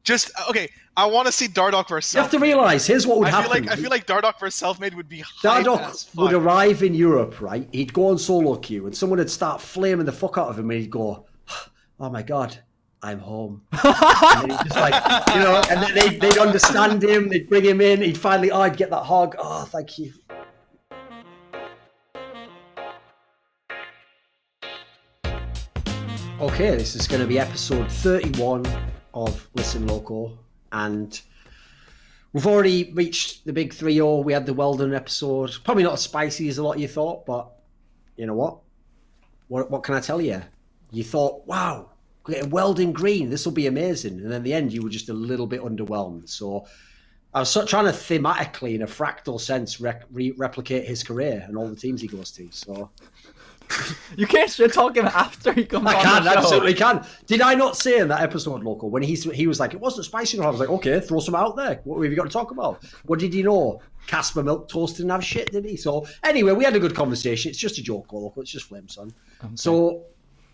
Just okay. I want to see Dardoch versus. You have to realize, here's what would happen. I feel like Dardoch versus Selfmade would be hype Dardoch as fuck. would arrive in Europe, right? He'd go on solo queue, and someone would start flaming the fuck out of him, and he'd go, "Oh my god, I'm home." And he'd just like, and then they'd understand him. They'd bring him in. He'd finally, I'd get that hug. Oh, thank you. Okay, this is going to be episode 31 of Listen Loco, and we've already reached the big 3-0. We had the well done episode. Probably not as spicy as a lot of you thought, but you know what? What can I tell you? You thought, wow, we're getting Weldon Green. This will be amazing. And then in the end, you were just a little bit underwhelmed. So I was trying to thematically, in a fractal sense, replicate his career and all the teams he goes to. So you can't shit talk him after he comes on the show. I absolutely can. Did I not say in that episode, Loco, when he was like, it wasn't spicy enough? I was like, okay, throw some out there. What have you got to talk about? What did he know? Casper Milk Toast didn't have shit, did he? So anyway, we had a good conversation. It's just a joke, Loco. It's just flame, son. Okay. So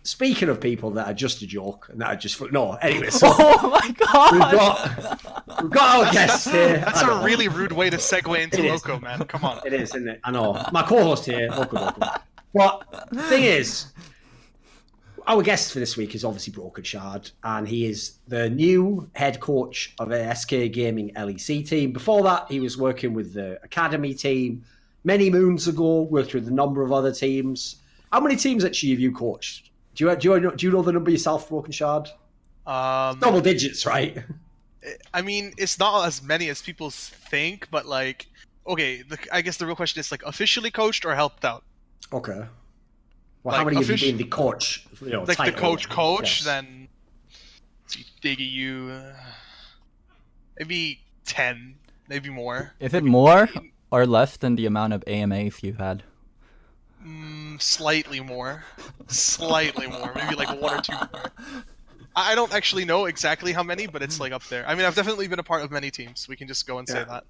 speaking of people that are just a joke and that are just anyway. So oh my god, we've got our guests here. That's a really rude way to segue into Loco, man. Come on. It is, isn't it? I know. My co-host here, Locodoco. But the thing is, our guest for this week is obviously Brokenshard, and he is the new head coach of a SK Gaming LEC team. Before that, he was working with the academy team many moons ago, worked with a number of other teams. How many teams actually have you coached? Do you know the number yourself, Brokenshard? Double digits, right? I mean, it's not as many as people think, but like, okay, I guess the real question is like officially coached or helped out. Okay. Well, like, how many have you been the coach? Like title, the coach, yes. Then Diggy, you maybe 10, maybe more. Is it more or less than the amount of AMAs you've had? Slightly more. Slightly more. Maybe like 1 or 2 more. I don't actually know exactly how many, but it's like up there. I mean, I've definitely been a part of many teams. We can just go and say that.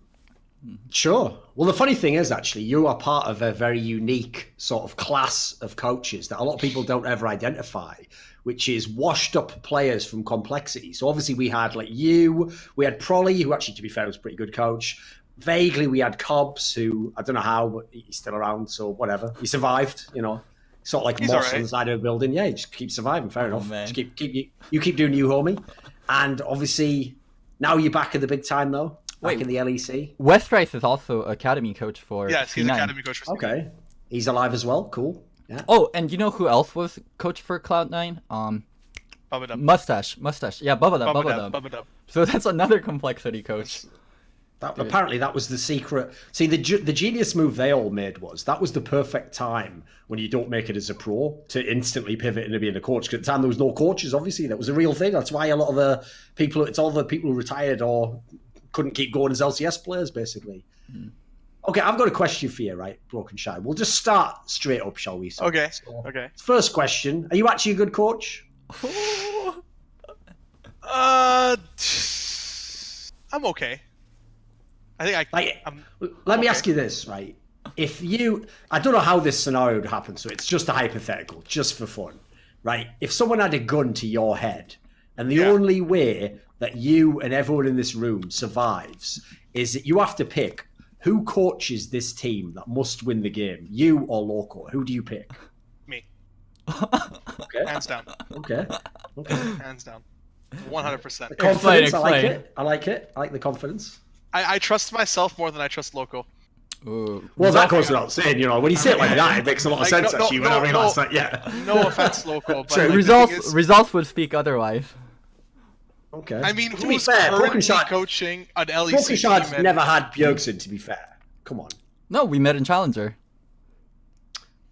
Sure. Well, the funny thing is, actually, you are part of a very unique sort of class of coaches that a lot of people don't ever identify, which is washed up players from complexity. So obviously we had like you, we had Prolly, who actually, to be fair, was a pretty good coach. Vaguely, we had Cobbs, who I don't know how, but he's still around, so whatever. He survived, Sort of like he's moss right on the side of a building. Yeah, he just keep surviving. Fair enough. Man. Just you keep doing you, homie. And obviously, now you're back at the big time, though. Back in the LEC. Westrice is also academy coach for Yes, he's C9. academy coach for C9. Okay. He's alive as well. Cool. Yeah. Oh, and you know who else was coach for Cloud9? Bubba Mustache. Yeah, Bubba Dub. So that's another complexity coach. Apparently that was the secret. See, the genius move they all made was the perfect time when you don't make it as a pro to instantly pivot into being a coach. Because at the time there was no coaches, obviously. That was a real thing. That's why a lot of the people, it's all the people who retired or couldn't keep going as LCS players, basically. Okay, I've got a question for you, right, Brokenshard? We'll just start straight up, shall we? Okay. Okay. First question: are you actually a good coach? I'm okay. I think Let me ask you this, right? If you, I don't know how this scenario would happen, so it's just a hypothetical, just for fun, right? If someone had a gun to your head, and the only way that you and everyone in this room survives is that you have to pick who coaches this team that must win the game, you or Loco. Who do you pick? Me. Okay. Hands down. Okay. Hands down. 100%. Confidence. Explain. I like it. I like the confidence. I trust myself more than I trust Loco. Ooh. Well, that goes without saying, when you say it like that, it makes a lot of sense, actually, when I realise that, yeah. No offense, Loco, but Sure, like, results would speak otherwise. Okay. I mean, to be who's fair, currently Brokenshard coaching an LEC Brokenshard's team? never had Bjergsen, to be fair. Come on. No, we met in Challenger.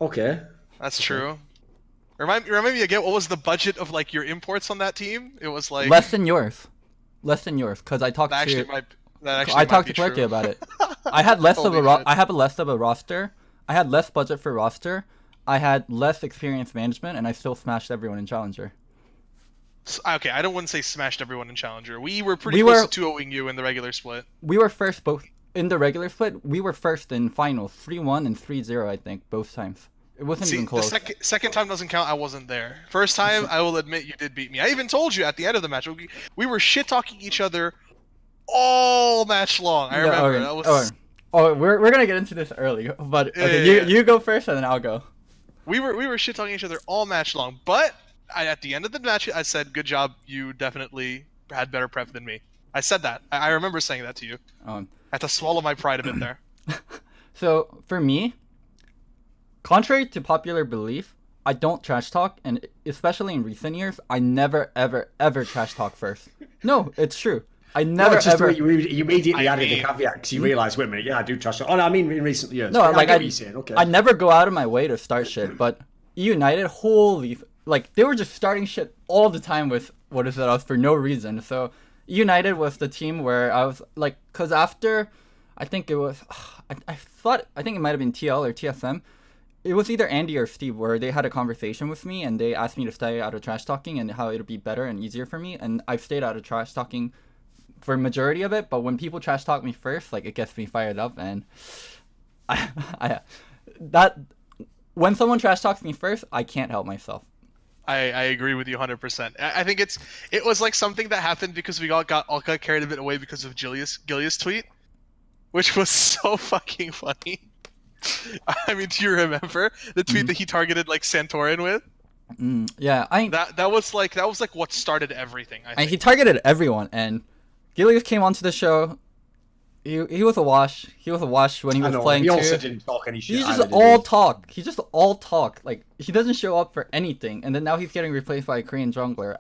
Okay. That's true. Remind me again, what was the budget of like your imports on that team? It was like Less than yours, because I talked I talked to Clarky about it. I had less of a roster. I had less budget for roster. I had less experience management, and I still smashed everyone in Challenger. Okay, I wouldn't say smashed everyone in Challenger. We were pretty close to 2-0ing you in the regular split. We were first both in the regular split. We were first in finals, 3-1 and 3-0, I think, both times. It wasn't even close. The second time doesn't count. I wasn't there. First time, I will admit you did beat me. I even told you at the end of the match. We were shit talking each other all match long. I remember. That was... we're gonna get into this early, but okay, you go first and then I'll go. We were shit talking each other all match long, but at the end of the match, I said, "Good job. You definitely had better prep than me." I said that. I remember saying that to you. I had to swallow my pride a bit there. So for me, contrary to popular belief, I don't trash talk, and especially in recent years, I never, ever, ever trash talk first. No, it's true. I never ever. You immediately added the caveat because you realised, wait a minute, I do trash talk. Oh, no, I mean in recent years. No, like I never go out of my way to start shit, but United, holy, like they were just starting shit all the time with us for no reason. So United was the team where I was like, because after, I think it was, I think it might have been TL or TSM. It was either Andy or Steve where they had a conversation with me and they asked me to stay out of trash talking and how it would be better and easier for me. And I've stayed out of trash talking for a majority of it, but when people trash talk me first, like it gets me fired up, and when someone trash talks me first, I can't help myself. I agree with you 100%. I think it was like something that happened because we all got carried a bit away because of Gilius' tweet, which was so fucking funny. I mean, do you remember the tweet that he targeted like Santorin with? Yeah, that was like what started everything. I think. He targeted everyone, and Gilius came onto the show. He was a wash. He was a wash when he was playing. He also didn't talk any shit. He's just all talk. He's just all talk. Like he doesn't show up for anything, and then now he's getting replaced by a Korean jungler.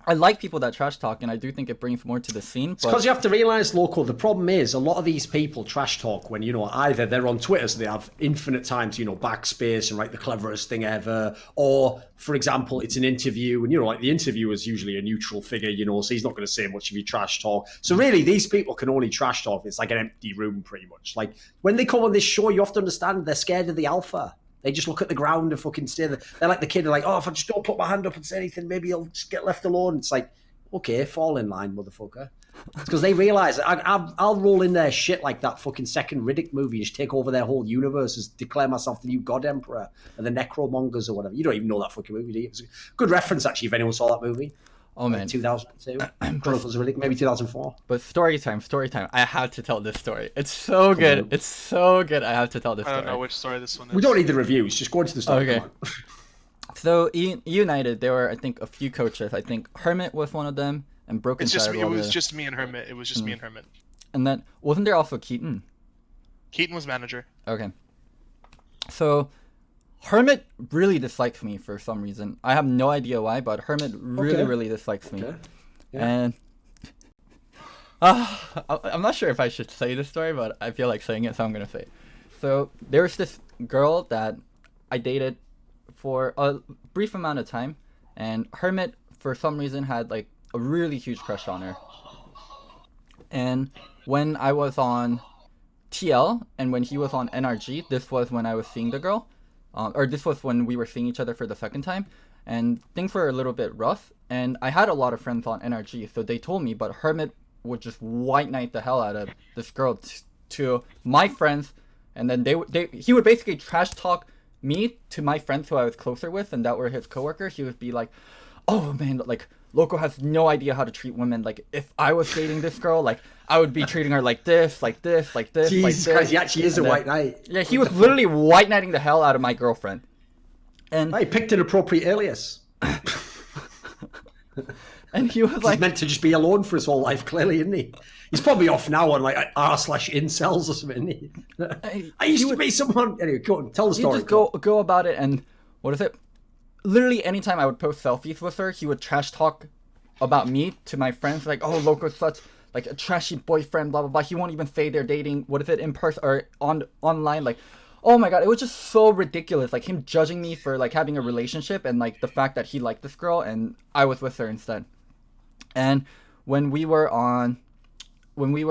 I like people that trash talk, and I do think it brings more to the scene. It's because you have to realize, Loco, the problem is a lot of these people trash talk when, either they're on Twitter, so they have infinite time to, backspace and write the cleverest thing ever, or, for example, it's an interview, and, like the interviewer is usually a neutral figure, so he's not going to say much if you trash talk. So really, these people can only trash talk. It's like an empty room, pretty much. Like, when they come on this show, you have to understand they're scared of the alpha. They just look at the ground and fucking stay there. They're like the kid. They're like, oh, if I just don't put my hand up and say anything, maybe I'll just get left alone. It's like, okay, fall in line, motherfucker. It's because they realise I'll roll in their shit like that fucking second Riddick movie and just take over their whole universe and declare myself the new God Emperor and the Necromongers or whatever. You don't even know that fucking movie, do you? It's a good reference, actually, if anyone saw that movie. Oh, man. 2002. Chronicles of Riddick, maybe 2004. But story time. I have to tell this story. It's so good. It's so good. I have to tell this story. I don't know which story this one is. We don't need the reviews. Just go into the story. Okay. So, United, there were, I think, a few coaches. I think Hermit was one of them, and Brokenshard. It was just me and Hermit. It was just me and Hermit. And then, wasn't there also Keaton? Keaton was manager. Okay. So, Hermit really dislikes me for some reason. I have no idea why, but Hermit really dislikes me. Okay. Yeah. And I'm not sure if I should say this story, but I feel like saying it, so I'm going to say it. So there was this girl that I dated for a brief amount of time, and Hermit, for some reason, had like a really huge crush on her. And when I was on TL, and when he was on NRG, this was when I was seeing the girl. Or this was when we were seeing each other for the second time, and things were a little bit rough, and I had a lot of friends on NRG, so they told me, but Hermit would just white knight the hell out of this girl to my friends, and then he would basically trash talk me to my friends who I was closer with, and that were his coworkers. He would be like, oh man, like, Loco has no idea how to treat women. Like, if I was dating this girl, like, I would be treating her like this, like this, like this, Jesus like this. Christ, he actually is a white knight. Yeah, he was literally white knighting the hell out of my girlfriend. And he picked an appropriate alias. And he was like... He's meant to just be alone for his whole life, clearly, isn't he? He's probably off now on like r/incels or something, isn't he? I used to be someone... Anyway, go on, tell the story. You just go about it, and what is it? Literally anytime I would post selfies with her, he would trash talk about me to my friends, like, oh, Loco's such like a trashy boyfriend, blah blah blah. He won't even say they're dating. What is it, in person or online? Like, oh my god, it was just so ridiculous. Like him judging me for like having a relationship and like the fact that he liked this girl and I was with her instead. And when we were on stage, when we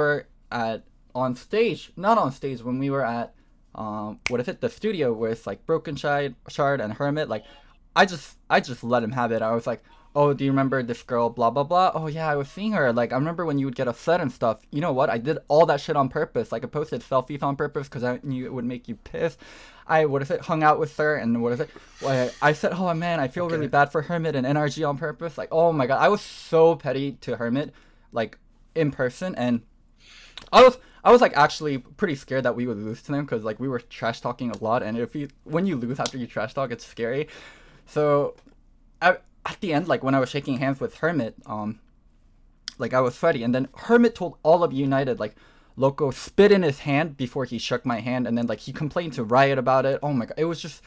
were at the studio with like Brokenshard and Hermit, like I just let him have it. I was like, oh, do you remember this girl, blah, blah, blah? Oh, yeah, I was seeing her. Like, I remember when you would get upset and stuff. You know what? I did all that shit on purpose. Like, I posted selfies on purpose because I knew it would make you pissed. I, hung out with her, and I said, oh, man, I feel really bad for Hermit and NRG on purpose. Like, oh, my God. I was so petty to Hermit, like, in person, and I was like actually pretty scared that we would lose to them because like we were trash talking a lot, and when you lose after you trash talk, it's scary. So at the end, like when I was shaking hands with Hermit, like I was sweaty, and then Hermit told all of United like Loco spit in his hand before he shook my hand, and then like he complained to Riot about it. Oh my God, it was just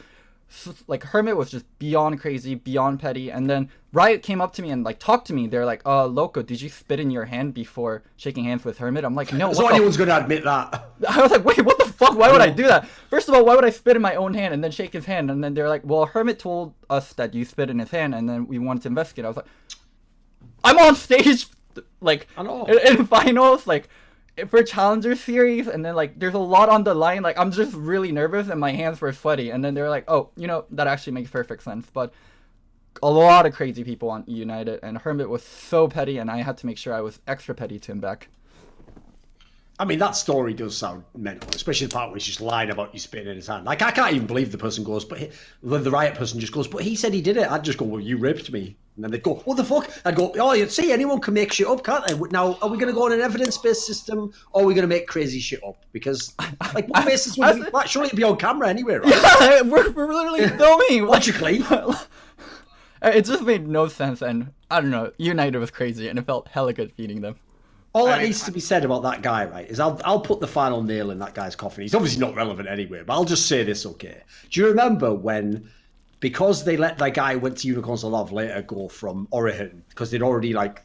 like Hermit was just beyond crazy, beyond petty, and then Riot came up to me and like talked to me. They're like, Loco, did you spit in your hand before shaking hands with Hermit? I'm like, no. So anyone's gonna admit that. I was like, wait, what the fuck? Why would I do that? First of all, why would I spit in my own hand and then shake his hand? And then they're like, well, Hermit told us that you spit in his hand, and then we wanted to investigate. I was like, I'm on stage, like in finals, like for Challenger series, and then like there's a lot on the line. Like I'm just really nervous and my hands were sweaty, and then they're like, oh, you know, that actually makes perfect sense. But a lot of crazy people on United, and Hermit was so petty, and I had to make sure I was extra petty to him back. I mean, that story does sound mental, especially the part where he's just lying about you spitting in his hand. Like, I can't even believe the person goes, the Riot person just goes, but he said he did it. I'd just go, well, you raped me. And then they'd go, what the fuck? I'd go, oh, you see, anyone can make shit up, can't they? Now, are we going to go on an evidence-based system, or are we going to make crazy shit up? Because, like, what basis would it be? Surely it'd be on camera anyway, right? Yeah, we're literally filming. Logically. It just made no sense, and I don't know, United was crazy, and it felt hella good feeding them. All that needs to be said about that guy, right, is I'll put the final nail in that guy's coffin. He's obviously not relevant anyway, but I'll just say this, okay? Do you remember when, because they let that guy who went to Unicorns of Love later go from Origin, because they'd already, like,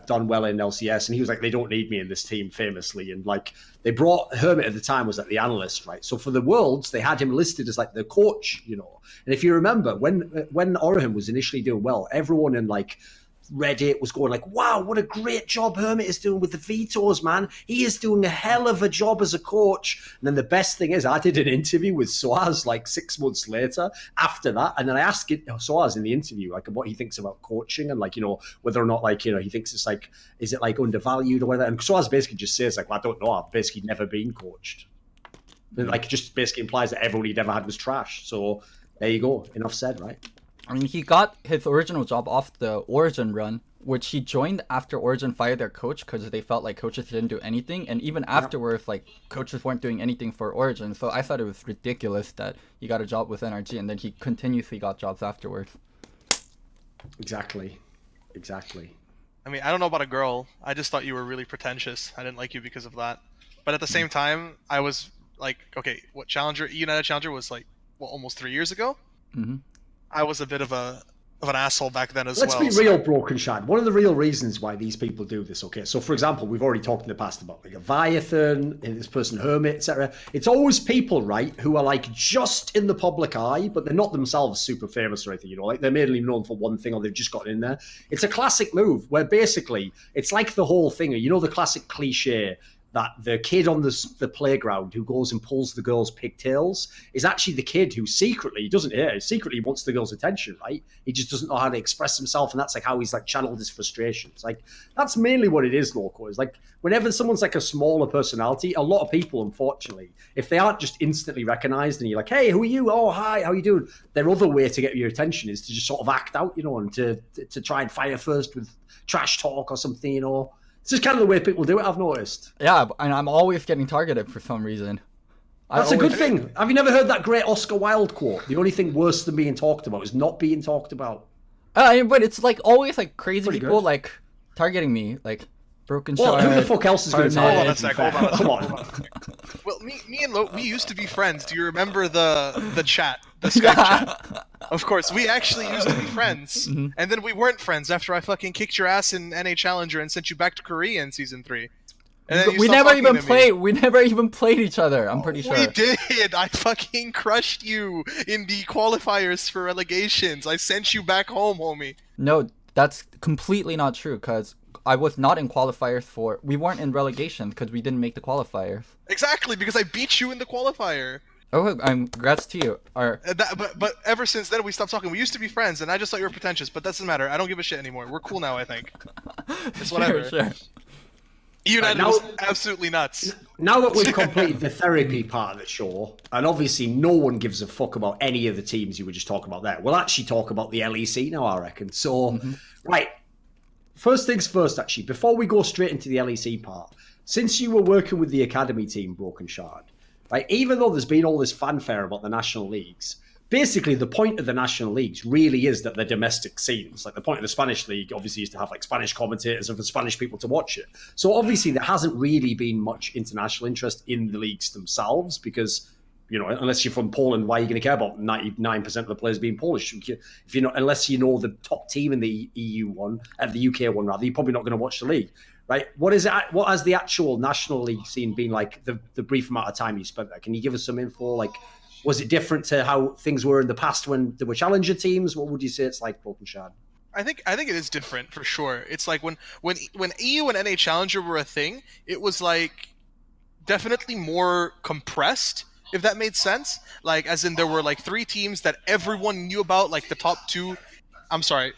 done well in LCS, and he was like, they don't need me in this team, famously, and, like, they brought, Hermit at the time was like the analyst, right? So for the Worlds, they had him listed as, like, the coach, you know? And if you remember, when Origin was initially doing well, everyone in, like, Reddit was going like, wow, what a great job Hermit is doing with the vetoes, man. He is doing a hell of a job as a coach. And then the best thing is I did an interview with Soaz like 6 months later after that. And then I asked Soaz in the interview, like, what he thinks about coaching and, like, you know, whether or not, like, you know, he thinks it's like, is it like undervalued or whatever. And Soaz basically just says like, well, I don't know. I've basically never been coached. And, like, it just basically implies that everyone he'd ever had was trash. So there you go. Enough said, right? I mean, he got his original job off the Origin run, which he joined after Origin fired their coach because they felt like coaches didn't do anything. And even afterwards, like, coaches weren't doing anything for Origin. So I thought it was ridiculous that he got a job with NRG and then he continuously got jobs afterwards. Exactly. I mean, I don't know about a girl. I just thought you were really pretentious. I didn't like you because of that. But at the same time, I was like, okay, what United Challenger was like, well, almost 3 years ago? Mm-hmm. I was a bit of an asshole back then as Let's well. Let's be real, Brokenshard. One of the real reasons why these people do this, okay? So, for example, we've already talked in the past about like Leviathan, and this person Hermit, etc. It's always people, right, who are like just in the public eye, but they're not themselves super famous or anything, you know? Like they're mainly known for one thing or they've just gotten in there. It's a classic move where basically it's like the whole thing, you know, the classic cliche that the kid on the playground who goes and pulls the girl's pigtails is actually the kid who secretly wants the girl's attention, right? He just doesn't know how to express himself, and that's like how he's like channeled his frustrations. Like that's mainly what it is, Loco. Is like whenever someone's like a smaller personality, a lot of people, unfortunately, if they aren't just instantly recognized and you're like, hey, who are you? Oh, hi, how you doing? Their other way to get your attention is to just sort of act out, you know, and to try and fire first with trash talk or something, you know. It's just kind of the way people do it, I've noticed. Yeah, and I'm always getting targeted for some reason. That's a good thing. Have you never heard that great Oscar Wilde quote? The only thing worse than being talked about is not being talked about. But it's like always like crazy Pretty people good. like targeting me, like Brokenshard. Well, who the fuck else is going to Hold on target a sec, hold on. Come on. Well, me and Lo, we used to be friends. Do you remember the chat, the Skype chat? Of course, we actually used to be friends, and then we weren't friends after I fucking kicked your ass in NA Challenger and sent you back to Korea in Season 3. And then We never even played. We never even played each other. I'm pretty sure. We did. I fucking crushed you in the qualifiers for relegations. I sent you back home, homie. No, that's completely not true. Because I was not in qualifiers we weren't in relegation because we didn't make the qualifiers. Exactly, because I beat you in the qualifier. Oh, congrats to you. But ever since then we stopped talking. We used to be friends, and I just thought you were pretentious. But that doesn't matter. I don't give a shit anymore. We're cool now. I think. It's whatever. Sure. United was absolutely nuts. Now that we've completed the therapy part of the show, and obviously no one gives a fuck about any of the teams you were just talking about there, we'll actually talk about the LEC now, I reckon. So, right, first things first, actually, before we go straight into the LEC part, since you were working with the academy team, Brokenshard, right, even though there's been all this fanfare about the National Leagues, basically the point of the National Leagues really is that they're domestic scenes. Like the point of the Spanish League obviously is to have like Spanish commentators and for Spanish people to watch it. So obviously there hasn't really been much international interest in the leagues themselves because, you know, unless you're from Poland, why are you going to care about 99% of the players being Polish? If you're not, unless you know the top team in the EU one, the UK one rather, you're probably not going to watch the league. Right? What has the actual National League scene been like the brief amount of time you spent there? Can you give us some info? Like, was it different to how things were in the past when there were challenger teams? What would you say it's like, Brokenshard? I think it is different for sure. It's like when EU and NA Challenger were a thing, it was like definitely more compressed, if that made sense. Like as in there were like 3 teams that everyone knew about, like the top 2. I'm sorry.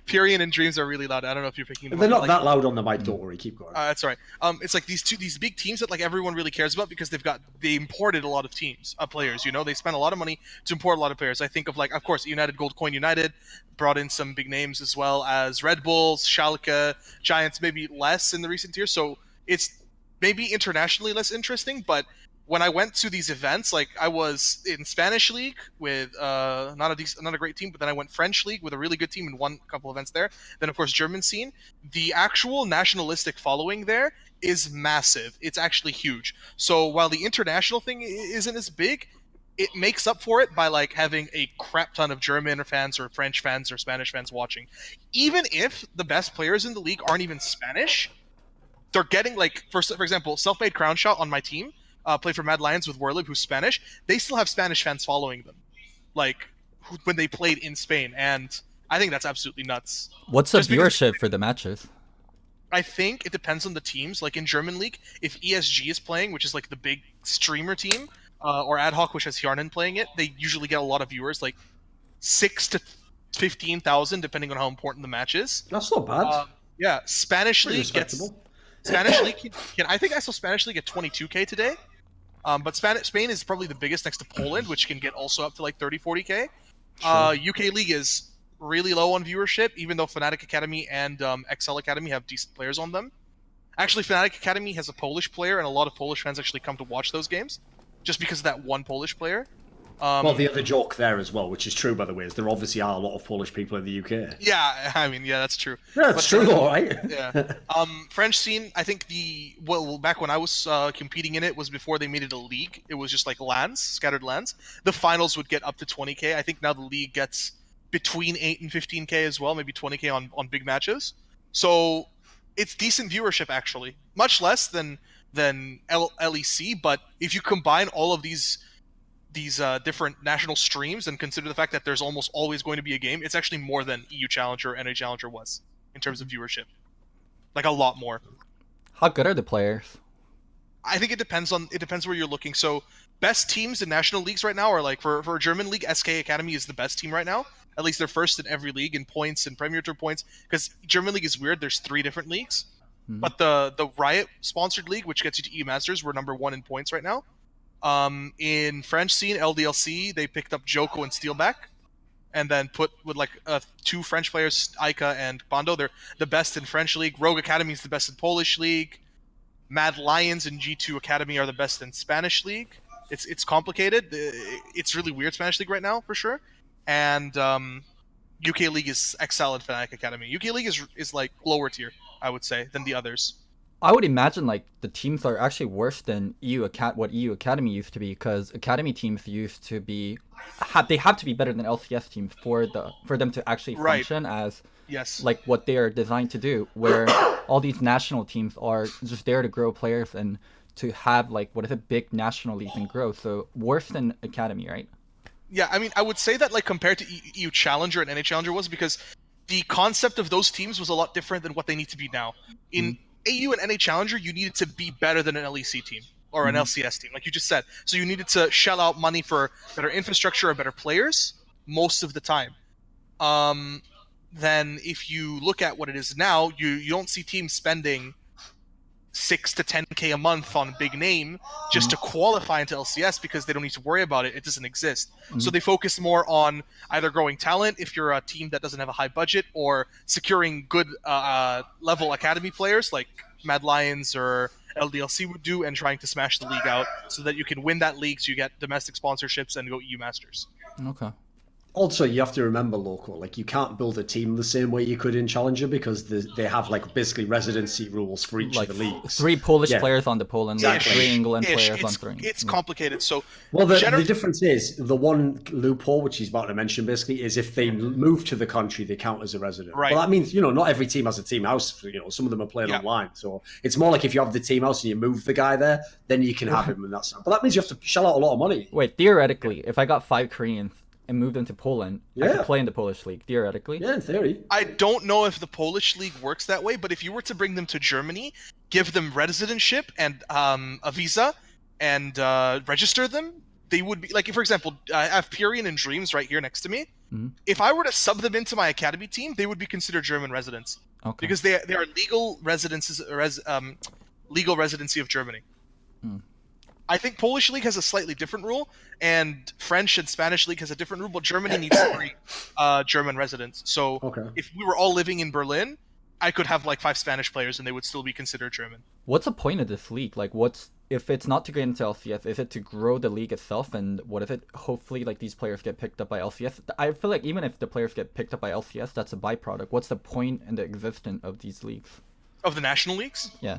Purian and Dreams are really loud. I don't know if you're picking them up. They're not that loud on the mic, don't worry. Keep going. That's all right. It's like these big teams that like everyone really cares about because they imported a lot of players, you know? They spent a lot of money to import a lot of players. I think of like, of course, United Gold Coin United brought in some big names as well as Red Bulls, Schalke, Giants, maybe less in the recent years. So it's maybe internationally less interesting, but when I went to these events, like I was in Spanish League with not a great team, but then I went French League with a really good team and won a couple events there. Then of course German scene. The actual nationalistic following there is massive. It's actually huge. So while the international thing isn't as big, it makes up for it by like having a crap ton of German fans or French fans or Spanish fans watching. Even if the best players in the league aren't even Spanish, they're getting like for example, Selfmade Crown Shot on my team. Played for Mad Lions with Warlib, who's Spanish. They still have Spanish fans following them, like when they played in Spain, and I think that's absolutely nuts. What's the viewership for the matches? I think it depends on the teams. Like in German League, if ESG is playing, which is like the big streamer team, or Ad Hoc, which has Hjarnan playing it, they usually get a lot of viewers, like 6,000 to 15,000, depending on how important the match is. That's not bad. Yeah, Spanish League gets. Spanish League I think I saw Spanish League at 22K today. But Spain is probably the biggest next to Poland, which can get also up to like 30, 40K. Sure. UK League is really low on viewership, even though Fnatic Academy and XL Academy have decent players on them. Actually, Fnatic Academy has a Polish player, and a lot of Polish fans actually come to watch those games, just because of that one Polish player. Well, the other joke there as well, which is true, by the way, is there obviously are a lot of Polish people in the UK. Yeah, I mean, yeah, that's true. Yeah, that's true, all right. Yeah. French scene, I think back when I was competing in it was before they made it a league. It was just like LANs, scattered LANs. The finals would get up to 20K. I think now the league gets between 8 and 15K as well, maybe 20K on big matches. So it's decent viewership, actually. Much less than LEC, but if you combine all of these different national streams and consider the fact that there's almost always going to be a game, it's actually more than EU Challenger and NA Challenger was in terms of viewership. Like a lot more. How good are the players? I think it depends where you're looking. So best teams in national leagues right now are like for German league, SK Academy is the best team right now. At least they're first in every league in points and Premier Tour points, because German league is weird. There's 3 different leagues. But the Riot sponsored league, which gets you to EU Masters, we're number 1 in points right now. In French scene, LDLC, they picked up Joko and Steelback, and then put with like 2 French players, Aika and Bondo. They're the best in French league. Rogue Academy is the best in Polish league. Mad Lions and G2 Academy are the best in Spanish league. It's complicated. It's really weird Spanish league right now for sure. And UK league is XL and Fnatic Academy. UK league is like lower tier, I would say, than the others. I would imagine like the teams are actually worse than what EU Academy used to be, because Academy teams used to be they have to be better than LCS teams for them to actually function as like what they are designed to do. Where all these national teams are just there to grow players and to have like big national leagues and grow. So worse than Academy, right? Yeah, I mean, I would say that like compared to EU Challenger and NA Challenger was because the concept of those teams was a lot different than what they need to be now. In AU and NA Challenger, you needed to be better than an LEC team. or an LCS team, like you just said. So you needed to shell out money for better infrastructure or better players most of the time. Then if you look at what it is now, you don't see teams spending 6 to 10K a month on a big name just to qualify into LCS because they don't need to worry about it. It doesn't exist. So they focus more on either growing talent if you're a team that doesn't have a high budget, or securing good level academy players like Mad Lions or LDLC would do, and trying to smash the league out so that you can win that league so you get domestic sponsorships and go EU Masters. Okay. Also, you have to remember, Loco, like you can't build a team the same way you could in Challenger because they have like basically residency rules for each of the leagues. 3 Polish players on the Poland league, 3 England players on 3. It's complicated. So the difference is the one loophole, which he's about to mention, basically, is if they move to the country, they count as a resident. Right. Well, that means not every team has a team house. Some of them are playing online, so it's more like if you have the team house and you move the guy there, then you can have him in that sense. But that means you have to shell out a lot of money. Wait, theoretically, if I got 5 Koreans and moved into Poland, I could play in the Polish league, theoretically. Yeah, in theory. I don't know if the Polish league works that way, but if you were to bring them to Germany, give them residentship and a visa, and register them, they would be like, for example, I have Purian and Dreams right here next to me. If I were to sub them into my academy team, they would be considered German residents because they are legal residences, legal residency of Germany. I think Polish league has a slightly different rule, and French and Spanish league has a different rule, but Germany needs 3 German residents. So if we were all living in Berlin, I could have like 5 Spanish players and they would still be considered German. What's the point of this league? Like, if it's not to get into LCS, is it to grow the league itself? And what if it, hopefully, like these players get picked up by LCS? I feel like even if the players get picked up by LCS, that's a byproduct. What's the point and the existence of these leagues? Of the national leagues? Yeah.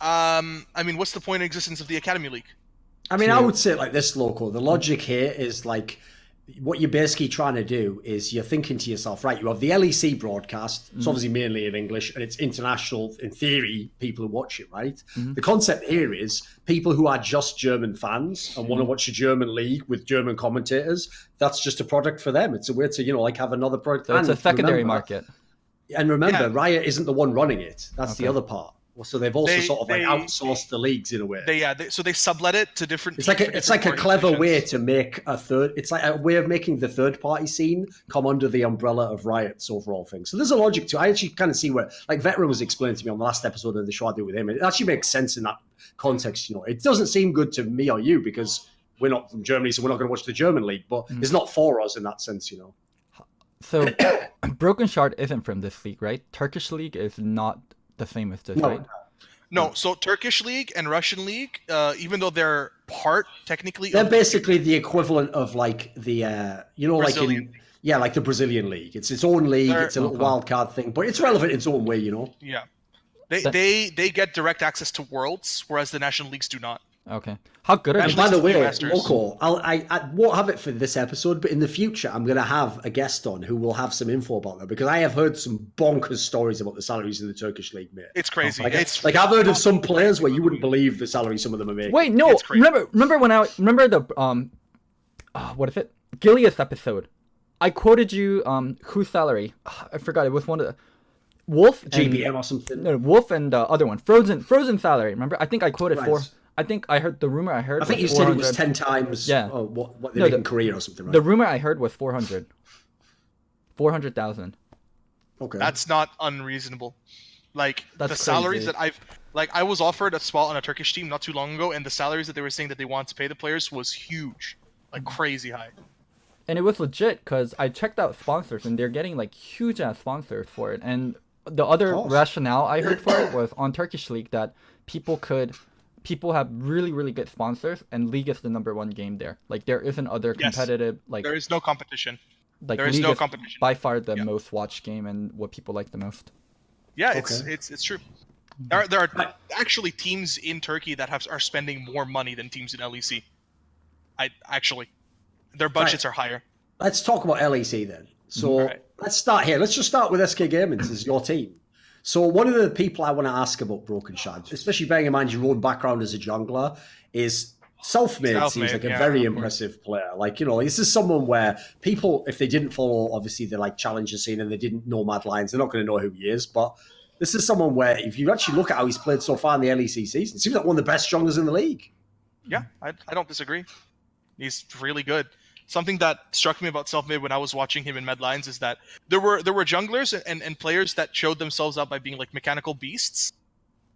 I mean, what's the point of existence of the Academy League? I mean, I would say it like this, Loco. The logic here is like, what you're basically trying to do is you're thinking to yourself, right, you have the LEC broadcast, it's obviously mainly in English, and it's international, in theory, people who watch it, right? The concept here is people who are just German fans and want to watch a German league with German commentators, that's just a product for them. It's a way to, like, have another product. So it's a secondary market. And remember, Riot isn't the one running it. That's the other part. So they've also sort of like outsourced the leagues in a way. So they sublet it to different. It's like a clever way to make a third. It's like a way of making the third party scene come under the umbrella of Riot's overall thing. So there's a logic to it. I actually kind of see where, like Veteran was explaining to me on the last episode of the show I did with him. It actually makes sense in that context. It doesn't seem good to me or you because we're not from Germany, so we're not going to watch the German league. But it's not for us in that sense, So Brokenshard isn't from this league, right? Turkish league is not the same as this, right? No, so Turkish league and Russian league, even though they're part technically, they're basically the equivalent of like the Brazilian like the Brazilian league. It's its own league. It's a little wild card thing, but it's relevant in its own way, Yeah, they get direct access to Worlds, whereas the national leagues do not. Okay. How good are And by the way, Loco, I won't have it for this episode, but in the future, I'm going to have a guest on who will have some info about that because I have heard some bonkers stories about the salaries in the Turkish league, mate. It's crazy. Like I've heard of some players where you wouldn't believe the salary some of them are making. Wait, no. Remember when remember the what is it? Gilius episode. I quoted you whose salary? I forgot. It was one of the Wolf GBM or something. No, Wolf and the other one. Frozen salary. Remember? I think I quoted I think I heard the rumor I heard. I think you said it was 10 times. Yeah. What they make in Korea or something, right? The rumor I heard was 400. 400,000. Okay. That's not unreasonable. Like That's the salaries that I was offered a spot on a Turkish team not too long ago, and the salaries that they were saying that they wanted to pay the players was huge, like crazy high. And it was legit because I checked out sponsors, and they're getting like huge ass sponsors for it. And the other rationale I heard for it was on Turkish League that people have really, really good sponsors, and League is the #1 game there. Like, there isn't other competitive, like... There is no competition. Like, there is no competition. By far the most watched game and what people like the most. Yeah, it's true. There are actually teams in Turkey that are spending more money than teams in LEC. Their budgets are higher. Let's talk about LEC then. So let's start here. Let's just start with SK Gaming as your team. So one of the people I want to ask about Brokenshard, especially bearing in mind your own background as a jungler, is Selfmade seems like a very impressive player. Like, this is someone where people, if they didn't follow, obviously, the like challenger scene and they didn't know Mad Lions, they're not going to know who he is. But This is someone where, if you actually look at how he's played so far in the LEC season, it seems like one of the best junglers in the league. Yeah, I don't disagree. He's really good. Something that struck me about Selfmade when I was watching him in Medlines is that there were junglers and players that showed themselves out by being like mechanical beasts.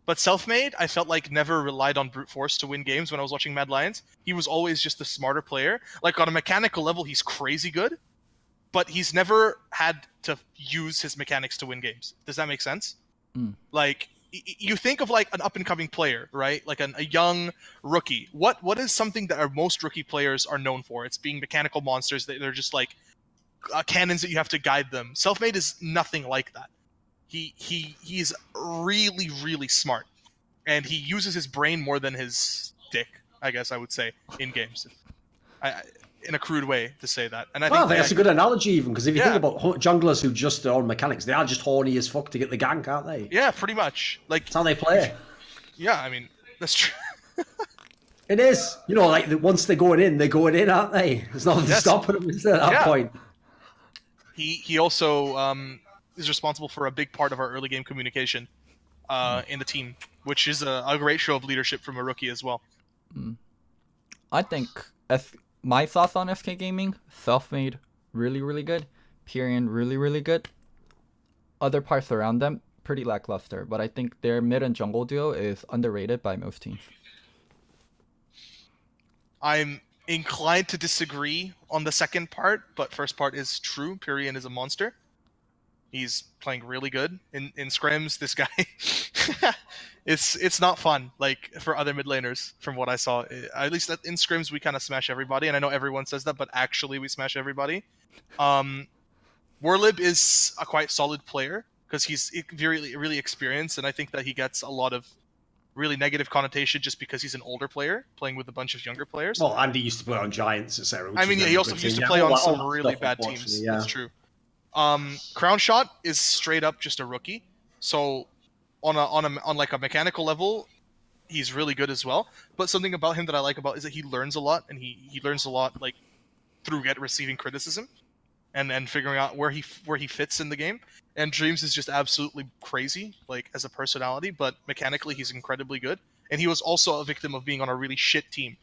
But Selfmade, I felt like never relied on brute force to win games when I was watching Mad Lions. He was always just the smarter player. Like on a mechanical level, he's crazy good, but he's never had to use his mechanics to win games. Does that make sense? Like, you think of like an up-and-coming player, right? Like a young rookie. What is something that most rookie players are known for? It's being mechanical monsters. They're just like cannons that you have to guide them. Selfmade is nothing like that. He's really, really smart, and he uses his brain more than his dick, I guess I would say, in games. In a crude way to say that. And I think that's a good analogy, even, because if you think about junglers who just are on mechanics, they are just horny as fuck to get the gank, aren't they? Yeah, pretty much. Like, that's how they play. Yeah, I mean, that's true. It is. You know, like, once they're going in, aren't they? There's nothing stopping them at that point. He also is responsible for a big part of our early game communication in the team, which is a great show of leadership from a rookie as well. I think my thoughts on SK Gaming: Selfmade, really, really good. Pyrion, really, really good. Other parts around them, pretty lackluster. But I think their mid and jungle duo is underrated by most teams. I'm inclined to disagree on the second part, but first part is true. Pyrion is a monster. He's playing really good in scrims. This guy, it's not fun like for other mid laners. From what I saw, at least in scrims, we kind of smash everybody, and I know everyone says that, but actually we smash everybody. Warlib is a quite solid player because he's really, really experienced, and I think that he gets a lot of really negative connotation just because he's an older player playing with a bunch of younger players. Well, Andy used to play on Giants, etc. I mean, he also used to play on some really bad teams. Yeah. That's true. Crown Shot is straight up just a rookie, so on like a mechanical level, he's really good as well. But something about him that I like about is that he learns a lot, and he learns a lot like through receiving criticism, and figuring out where he fits in the game. And Dreams is just absolutely crazy, like as a personality, but mechanically he's incredibly good. And he was also a victim of being on a really shit team,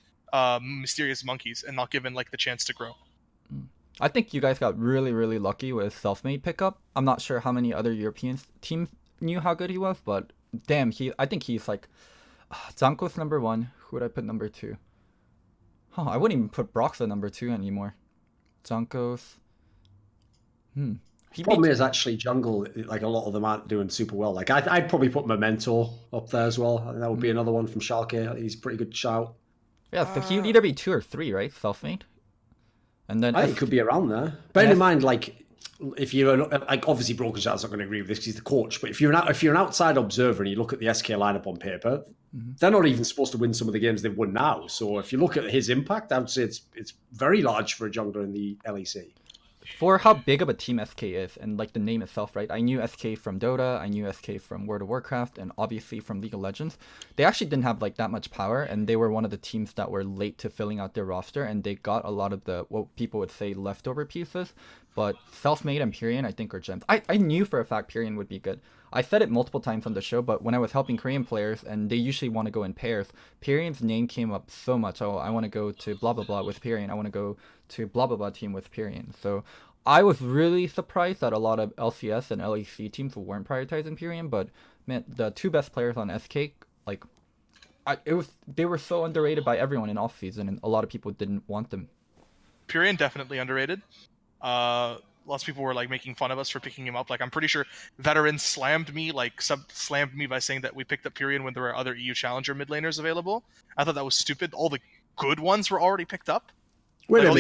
Mysterious Monkeys, and not given like the chance to grow. I think you guys got really, really lucky with Selfmade pickup. I'm not sure how many other European teams knew how good he was, but damn, I think he's like Zanko's number 1. Who would I put number 2? Oh, I wouldn't even put Brox at number 2 anymore. Zanko's. Problem is actually jungle, like a lot of them aren't doing super well. Like I'd probably put Memento up there as well. I think that would be another one from Schalke. He's a pretty good shout. Yeah, so he'd either be 2 or 3, right? Selfmade. And then I think it could be around there. Bear in mind, like, if you're like, obviously Brokenshard's not going to agree with this because he's the coach. But if you're an outside observer and you look at the SK lineup on paper, they're not even supposed to win some of the games they've won now. So if you look at his impact, I would say it's very large for a jungler in the LEC. For how big of a team SK is, and like the name itself, right? I knew SK from Dota, I knew SK from World of Warcraft, and obviously from League of Legends. They actually didn't have like that much power, and they were one of the teams that were late to filling out their roster, and they got a lot of the, what people would say, leftover pieces. But Selfmade and Pyrion, I think, are gems. I knew for a fact Pyrion would be good. I said it multiple times on the show, but when I was helping Korean players, and they usually want to go in pairs, Pyrion's name came up so much. Oh, I want to go to blah, blah, blah with Pyrion. I want to go to blah, blah, blah team with Pyrion. So I was really surprised that a lot of LCS and LEC teams weren't prioritizing Pyrion, but man, the 2 best players on SK, like, they were so underrated by everyone in off-season, and a lot of people didn't want them. Pyrion definitely underrated. Lots of people were like making fun of us for picking him up. Like, I'm pretty sure Veterans slammed me by saying that we picked up Pyrion when there were other EU Challenger mid laners available. I thought that was stupid. All the good ones were already picked up. Wait a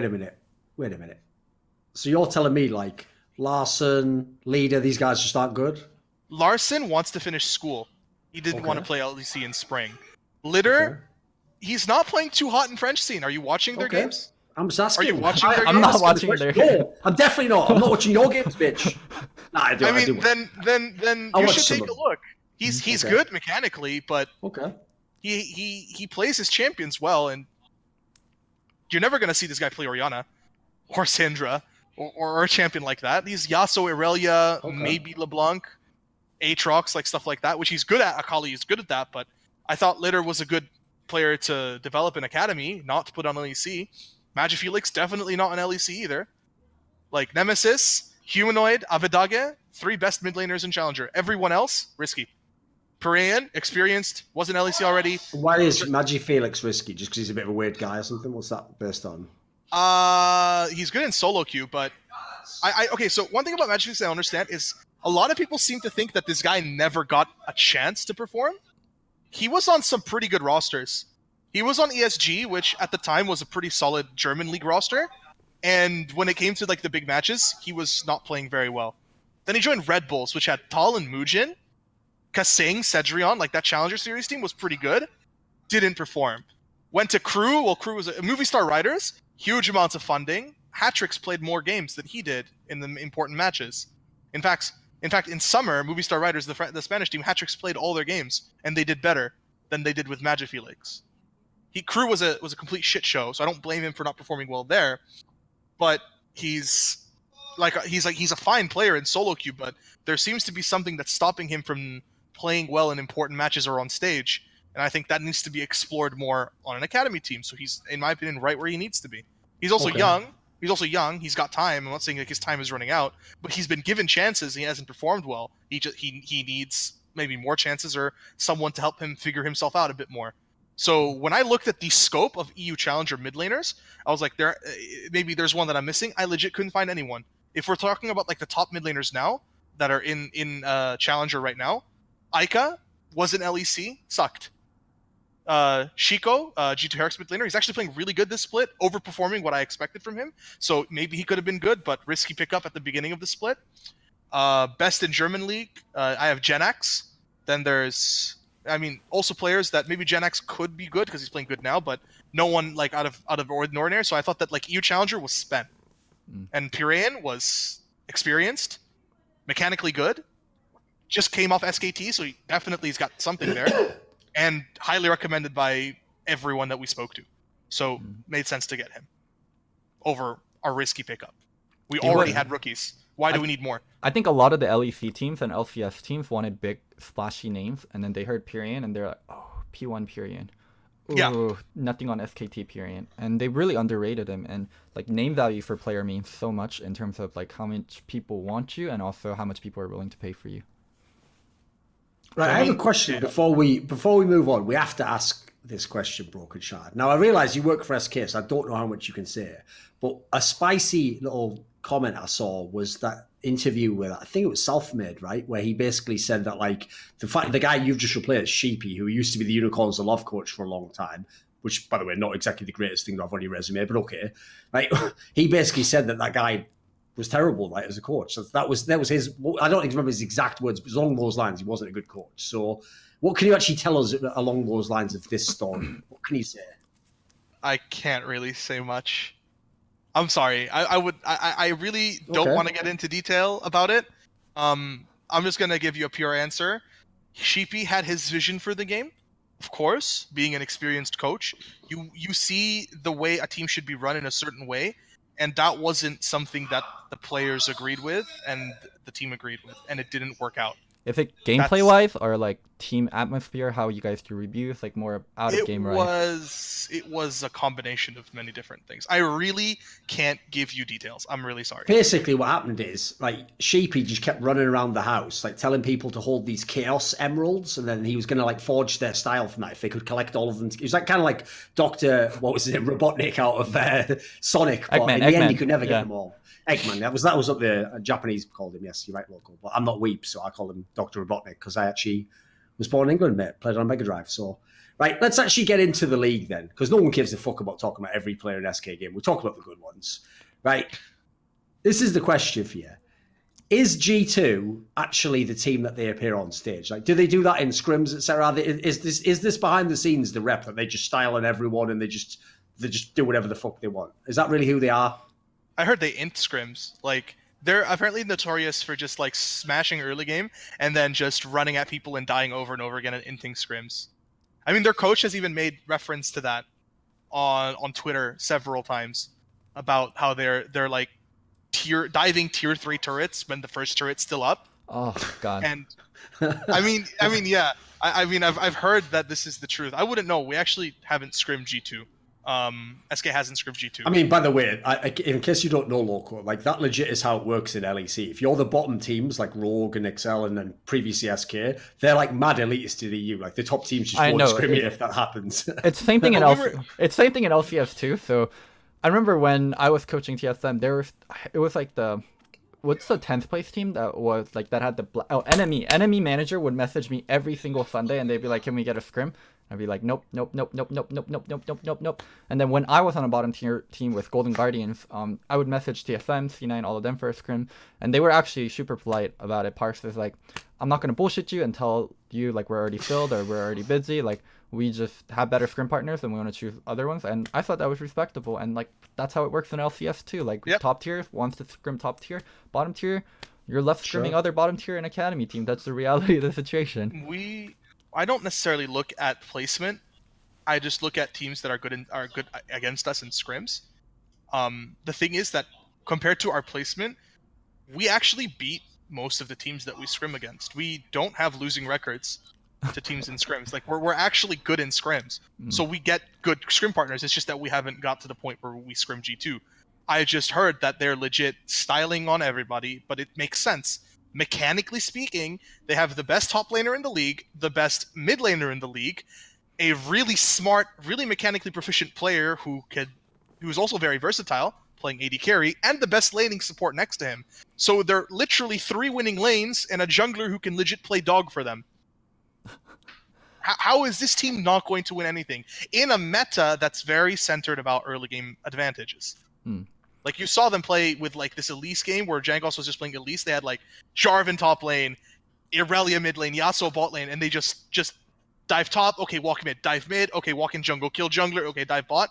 minute. So you're telling me like Larson, Leader, these guys just aren't good? Larson wants to finish school. He didn't want to play LEC in spring. Litter, he's not playing too hot in French scene. Are you watching their games? I'm just asking. Are you watching their games? I'm not watching their games. No, I'm definitely not. I'm not watching your games, bitch. Nah, I do. Then you should take a look. He's good mechanically, but he plays his champions well, and you're never gonna see this guy play Orianna or Syndra or a champion like that. These Yasuo, Irelia, maybe LeBlanc, Aatrox, like stuff like that, which he's good at. Akali is good at that, but I thought Litter was a good player to develop in Academy, not to put on LEC. Magifelix, definitely not on LEC either. Like Nemesis, Humanoid, Avidage, 3 best mid laners in Challenger. Everyone else, risky. Parayan, experienced, wasn't LEC already. Why is Magifelix risky? Just because he's a bit of a weird guy or something? What's that based on? He's good in solo queue, but okay, so one thing about Magifelix I understand is a lot of people seem to think that this guy never got a chance to perform. He was on some pretty good rosters. He was on ESG, which at the time was a pretty solid German league roster. And when it came to like the big matches, he was not playing very well. Then he joined Red Bulls, which had Tal and Mujin. Kasing, Cedrion, like that Challenger Series team was pretty good. Didn't perform. Went to Crew. Well, Crew was a Movie Star Riders. Huge amounts of funding. Hatrix played more games than he did in the important matches. In fact, in summer, Movie Star Riders, the Spanish team, Hatrix played all their games, and they did better than they did with Magifelix. Crew was a complete shit show, so I don't blame him for not performing well there. But he's a fine player in solo queue, but there seems to be something that's stopping him from playing well in important matches or on stage, and I think that needs to be explored more on an academy team. So he's, in my opinion, right where he needs to be. He's also young. He's got time. I'm not saying like his time is running out, but he's been given chances and he hasn't performed well. He needs maybe more chances or someone to help him figure himself out a bit more. So when I looked at the scope of EU Challenger mid laners, I was like, maybe there's one that I'm missing. I legit couldn't find anyone. If we're talking about like the top mid laners now that are in Challenger right now, Aika was in LEC, sucked. Shiko, G2 Herix mid laner, he's actually playing really good this split, overperforming what I expected from him. So maybe he could have been good, but risky pickup at the beginning of the split. Best in German League, I have Genax. Then there's, also players that maybe Genax could be good because he's playing good now, but no one like out of ordinary. So I thought that like EU Challenger was spent, and Piraean was experienced, mechanically good, just came off SKT, so he definitely has got something there, and highly recommended by everyone that we spoke to. So made sense to get him over our risky pickup. We already had rookies. Why do we need more? I think a lot of the LEC teams and LCS teams wanted big, splashy names, and then they heard Pirian, and they're like, oh, P1 Pirian. Ooh, nothing on SKT Pirian. And they really underrated him, and like name value for player means so much in terms of like how much people want you and also how much people are willing to pay for you. Right, I have a question before we move on. We have to ask this question, Brokenshard. Now, I realise you work for SK, so I don't know how much you can say, but a spicy little comment I saw was that interview with, I think it was Selfmade, right, where he basically said that like the guy you've just replaced, Sheepy, who used to be the Unicorns of Love coach for a long time, which by the way, not exactly the greatest thing to have on your resume, but okay, right? He basically said that guy was terrible, right, as a coach. So that was his. I don't remember his exact words, but along those lines, he wasn't a good coach. So, what can you actually tell us along those lines of this story? What can you say? I can't really say much. I'm sorry. I really don't want to get into detail about it. I'm just gonna give you a pure answer. Sheepy had his vision for the game, of course. Being an experienced coach, you see the way a team should be run in a certain way. And that wasn't something that the players agreed with and the team agreed with, and it didn't work out. If it gameplay-wise or like team atmosphere, how you guys do reviews, like more out of game, right? It was a combination of many different things. I really can't give you details. I'm really sorry. Basically, what happened is like Sheepy just kept running around the house, like telling people to hold these Chaos Emeralds, and then he was going to like forge their style from that if they could collect all of them. It was like kind of like Dr. What was it, Robotnik out of Sonic, but in the end, he could never get them all. Eggman, that was up there. Japanese called him, yes, you're right, Loco. But I'm not weep, so I call him Dr. Robotnik because I actually was born in England, mate. Played on Mega Drive. So, right, let's actually get into the league then, because no one gives a fuck about talking about every player in SK game. We talk about the good ones, right? This is the question for you: is G2 actually the team that they appear on stage? Like, do they do that in scrims, etc.? Is this behind the scenes the rep that they just style on everyone and they just do whatever the fuck they want? Is that really who they are? I heard they int scrims. Like, they're apparently notorious for just like smashing early game and then just running at people and dying over and over again and inting scrims. I mean, their coach has even made reference to that on Twitter several times about how they're like diving tier 3 turrets when the first turret's still up. Oh God. And I mean, yeah. I've heard that this is the truth. I wouldn't know. We actually haven't scrimmed G2. SK hasn't scrimmed G2. I mean, by the way, in case you don't know, Loco, like that legit is how it works in LEC. If you're the bottom teams like Rogue and Excel and then previously SK, they're like mad elitist to the EU. Like the top teams just won't scrim it if that happens. It's same thing in It's same thing in LCS too. So I remember when I was coaching TSM, it was like what's the 10th place team that was like that had the enemy manager would message me every single Sunday and they'd be like, can we get a scrim? I'd be like, nope. And then when I was on a bottom tier team with Golden Guardians, I would message TSM, C9, all of them for a scrim, and they were actually super polite about it. Parks is like, I'm not gonna bullshit you and tell you like we're already filled or we're already busy. Like we just have better scrim partners and we want to choose other ones. And I thought that was respectable. And like that's how it works in LCS too. Like top tier wants to scrim top tier, bottom tier, you're left scrimming other bottom tier and academy team. That's the reality of the situation. I don't necessarily look at placement. I just look at teams that are good against us in scrims. The thing is that compared to our placement, we actually beat most of the teams that we scrim against. We don't have losing records to teams in scrims. Like we're actually good in scrims. So we get good scrim partners. It's just that we haven't got to the point where we scrim G2. I just heard that they're legit styling on everybody, but it makes sense. Mechanically speaking, they have the best top laner in the league, the best mid laner in the league, a really smart, really mechanically proficient player who's also very versatile, playing AD carry, and the best laning support next to him. So they're literally 3 winning lanes and a jungler who can legit play dog for them. How is this team not going to win anything in a meta that's very centered about early game advantages? Like you saw them play with like this Elise game where Jangos was just playing Elise. They had like Jarvan top lane, Irelia mid lane, Yasuo bot lane, and they just dive top. Okay, walk mid, dive mid. Okay, walk in jungle, kill jungler. Okay, dive bot.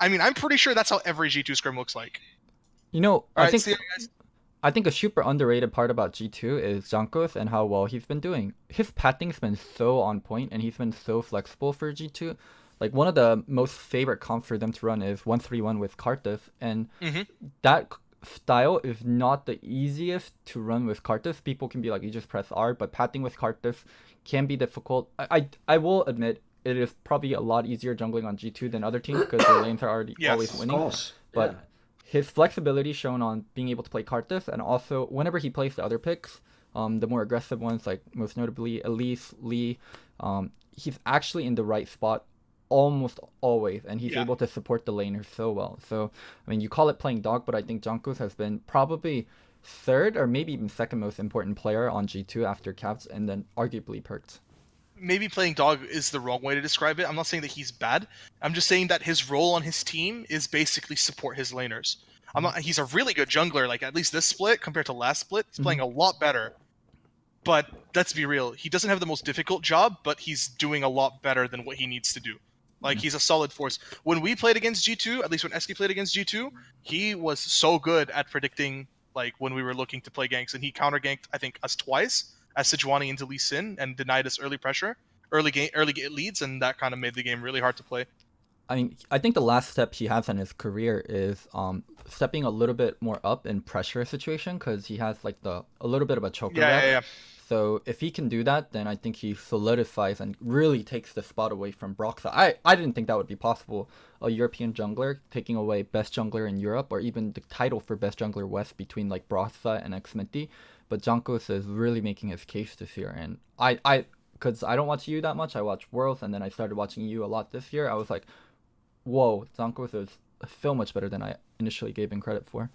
I mean, I'm pretty sure that's how every G2 scrim looks like. You know, I think a super underrated part about G2 is Jankos and how well he's been doing. His pathing's been so on point and he's been so flexible for G2. Like one of the most favorite comps for them to run is 1-3-1 with Karthus, and that style is not the easiest to run with Karthus. People can be like, you just press R, but pathing with Karthus can be difficult. I will admit it is probably a lot easier jungling on G2 than other teams because their lanes are already always winning. Of course. But his flexibility shown on being able to play Karthus, and also whenever he plays the other picks, the more aggressive ones, like most notably Elise, Lee, he's actually in the right spot almost always, and he's able to support the laner so well. So, I mean, you call it playing dog, but I think Jankos has been probably third or maybe even second most important player on G2 after Caps and then arguably Perked. Maybe playing dog is the wrong way to describe it. I'm not saying that he's bad. I'm just saying that his role on his team is basically support his laners. He's a really good jungler, like at least this split compared to last split, he's playing a lot better. But let's be real, he doesn't have the most difficult job, but he's doing a lot better than what he needs to do. Like, he's a solid force. When we played against G2, at least when SK played against G2, he was so good at predicting, like, when we were looking to play ganks. And he counter-ganked, I think, us twice as Sejuani into Lee Sin and denied us early pressure, early leads, and that kind of made the game really hard to play. I mean, I think the last step he has in his career is stepping a little bit more up in pressure situation because he has, like, a little bit of a choker rep. So if he can do that, then I think he solidifies and really takes the spot away from Broxa. I didn't think that would be possible. A European jungler taking away best jungler in Europe, or even the title for best jungler West between like Broxa and Xminty. But Jankos is really making his case this year. And because I don't watch you that much, I watch Worlds, and then I started watching you a lot this year. I was like, whoa, Jankos is so much better than I initially gave him credit for.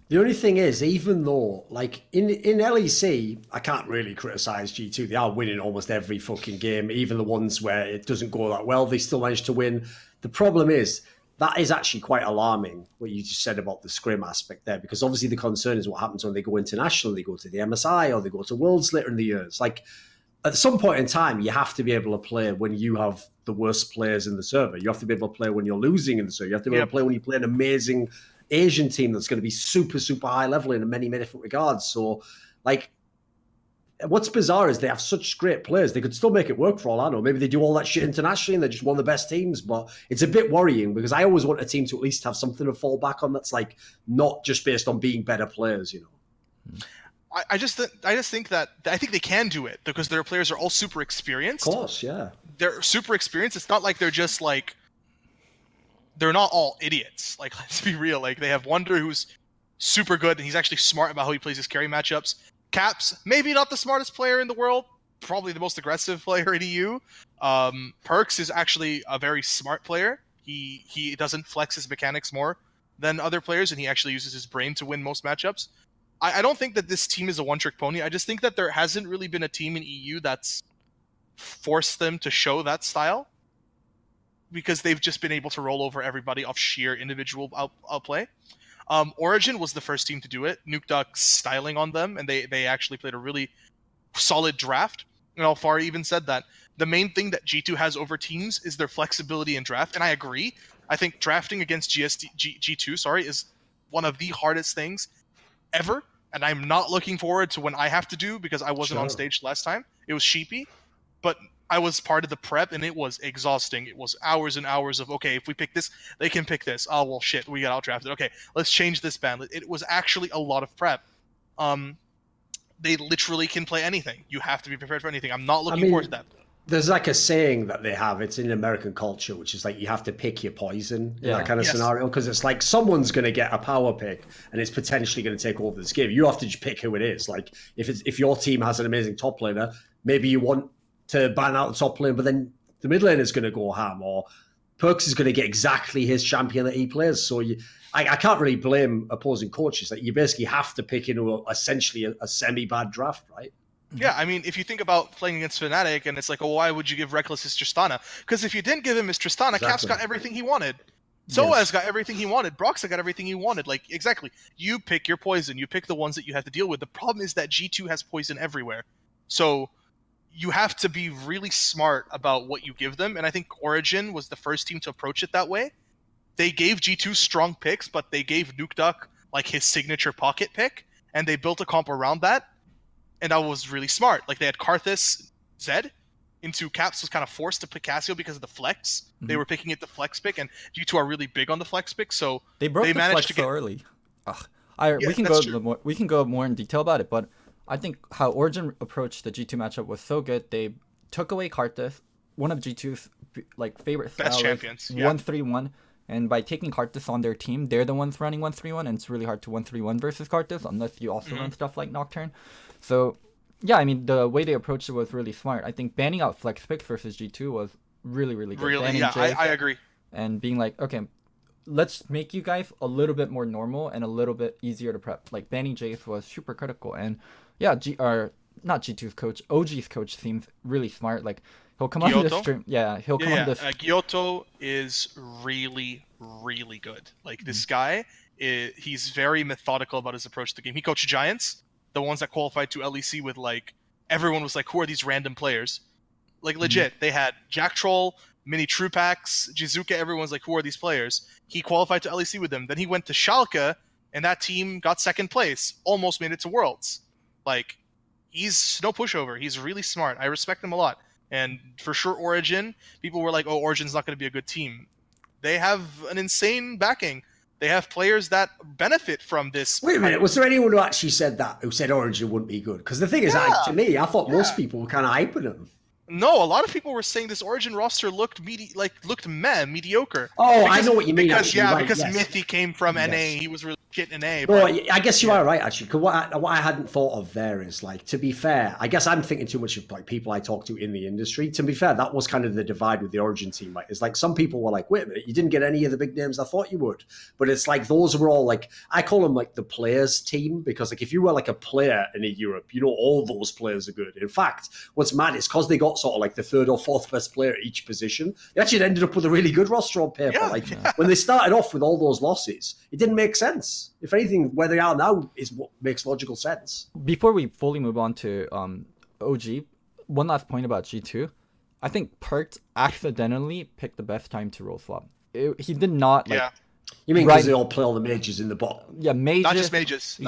The only thing is, even though, like, in LEC, I can't really criticize G2. They are winning almost every fucking game, even the ones where it doesn't go that well, they still manage to win. The problem is, that is actually quite alarming, what you just said about the scrim aspect there, because obviously the concern is what happens when they go international, they go to the MSI, or they go to Worlds later in the years. Like, at some point in time, you have to be able to play when you have the worst players in the server. You have to be able to play when you're losing in the server. You have to be able to play when you play an amazing Asian team that's going to be super, super high level in many, many different regards. So, like, what's bizarre is they have such great players. They could still make it work for all I know. Maybe they do all that shit internationally and they're just one of the best teams. But it's a bit worrying because I always want a team to at least have something to fall back on that's like not just based on being better players, you know. I just think that I think they can do it because their players are all super experienced. Of course, yeah. They're super experienced. It's not like they're just like they're not all idiots. Like, let's be real. Like, they have Wonder, who's super good, and he's actually smart about how he plays his carry matchups. Caps, maybe not the smartest player in the world, probably the most aggressive player in EU. Perks is actually a very smart player. He doesn't flex his mechanics more than other players, and he actually uses his brain to win most matchups. I don't think that this team is a one-trick pony. I just think that there hasn't really been a team in EU that's forced them to show that style, because they've just been able to roll over everybody off sheer individual outplay. Origin was the first team to do it. Nukeduck styling on them, and they actually played a really solid draft. And Alfari even said that the main thing that G2 has over teams is their flexibility in draft, and I agree. I think drafting against G2 is one of the hardest things ever, and I'm not looking forward to when I have to do, because I wasn't on stage last time. It was sheepy, but I was part of the prep, and it was exhausting. It was hours and hours of, okay, if we pick this, they can pick this. Oh, well, shit, we got outdrafted. Okay, let's change this ban. It was actually a lot of prep. They literally can play anything. You have to be prepared for anything. I'm not looking forward to that. There's like a saying that they have, it's in American culture, which is like you have to pick your poison in that kind of scenario, because it's like someone's going to get a power pick and it's potentially going to take over this game. You have to just pick who it is. Like if your team has an amazing top laner, maybe you want to ban out the top lane, but then the mid lane is going to go ham, or Perks is going to get exactly his champion that he plays. So I can't really blame opposing coaches. Like, you basically have to pick into essentially a semi-bad draft, right? Yeah, I mean, if you think about playing against Fnatic, and it's like, oh, why would you give Reckless his Tristana? Because if you didn't give him his Tristana, Caps got everything he wanted. Soaz got everything he wanted. Broxa got everything he wanted. Like, exactly. You pick your poison. You pick the ones that you have to deal with. The problem is that G2 has poison everywhere. So you have to be really smart about what you give them, and I think Origin was the first team to approach it that way. They gave G2 strong picks, but they gave Nukeduck like his signature pocket pick, and they built a comp around that, and that was really smart. Like, they had Karthus Zed into Caps was kind of forced to pick Cassio because of the flex. Mm-hmm. They were picking it the flex pick, and G2 are really big on the flex pick, so they managed flex to get so early. We can go more in detail about it, but I think how Origin approached the G2 matchup was so good. They took away Karthus, one of G2's like favorite best champions, 1-3-1, and by taking Karthus on their team, they're the ones running 1-3-1, and it's really hard to 1-3-1 versus Karthus unless you also run stuff like Nocturne. So yeah, I mean, the way they approached it was really smart. I think banning out flex picks versus G2 was really, really good. Really, yeah, I agree. And being like, okay, let's make you guys a little bit more normal and a little bit easier to prep. Like, banning Jace was super critical, and yeah, not G2's coach, OG's coach seems really smart. Like, he'll come on the stream. Yeah, he'll come on the Gyoto is really, really good. Like, this guy, he's very methodical about his approach to the game. He coached Giants, the ones that qualified to LEC with, like, everyone was like, who are these random players? Like, legit, they had Jack Troll, Mini Trupax, Jizuka, everyone's like, who are these players? He qualified to LEC with them. Then he went to Schalke, and that team got second place, almost made it to Worlds. Like, he's no pushover. He's really smart. I respect him a lot. And for sure, Origin, people were like, oh, Origin's not going to be a good team. They have an insane backing. They have players that benefit from this. Wait a minute. Was there anyone who actually said that, who said Origin wouldn't be good? Because the thing is, to me, I thought most people were kind of hyping him. No, a lot of people were saying this Origin roster looked mediocre. Oh, I know what you mean. Because Mithy came from NA, he was really shit in NA. Well, I guess you are right, actually. Because what I hadn't thought of there is, like, to be fair, I guess I'm thinking too much of like people I talk to in the industry. To be fair, that was kind of the divide with the Origin team. Right? It's like some people were like, wait a minute, you didn't get any of the big names I thought you would. But it's like those were all like, I call them like the players team, because like if you were like a player in Europe, you know all those players are good. In fact, what's mad is because they got sort of like the third or fourth best player at each position, they actually ended up with a really good roster on paper. When they started off with all those losses, it didn't make sense. If anything, where they are now is what makes logical sense. Before we fully move on to OG, one last point about G2. I think Perked accidentally picked the best time to roll swap. He did not like. Yeah. You mean because they all play all the mages in the bottom? Yeah, mages. Not just mages.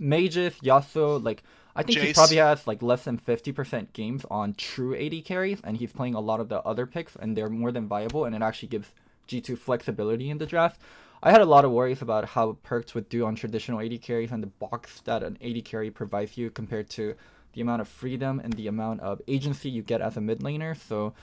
Mages, Yasuo. Like, I think he Jace. probably has like less than 50% games on true AD carries, and he's playing a lot of the other picks, and they're more than viable, and it actually gives G2 flexibility in the draft. I had a lot of worries about how Perkz would do on traditional AD carries and the box that an AD carry provides you compared to the amount of freedom and the amount of agency you get as a mid laner. So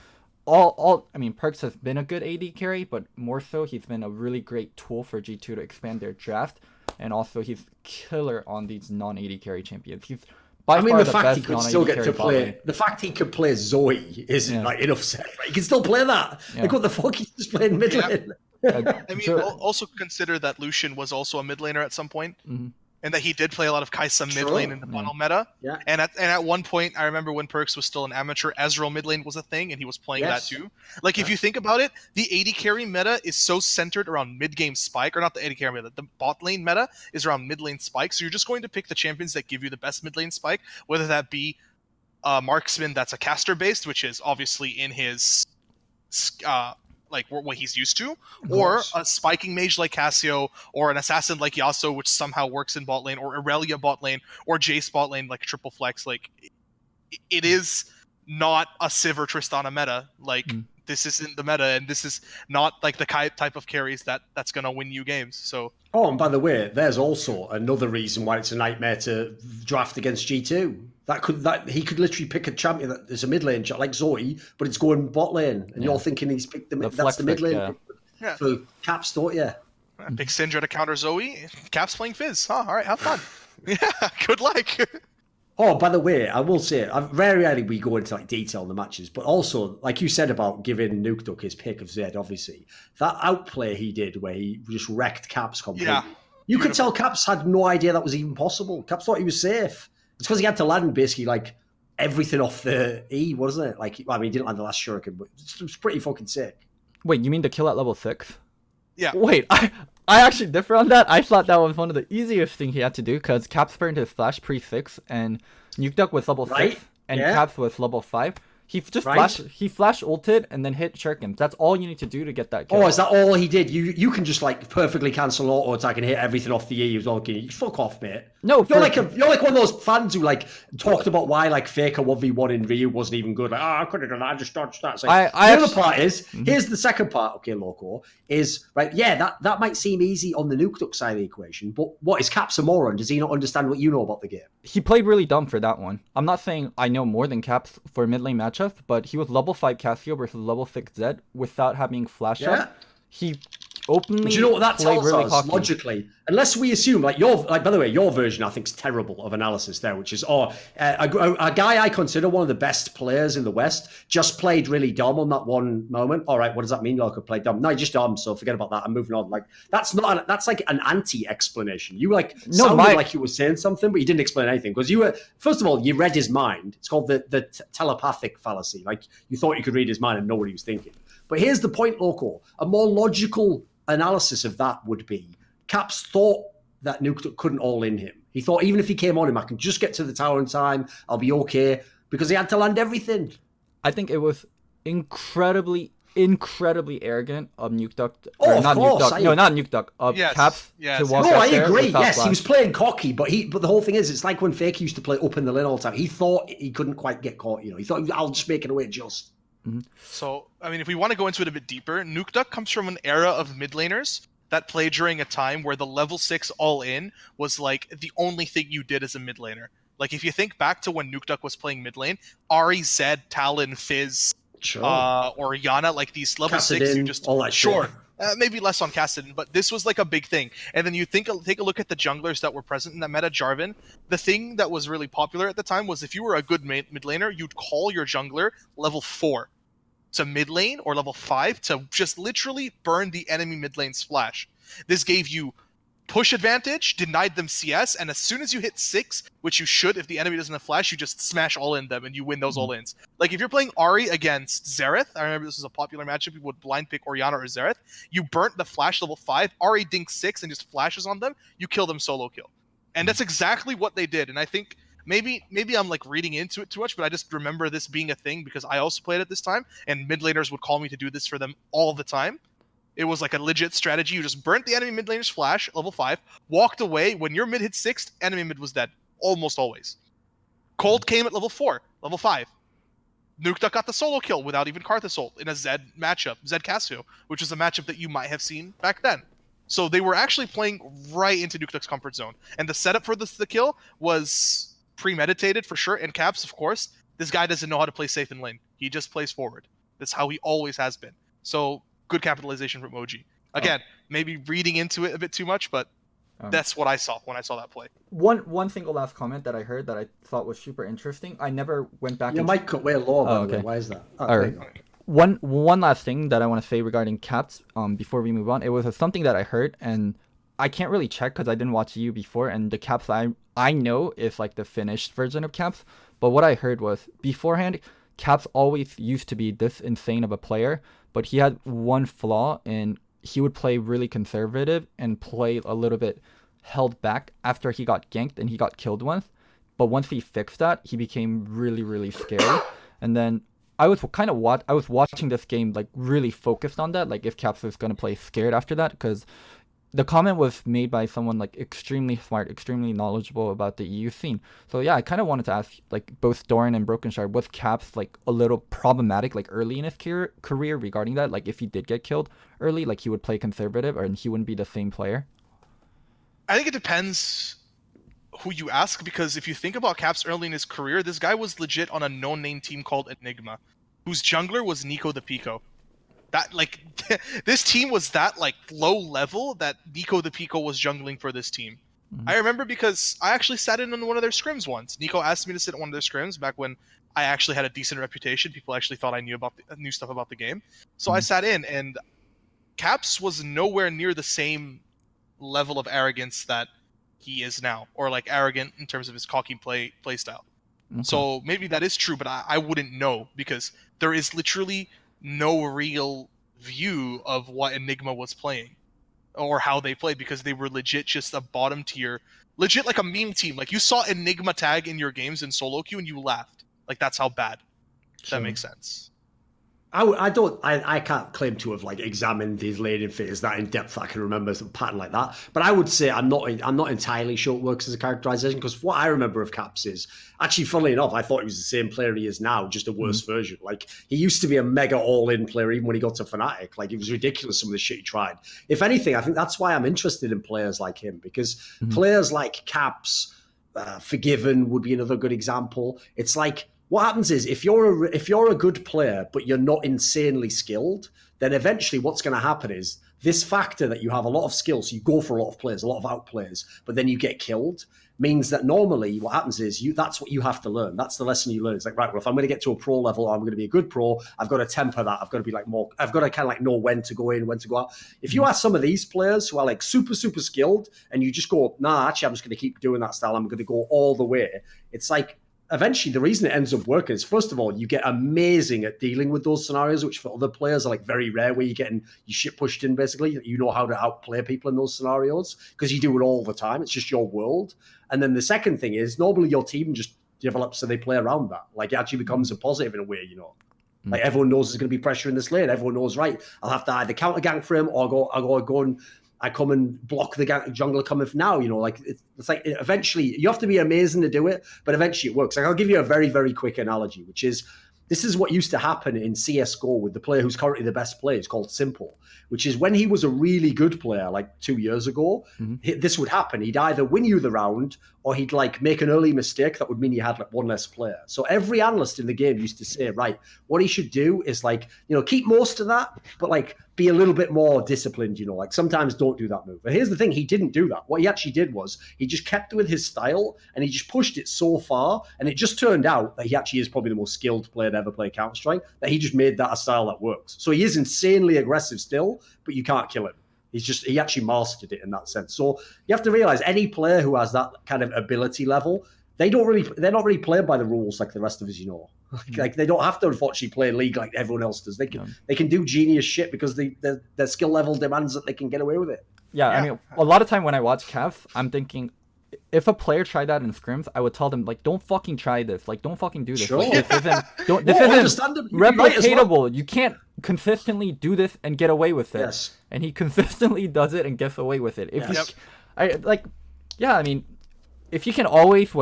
I mean, Perkz has been a good AD carry, but more so he's been a really great tool for G2 to expand their draft, and also he's killer on these non-AD carry champions. He's by far the fact he could still get to play, the fact he could play Zoe isn't like enough said. Right? He can still play that. Like what the fuck? He's just playing mid lane. I mean, also consider that Lucian was also a mid laner at some point, and that he did play a lot of Kai'Sa mid lane in the bundle meta. Yeah. And at one point, I remember when Perkz was still an amateur, Ezreal mid lane was a thing, and he was playing that too. Like, if you think about it, the AD carry meta is so centered around mid game spike, or not the AD carry meta, the bot lane meta is around mid lane spike. So you're just going to pick the champions that give you the best mid lane spike, whether that be marksman that's a caster based, which is obviously in his like what he's used to, or a spiking mage like Cassio, or an assassin like Yasuo, which somehow works in bot lane, or Irelia bot lane, or Jace bot lane like triple flex. Like, it is not a Civ or Tristana meta. Like, this isn't the meta, and this is not like the type of carries that's gonna win you games. So. Oh, and by the way, there's also another reason why it's a nightmare to draft against G2. He could literally pick a champion that is a mid lane like Zoe, but it's going bot lane, and you're thinking he's picked that's the mid lane for Caps, don't you? Pick Syndra to counter Zoe. Caps playing Fizz. Huh, all right, have fun. Yeah, good luck. Oh, by the way, I will say, very rarely we go into like detail in the matches, but also, like you said about giving Nukeduck his pick of Zed, obviously, that outplay he did where he just wrecked Caps completely. Yeah, you could tell Caps had no idea that was even possible. Caps thought he was safe. It's because he had to land basically like everything off the E, wasn't it? Like, I mean, he didn't land the last shuriken, but it was pretty fucking sick. Wait, you mean the kill at level 6? Yeah. Wait, I actually differ on that. I thought that was one of the easiest things he had to do because Caps burned his flash pre-6 and Nukeduck was level 6 and Caps was level 5. He just flash ulted and then hit shurikens. That's all you need to do to get that kill. Oh, is that all he did? You can just like perfectly cancel auto attack and hit everything off the E. You fuck off, mate. No, you're like one of those fans who like talked about why like Faker 1v1 in Ryu wasn't even good. Like, I could have done that. I just dodged that. Like, the other part is here's the second part. Okay, Loco is right. Yeah, that might seem easy on the Nukeduck side of the equation, but what is Caps a moron? Does he not understand what you know about the game? He played really dumb for that one. I'm not saying I know more than Caps for mid lane matchups, but he was level 5 Cassio versus level 6 Zed without having flash up. He openly but you know what that tells really us cocky. Logically, unless we assume like by the way, your version I think is terrible of analysis there, which is a guy I consider one of the best players in the West just played really dumb on that one moment. All right, what does that mean? Loco played dumb? No, just dumb. So forget about that. I'm moving on. Like that's like an anti-explanation. You sounded like you were saying something, but you didn't explain anything because you were first of all you read his mind. It's called the telepathic fallacy. Like you thought you could read his mind and know what he was thinking. But here's the point, Loco. A more logical analysis of that would be Caps thought that Nukeduck couldn't all in him. He thought even if he came on him, I can just get to the tower in time. I'll be okay because he had to land everything. I think it was incredibly arrogant of Nukeduck. Not Nukeduck. Of Caps to walk I agree. Yes, he was playing cocky, but the whole thing is, it's like when Fake used to play up in the lane all the time. He thought he couldn't quite get caught. He thought I'll just make it away just. So, I mean, if we want to go into it a bit deeper, Nukeduck comes from an era of mid laners that played during a time where the level 6 all-in was like the only thing you did as a mid laner. Like, if you think back to when Nukeduck was playing mid lane, Ahri, Zed, Talon, Fizz, or Yana, like these level Kassadin, 6, you just... all that shit. Maybe less on Kassadin, but this was like a big thing. And then you take a look at the junglers that were present in that meta, Jarvan. The thing that was really popular at the time was if you were a good mid laner, you'd call your jungler level 4 to mid lane or level 5 to just literally burn the enemy mid lane splash. This gave you push advantage, denied them CS, and as soon as you hit 6, which you should if the enemy doesn't have flash, you just smash all in them and you win those all-ins. Like if you're playing Ahri against Xerath, I remember this was a popular matchup, people would blind pick Orianna or Xerath, you burnt the flash level 5, Ahri dinks 6 and just flashes on them, you kill them solo kill. And that's exactly what they did, and I think maybe I'm like reading into it too much, but I just remember this being a thing because I also played it this time, and mid laners would call me to do this for them all the time. It was like a legit strategy. You just burnt the enemy mid laner's flash, level 5, walked away. When your mid hit 6th, enemy mid was dead. Almost always. Cold came at level 4, level 5. Nukeduck got the solo kill without even Karthus ult in a Zed matchup, Zed Casio, which is a matchup that you might have seen back then. So they were actually playing right into Nukeduck's comfort zone. And the setup for the kill was premeditated for sure. And Caps, of course, this guy doesn't know how to play safe in lane. He just plays forward. That's how he always has been. So good capitalization from OG. Again, maybe reading into it a bit too much, but that's what I saw when I saw that play. One single last comment that I heard that I thought was super interesting. I never went back. Your mic cut way low. Okay. Why is that? All right. One last thing that I want to say regarding Caps. Before we move on, it was something that I heard, and I can't really check because I didn't watch you before. And the Caps I know is like the finished version of Caps. But what I heard was beforehand, Caps always used to be this insane of a player, but he had one flaw in. He would play really conservative and play a little bit held back after he got ganked and he got killed once. But once he fixed that, he became really, really scary. And then I was watching this game like really focused on that, like if Caps was going to play scared after that, because the comment was made by someone like extremely smart, extremely knowledgeable about the EU scene. So yeah, I kind of wanted to ask like both Doran and Brokenshard, was Caps like a little problematic like early in his career regarding that? Like if he did get killed early, like he would play conservative and he wouldn't be the same player? I think it depends who you ask, because if you think about Caps early in his career, this guy was legit on a no-name team called Enigma, whose jungler was Nico the Pico. That like this team was that like low level that Nico the Pico was jungling for this team. Mm-hmm. I remember because I actually sat in on one of their scrims once. Nico asked me to sit in one of their scrims back when I actually had a decent reputation. People actually thought I knew stuff about the game. So I sat in, and Caps was nowhere near the same level of arrogance that he is now, or like arrogant in terms of his cocky play style. Okay. So maybe that is true, but I wouldn't know, because there is literally no real view of what Enigma was playing or how they played, because they were legit just a bottom tier, legit like a meme team. Like you saw Enigma tag in your games in solo queue and you laughed. Like that's how bad. If that makes sense. I can't claim to have like examined his laning phase that in depth. I can remember some pattern like that, but I would say I'm not entirely sure it works as a characterization, because what I remember of Caps is actually, funnily enough, I thought he was the same player he is now, just a worse version. Like he used to be a mega all-in player even when he got to Fnatic. Like it was ridiculous some of the shit he tried. If anything, I think that's why I'm interested in players like him, because players like Caps, Forgiven would be another good example. It's like, what happens is if you're a good player but you're not insanely skilled, then eventually what's going to happen is this factor that you have a lot of skills, so you go for a lot of players, a lot of outplays, but then you get killed, means that normally what happens is that's what you have to learn. That's the lesson you learn. It's like, right, well, if I'm going to get to a pro level, or I'm going to be a good pro, I've got to temper that. I've got to be like more, I've got to kind of like know when to go in, when to go out. If you ask some of these players who are like super, super skilled and you just go, nah, actually, I'm just going to keep doing that style, I'm going to go all the way. It's like, eventually, the reason it ends up working is, first of all, you get amazing at dealing with those scenarios, which for other players are like very rare, where you're getting your shit pushed in, basically. You know how to outplay people in those scenarios because you do it all the time. It's just your world. And then the second thing is, normally your team just develops so they play around that. Like it actually becomes a positive in a way, you know. Like everyone knows there's going to be pressure in this lane. Everyone knows, right, I'll have to either counter gank for him or I'll go and I come and block the jungler coming from now, you know, like it's like eventually you have to be amazing to do it, but eventually it works. Like I'll give you a very, very quick analogy, which is this is what used to happen in CSGO with the player who's currently the best player. It's called Simple, which is when he was a really good player like 2 years ago, this would happen. He'd either win you the round or he'd like make an early mistake that would mean you had like one less player. So every analyst in the game used to say, right, what he should do is like, you know, keep most of that, but like be a little bit more disciplined, you know, like sometimes don't do that move. But here's the thing, he didn't do that. What he actually did was he just kept with his style and he just pushed it so far. And it just turned out that he actually is probably the most skilled player to ever play Counter-Strike, that he just made that a style that works. So he is insanely aggressive still, but you can't kill him. He actually mastered it in that sense. So you have to realize any player who has that kind of ability level, they're not really playing by the rules like the rest of us, you know. Like they don't have to unfortunately play League like everyone else does. They can do genius shit because their skill level demands that they can get away with it. Yeah, I mean, a lot of time when I watch Cav, I'm thinking, if a player tried that in scrims, I would tell them like, don't fucking try this. Like, don't fucking do this. Sure. Like, this isn't replicatable. Well. You can't consistently do this and get away with it. Yes. And he consistently does it and gets away with it. I mean, if you can always,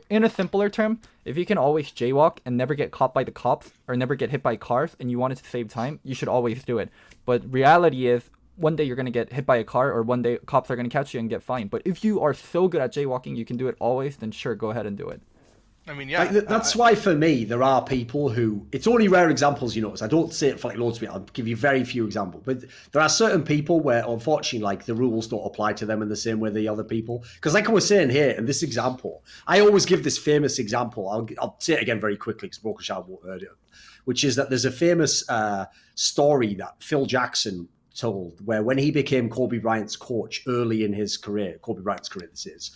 in a simpler term, if you can always jaywalk and never get caught by the cops or never get hit by cars and you wanted to save time, you should always do it. But reality is, one day you're going to get hit by a car or one day cops are going to catch you and get fined. But if you are so good at jaywalking, you can do it always, then sure, go ahead and do it. I mean, yeah. That's why for me, there are people who, it's only rare examples, you notice. I don't say it for like loads of people. I'll give you very few examples. But there are certain people where, unfortunately, like the rules don't apply to them in the same way the other people. Because like I was saying here, in this example, I always give this famous example. I'll say it again very quickly because Brokenshard won't heard it. Which is that there's a famous story that Phil Jackson told where when he became Kobe Bryant's coach early in his career, Kobe Bryant's career this is,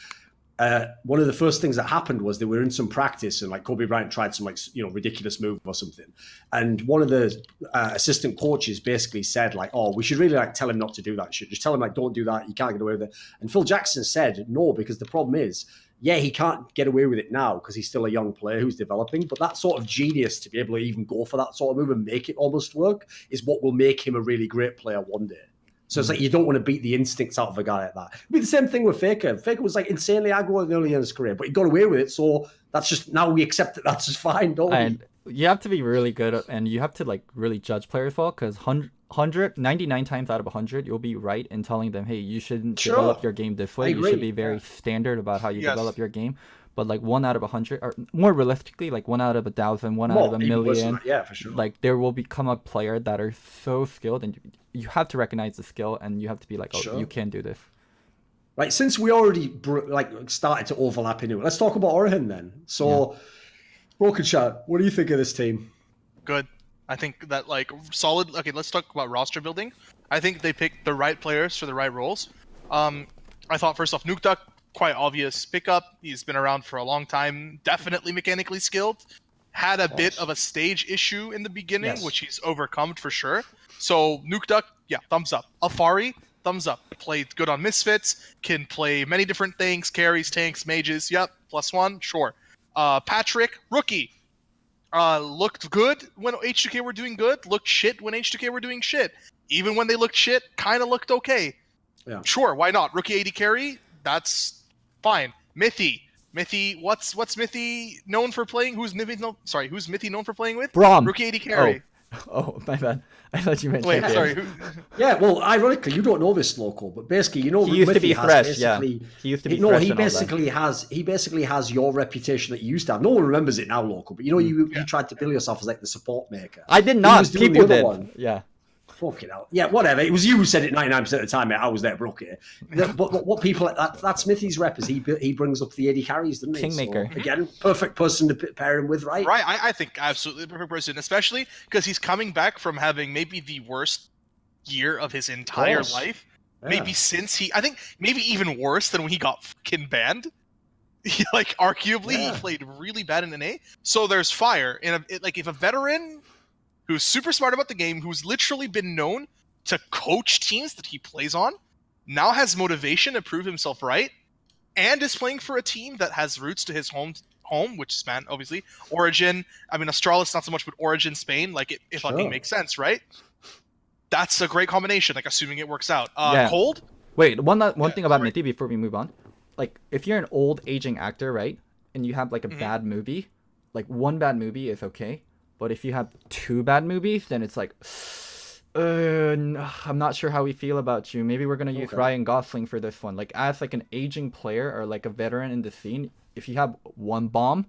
one of the first things that happened was they were in some practice and like Kobe Bryant tried some like, you know, ridiculous move or something. And one of the assistant coaches basically said like, oh, we should really like tell him not to do that shit. Just tell him like, don't do that. You can't get away with it. And Phil Jackson said, no, because the problem is, yeah, he can't get away with it now because he's still a young player who's developing. But that sort of genius to be able to even go for that sort of move and make it almost work is what will make him a really great player one day. So it's like you don't want to beat the instincts out of a guy like that. It'd be the same thing with Faker. Faker was like insanely aggro early in his career, but he got away with it. So that's just, now we accept that that's just fine, don't we? And you have to be really good and you have to like really judge players well, because 99 times out of 100, you'll be right in telling them, hey, you shouldn't develop your game this way. You should be very standard about how you develop your game. But like 1 out of 100, or more realistically, like 1 out of 1,000, 1 out of a million, for sure. Like there will become a player that are so skilled, and you have to recognize the skill, and you have to be like, oh, you can do this. Right, since we already started to overlap into it, let's talk about Origin then. So, Brokenshard, what do you think of this team? Good. I think that like solid. Okay, let's talk about roster building. I think they picked the right players for the right roles. I thought first off, Nuke Duck, quite obvious pickup. He's been around for a long time. Definitely mechanically skilled. Had a bit of a stage issue in the beginning, which he's overcome for sure. So Nuke Duck, yeah, thumbs up. Alfari, thumbs up. Played good on Misfits. Can play many different things. Carries, tanks, mages. Yep, +1, sure. Patrick, rookie. Looked good when H2K were doing good. Looked shit when H2K were doing shit. Even when they looked shit, kind of looked okay. Yeah. Sure, why not? Rookie AD carry, that's fine. Mithy, what's Mithy known for playing? Who's Mithy known for playing with? Braum. Rookie AD carry. Oh, my bad. I thought you meant. Wait, sorry. Yeah, well, ironically, you don't know this, Loco, but basically, you know, he used to be fresh. Yeah, he used to be fresh. No, he basically has your reputation that you used to have. No one remembers it now, Loco, but you know, you tried to bill yourself as like the support maker. I did not. People did. Yeah. Fucking hell. Yeah, whatever. It was you who said it 99% of the time, mate. I was there, broke it. But what people, that's Smithy's rep, is he brings up the AD carries, doesn't he? Kingmaker. So, again, perfect person to pair him with, right? Right, I think absolutely the perfect person, especially because he's coming back from having maybe the worst year of his entire life. Yeah. Maybe since I think maybe even worse than when he got fucking banned. Like, arguably, he played really bad in NA. So there's fire. If a veteran who's super smart about the game, who's literally been known to coach teams that he plays on, now has motivation to prove himself right, and is playing for a team that has roots to his home, which is Spain, obviously. Origin, I mean, Astralis not so much, but Origin, Spain, like, it fucking makes sense, right? That's a great combination, like, assuming it works out. Cold? Wait, one thing about Mithy before we move on. Like, if you're an old, aging actor, right, and you have, like, a bad movie, like, one bad movie is okay. But if you have 2 bad movies, then it's like, I'm not sure how we feel about you. Maybe we're going to use Ryan Gosling for this one. Like, as like an aging player or like a veteran in the scene, if you have 1 bomb,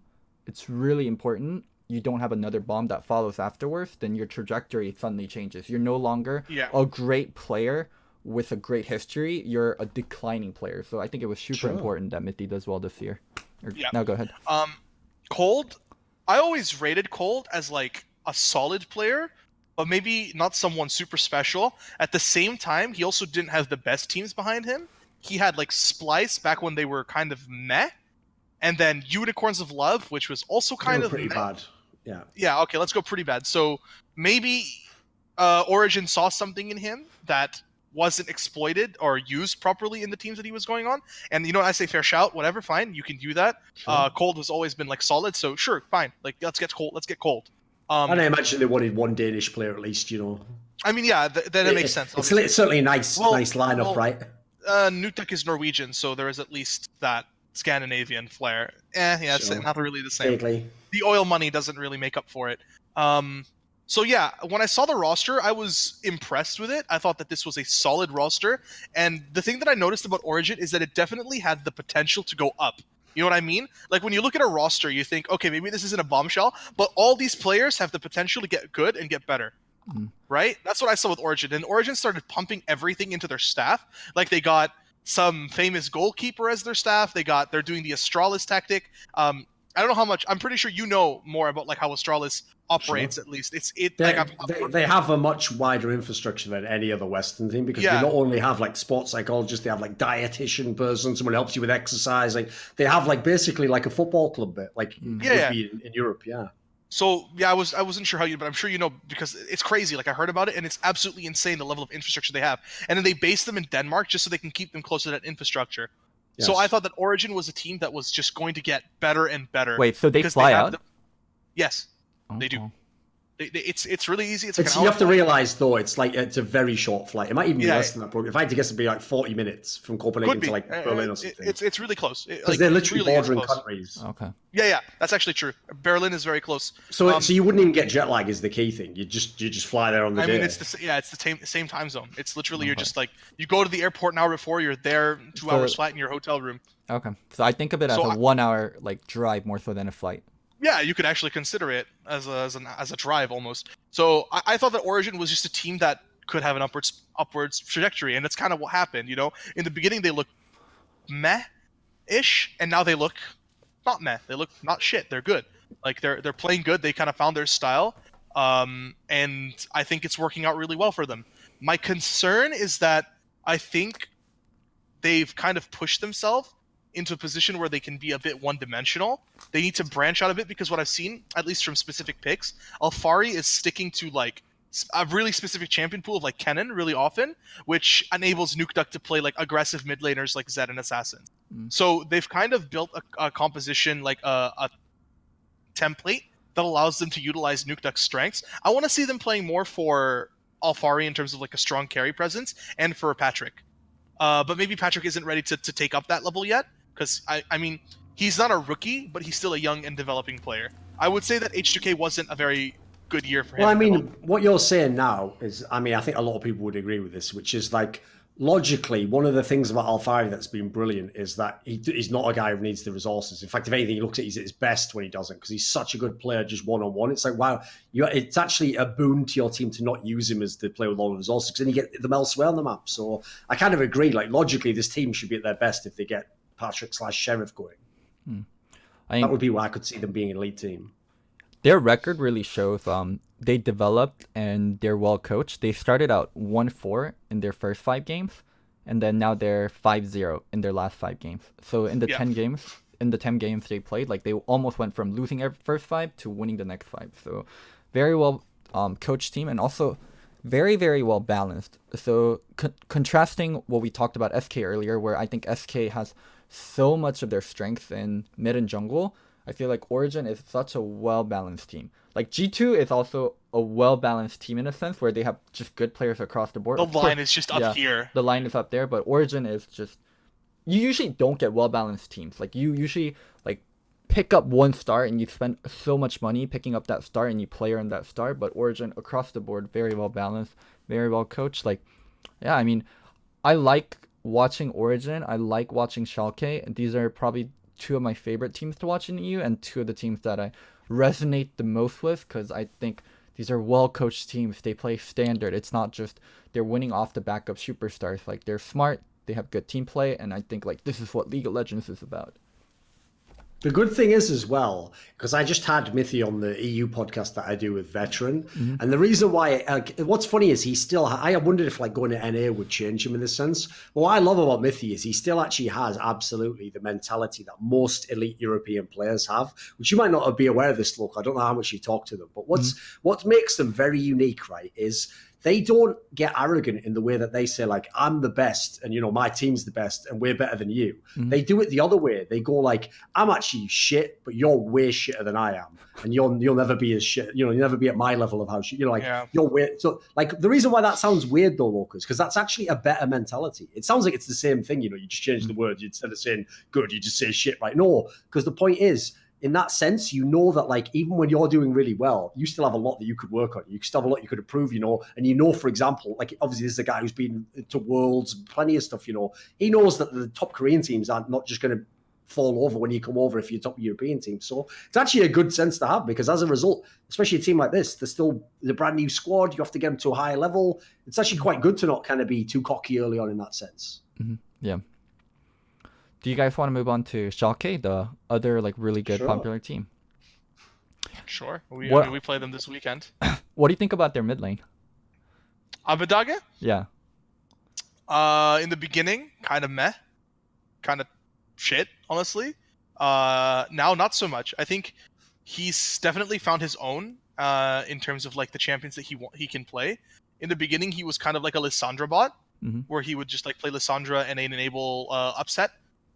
it's really important you don't have another bomb that follows afterwards, then your trajectory suddenly changes. You're no longer a great player with a great history. You're a declining player. So I think it was super important that Mithy does well this year. Now go ahead. Cold, I always rated Cold as like a solid player, but maybe not someone super special. At the same time, he also didn't have the best teams behind him. He had like Splice back when they were kind of meh, and then Unicorns of Love, which was also kind of pretty meh. bad. Yeah, okay, let's go pretty bad. So maybe Origin saw something in him that wasn't exploited or used properly in the teams that he was going on. And you know, I say fair shout, whatever, fine, you can do that. Cold has always been like solid, so sure, fine. Like let's get Cold. And I imagine they wanted one Danish player at least, you know. I mean, yeah, then it makes sense. It's certainly a nice lineup, right? Nutek is Norwegian, so there is at least that Scandinavian flair. Yeah, Sure. it's not really the same. Vaguely. The oil money doesn't really make up for it. So yeah, when I saw the roster, I was impressed with it. I thought that this was a solid roster, and the thing that I noticed about Origin is that it definitely had the potential to go up. You know what I mean? Like when you look at a roster, you think, okay, maybe this isn't a bombshell, but all these players have the potential to get good and get better. Right? That's what I saw with Origin. And Origin started pumping everything into their staff. Like they got some famous goalkeeper as their staff. They're doing the Astralis tactic. I don't know how much. I'm pretty sure you know more about like how Astralis operates. Sure. At least they have a much wider infrastructure than any other Western team because they not only have like sports psychologists, they have like dietitian person, someone who helps you with exercise. Like they have like basically like a football club bit, like would be in Europe. Yeah. So yeah, I wasn't sure how you, but I'm sure you know because it's crazy. Like I heard about it, and it's absolutely insane the level of infrastructure they have. And then they base them in Denmark just so they can keep them close to that infrastructure. Yes. So I thought that Origin was a team that was just going to get better and better. Wait, so they fly out? Yes, they do. It's really easy. You have to realize though, it's a very short flight. It might even be less than that. If I had to guess, it'd be like 40 minutes from Copenhagen to like Berlin or something. It's really close. Because they're literally bordering countries. Okay. Yeah, that's actually true. Berlin is very close. So you wouldn't even get jet lag is the key thing. You just fly there on the day. I mean, it's the same time zone. It's literally you're just like you go to the airport an hour before, you're there 2 hours flat in your hotel room. Okay, so I think of it as a 1 hour like drive more so than a flight. Yeah, you could actually consider it as a drive almost. So I thought that Origin was just a team that could have an upwards trajectory, and that's kind of what happened. You know, in the beginning they looked meh-ish, and now they look not meh. They look not shit. They're good. Like they're playing good. They kind of found their style, and I think it's working out really well for them. My concern is that I think they've kind of pushed themselves into a position where they can be a bit one-dimensional. They need to branch out a bit because what I've seen, at least from specific picks, Alfari is sticking to like a really specific champion pool of like Kennen really often, which enables Nukeduck to play like aggressive mid laners like Zed and Assassin. So they've kind of built a composition, like a template that allows them to utilize Nukeduck's strengths. I want to see them playing more for Alfari in terms of like a strong carry presence and for Patrick. But maybe Patrick isn't ready to take up that level yet. Because, I mean, he's not a rookie, but he's still a young and developing player. I would say that H2K wasn't a very good year for him. Well, I mean, what you're saying now is, I mean, I think a lot of people would agree with this, which is like, logically, one of the things about Alfari that's been brilliant is that he's not a guy who needs the resources. In fact, if anything, he looks at he's at his best when he doesn't, because he's such a good player just one-on-one. It's like, wow, it's actually a boon to your team to not use him as the player with all the resources, because then you get them elsewhere on the map. So I kind of agree. Like, logically, this team should be at their best if they get Patrick/Sheriff going. That would be why I could see them being an elite team. Their record really shows they developed and they're well coached. They started out 1-4 in their first 5 games, and then now they're 5-0 in their last 5 games. So in the 10 games they played, like they almost went from losing their first 5 to winning the next 5. So very well coached team, and also very, very well balanced. So contrasting what we talked about SK earlier, where I think SK has so much of their strength in mid and jungle, I feel like Origin is such a well-balanced team. Like G2 is also a well-balanced team in a sense where they have just good players across the board. The line is just up here. The line is up there, but Origin is just... You usually don't get well-balanced teams. Like you usually like pick up one star and you spend so much money picking up that star and you play on that star, but Origin across the board, very well-balanced, very well-coached. Like, yeah, I mean, I like watching Origin. I like watching Schalke, and these are probably 2 of my favorite teams to watch in EU, and 2 of the teams that I resonate the most with, because I think these are well-coached teams. They play standard. It's not just they're winning off the back of superstars. Like, they're smart, they have good team play, and I think like this is what League of Legends is about. The good thing is as well, because I just had Mithy on the EU podcast that I do with Veteran, and the reason why, what's funny is he still, I wondered if like going to NA would change him in this sense. But what I love about Mithy is he still actually has absolutely the mentality that most elite European players have, which you might not be aware of this, Look. I don't know how much you talk to them, but what makes them very unique, right, is they don't get arrogant in the way that they say, like, I'm the best and, my team's the best and we're better than you. Mm-hmm. They do it the other way. They go like, I'm actually shit, but you're way shitter than I am. And you'll never be as shit. You'll never be at my level of how shit. You're weird. So, like, the reason why that sounds weird, though, Loco, is because that's actually a better mentality. It sounds like it's the same thing, you just change the word. Instead of saying good, you just say shit, right? No, because the point is, in that sense, that, like, even when you're doing really well, you still have a lot that you could work on. You still have a lot you could improve, and for example, like, obviously this is a guy who's been to Worlds, plenty of stuff, he knows that the top Korean teams aren't not just going to fall over when you come over if you're top European team. So it's actually a good sense to have, because as a result, especially a team like this, they're still the brand new squad. You have to get them to a higher level. It's actually quite good to not kind of be too cocky early on in that sense. Mm-hmm. Yeah. Do you guys want to move on to Schalke, the other like really good popular team? Sure. We play them this weekend. What do you think about their mid lane? Abadage? Yeah. In the beginning, kind of meh. Kind of shit, honestly. Now, not so much. I think he's definitely found his own in terms of like the champions that he can play. In the beginning, he was kind of like a Lissandra bot, where he would just like play Lissandra and enable upset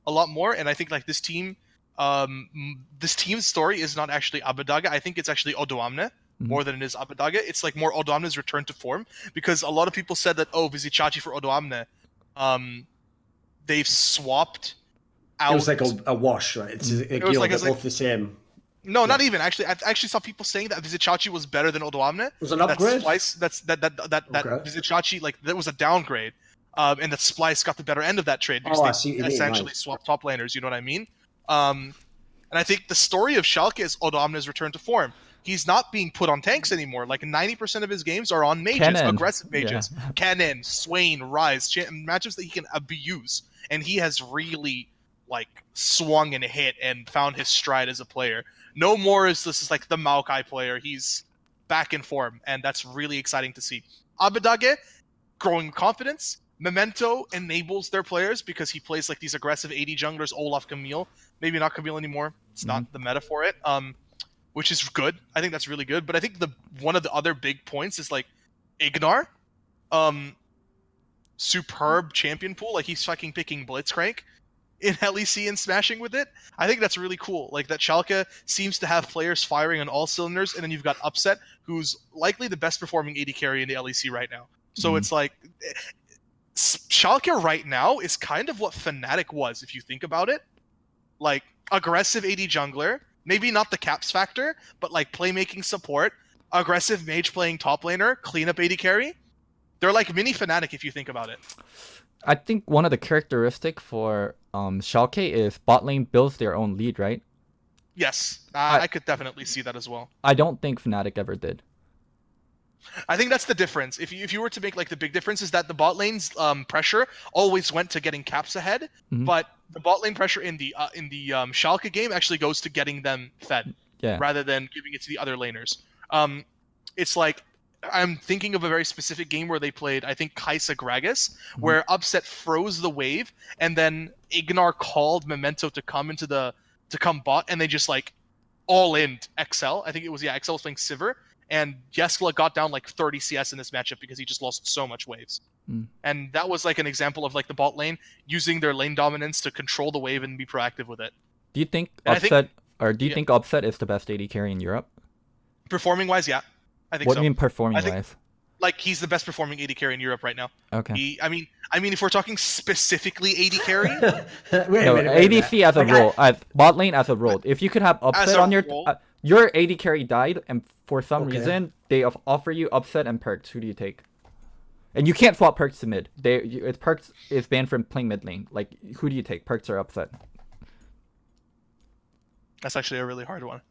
a lot more. And I think like this team's story is not actually Abadage. I think it's actually Odoamne more than it is Abadage. It's like more Odoamne's return to form, because a lot of people said that Vizicsacsi for Odoamne, they've swapped out. It was like a wash, right? It was like both the same. No, not even actually. I actually saw people saying that Vizicsacsi was better than Odoamne. It was an upgrade. Vizicsacsi, like, that was a downgrade. And that Splice got the better end of that trade because they essentially swapped top laners, you know what I mean? And I think the story of Schalke is Odoamne's return to form. He's not being put on tanks anymore. Like 90% of his games are on mages, aggressive mages. Yeah. Kennen, Swain, Ryze, matchups that he can abuse. And he has really like swung and hit and found his stride as a player. No more is this like the Maokai player. He's back in form, and that's really exciting to see. Abadage, growing confidence. Memento enables their players because he plays like these aggressive AD junglers, Olaf, Camille. Maybe not Camille anymore. It's not the meta for it, which is good. I think that's really good. But I think one of the other big points is like Ignar, superb champion pool. Like he's fucking picking Blitzcrank in LEC and smashing with it. I think that's really cool. Like that Schalke seems to have players firing on all cylinders, and then you've got Upset, who's likely the best performing AD carry in the LEC right now. So it's like Schalke right now is kind of what Fnatic was, if you think about it. Like, aggressive AD jungler, maybe not the caps factor, but like playmaking support, aggressive mage playing top laner, cleanup AD carry. They're like mini Fnatic if you think about it. I think one of the characteristics for Schalke is bot lane builds their own lead, right? Yes, I could definitely see that as well. I don't think Fnatic ever did. I think that's the difference. If you were to make like the big difference is that the bot lane's pressure always went to getting caps ahead, but the bot lane pressure in the Schalke game actually goes to getting them fed, rather than giving it to the other laners. It's like I'm thinking of a very specific game where they played, I think, Kaisa Gragas, where Upset froze the wave, and then Ignar called Memento to come bot, and they just like all in XL. I think it was XL was playing Sivir. And Jeskla got down like 30 CS in this matchup because he just lost so much waves. And that was like an example of like the bot lane using their lane dominance to control the wave and be proactive with it. Do you think Upset think Upset is the best AD carry in Europe? Performing wise, yeah. I think what so. Do you mean performing wise? Like he's the best performing AD carry in Europe right now. Okay. I mean if we're talking specifically AD carry, ADC as a role, bot lane as a role. If you could have Upset on your AD carry died, and for some reason they offer you Upset and perks. Who do you take? And you can't swap perks to mid. Perks is banned from playing mid lane. Like, who do you take? Perks or Upset? That's actually a really hard one.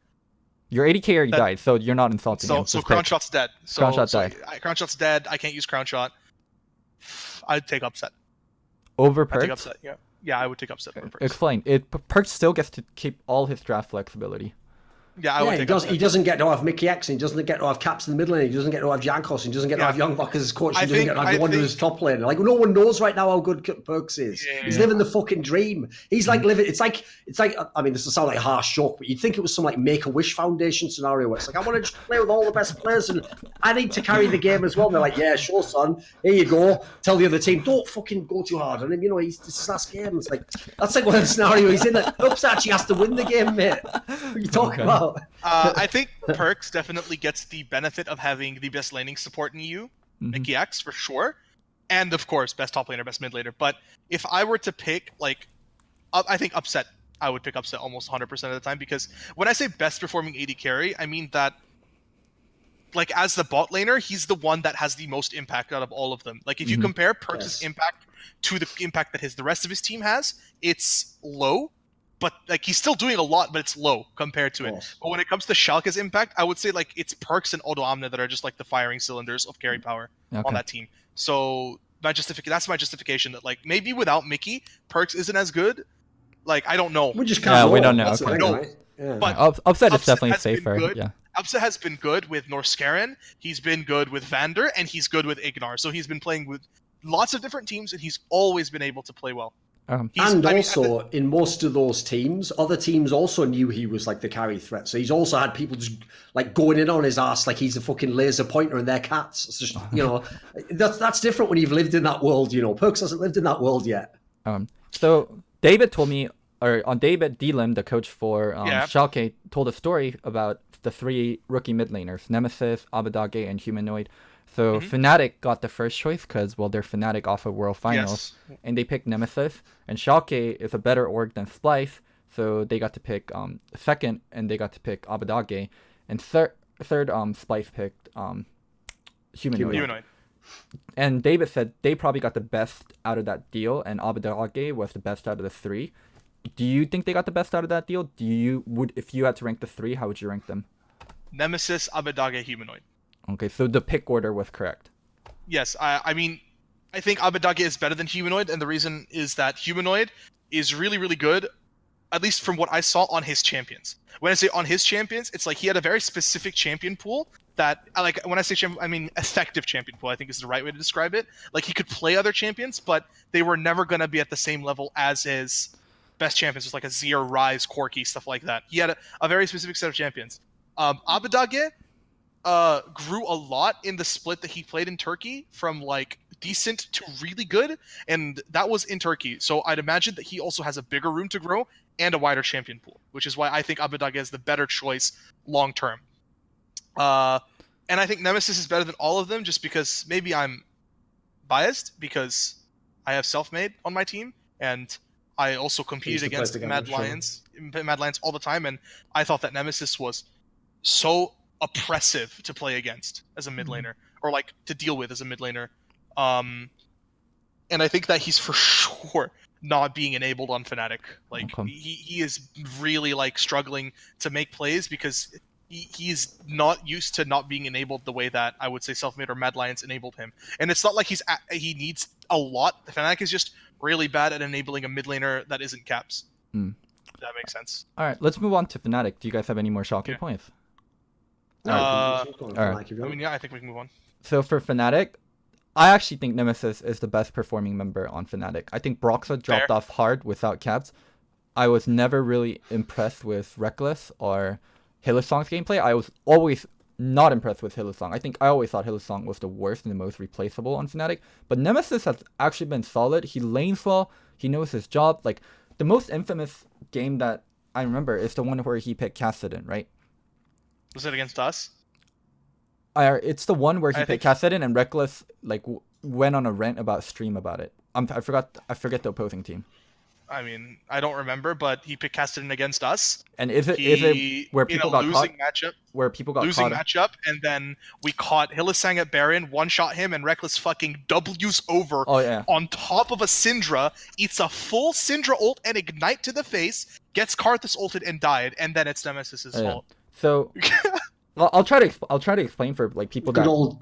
Your AD carry died, so you're not insulting him. So Crown Shot's dead. Crown Shot died. Crown Shot's dead. I can't use Crown Shot. I'd take Upset. Over perks? I'd take Upset, yeah. I would take Upset over perks. Explain. Perks still gets to keep all his draft flexibility. Yeah, I would take upset. He doesn't get to have Mickey X, and he doesn't get to have Caps in the middle lane, he doesn't get to have Jankos, and he doesn't get to have Youngblock as his coach, he doesn't get to have the Wanderers top lane. Like, no one knows right now how good Perks is. He's living the fucking dream. He's like living, it's like, I mean, this will sound like a harsh joke, but you'd think it was some like Make-A-Wish Foundation scenario where it's like, I want to just play with all the best players, and I need to carry the game as well. And they're like, yeah, sure, son, here you go. Tell the other team, don't fucking go too hard on him. You know, this is his last game. It's like, that's like one of the scenarios he's in. Like, Ups actually has to win the game, mate. What are you talking about? I think Perks definitely gets the benefit of having the best laning support in EU, Mickey X for sure, and of course best top laner, best mid laner. But if I were to pick, like, I think Upset, I would pick Upset almost 100% of the time, because when I say best performing AD carry, I mean that, like, as the bot laner, he's the one that has the most impact out of all of them. Like, if you compare Perks' impact to the impact that the rest of his team has, it's low. But like, he's still doing a lot, but it's low compared to it. But when it comes to Schalke's impact, I would say like it's Perks and Odo Amne that are just like the firing cylinders of carry power on that team. So that's my justification, that like maybe without Mickey, Perks isn't as good. Like, I don't know. We just can't. We don't know. But Upset is definitely safer. Yeah. Upset has been good with Norskaren. He's been good with Vander, and he's good with Ignar. So he's been playing with lots of different teams, and he's always been able to play well. In most of those teams, other teams also knew he was like the carry threat. So he's also had people just like going in on his ass like he's a fucking laser pointer and they're cats. It's just, you know, that's different when you've lived in that world. You know, Perks hasn't lived in that world yet. So David told me, or on David Delim, the coach for Schalke, told a story about the 3 rookie mid laners: Nemesis, Abadage, and Humanoid. So Fnatic got the first choice because, well, they're Fnatic off of World Finals, and they picked Nemesis. And Schalke is a better org than Splice, so they got to pick second, and they got to pick Abadage. And third, Splice picked Humanoid. And David said they probably got the best out of that deal, and Abadage was the best out of the 3. Do you think they got the best out of that deal? If you had to rank the 3, how would you rank them? Nemesis, Abadage, Humanoid. Okay, so the pick order was correct. Yes, I mean, I think Abadage is better than Humanoid, and the reason is that Humanoid is really, really good, at least from what I saw on his champions. When I say on his champions, it's like he had a very specific champion pool that, like, when I say champion, I mean effective champion pool, I think is the right way to describe it. Like, he could play other champions, but they were never going to be at the same level as his best champions, just like a Zir, Rise, Corki, stuff like that. He had a very specific set of champions. Abadage grew a lot in the split that he played in Turkey, from like decent to really good, and that was in Turkey. So I'd imagine that he also has a bigger room to grow and a wider champion pool, which is why I think Abadage is the better choice long term. And I think Nemesis is better than all of them, just because maybe I'm biased because I have Selfmade on my team, and I also competed against Mad Lions all the time, and I thought that Nemesis was so oppressive to play against as a mid laner, or like to deal with as a mid laner. And I think that he's for sure not being enabled on Fnatic. Like, he is really like struggling to make plays because he's not used to not being enabled the way that I would say Selfmade or Mad Lions enabled him. And it's not like he needs a lot. Fnatic is just really bad at enabling a mid laner that isn't Caps. If that makes sense. All right, let's move on to Fnatic. Do you guys have any more Schalke points? I mean, yeah, I think we can move on. So for Fnatic, I actually think Nemesis is the best performing member on Fnatic. I think Broxa dropped off hard without Caps. I was never really impressed with Reckless or Hillsong's gameplay. I was always not impressed with Hillsong. I always thought Hillsong was the worst and the most replaceable on Fnatic. But Nemesis has actually been solid. He lanes well. He knows his job. Like, the most infamous game that I remember is the one where he picked Kassadin, right? Was it against us? It's the one where he picked Kassadin, and Reckless like went on a rant about stream about it. I forget the opposing team. I mean, I don't remember, but he picked Kassadin against us. And is it where people got caught? Losing matchup, and then we caught Hylissang at Baron, one-shot him, and Reckless fucking W's over on top of a Syndra, eats a full Syndra ult and Ignite to the face, gets Karthus ulted and died, and then it's Nemesis's fault. So, I'll try to explain for like people good old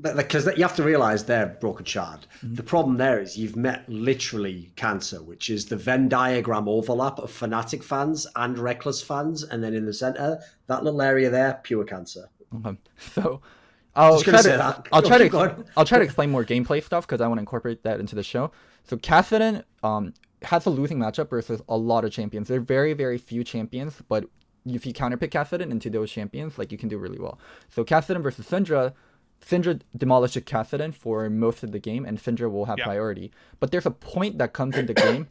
because you have to realize there, Brokenshard. The problem there is you've met literally cancer, which is the Venn diagram overlap of Fnatic fans and Reckless fans, and then in the center, that little area there, pure cancer. So I'll try to explain more gameplay stuff because I want to incorporate that into the show. So Kassadin has a losing matchup versus a lot of champions. There are very, very few champions, but if you counterpick Kassadin into those champions, like, you can do really well. So Kassadin versus Syndra demolishes Kassadin for most of the game, and Syndra will have priority. But there's a point that comes in the game,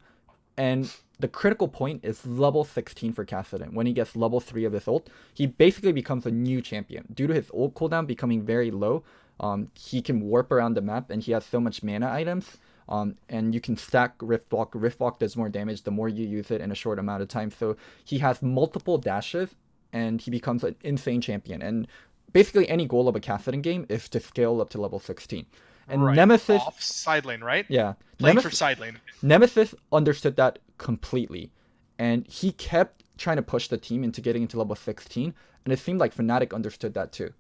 and the critical point is level 16 for Kassadin. When he gets level 3 of his ult, he basically becomes a new champion. Due to his ult cooldown becoming very low, he can warp around the map, and he has so much mana items. And you can stack Riftwalk. Riftwalk does more damage the more you use it in a short amount of time. So he has multiple dashes, and he becomes an insane champion. And basically any goal of a Kassadin game is to scale up to level 16. And Nemesis... Off side lane, right? Yeah. Playing for side lane. Nemesis understood that completely. And he kept trying to push the team into getting into level 16. And it seemed like Fnatic understood that too.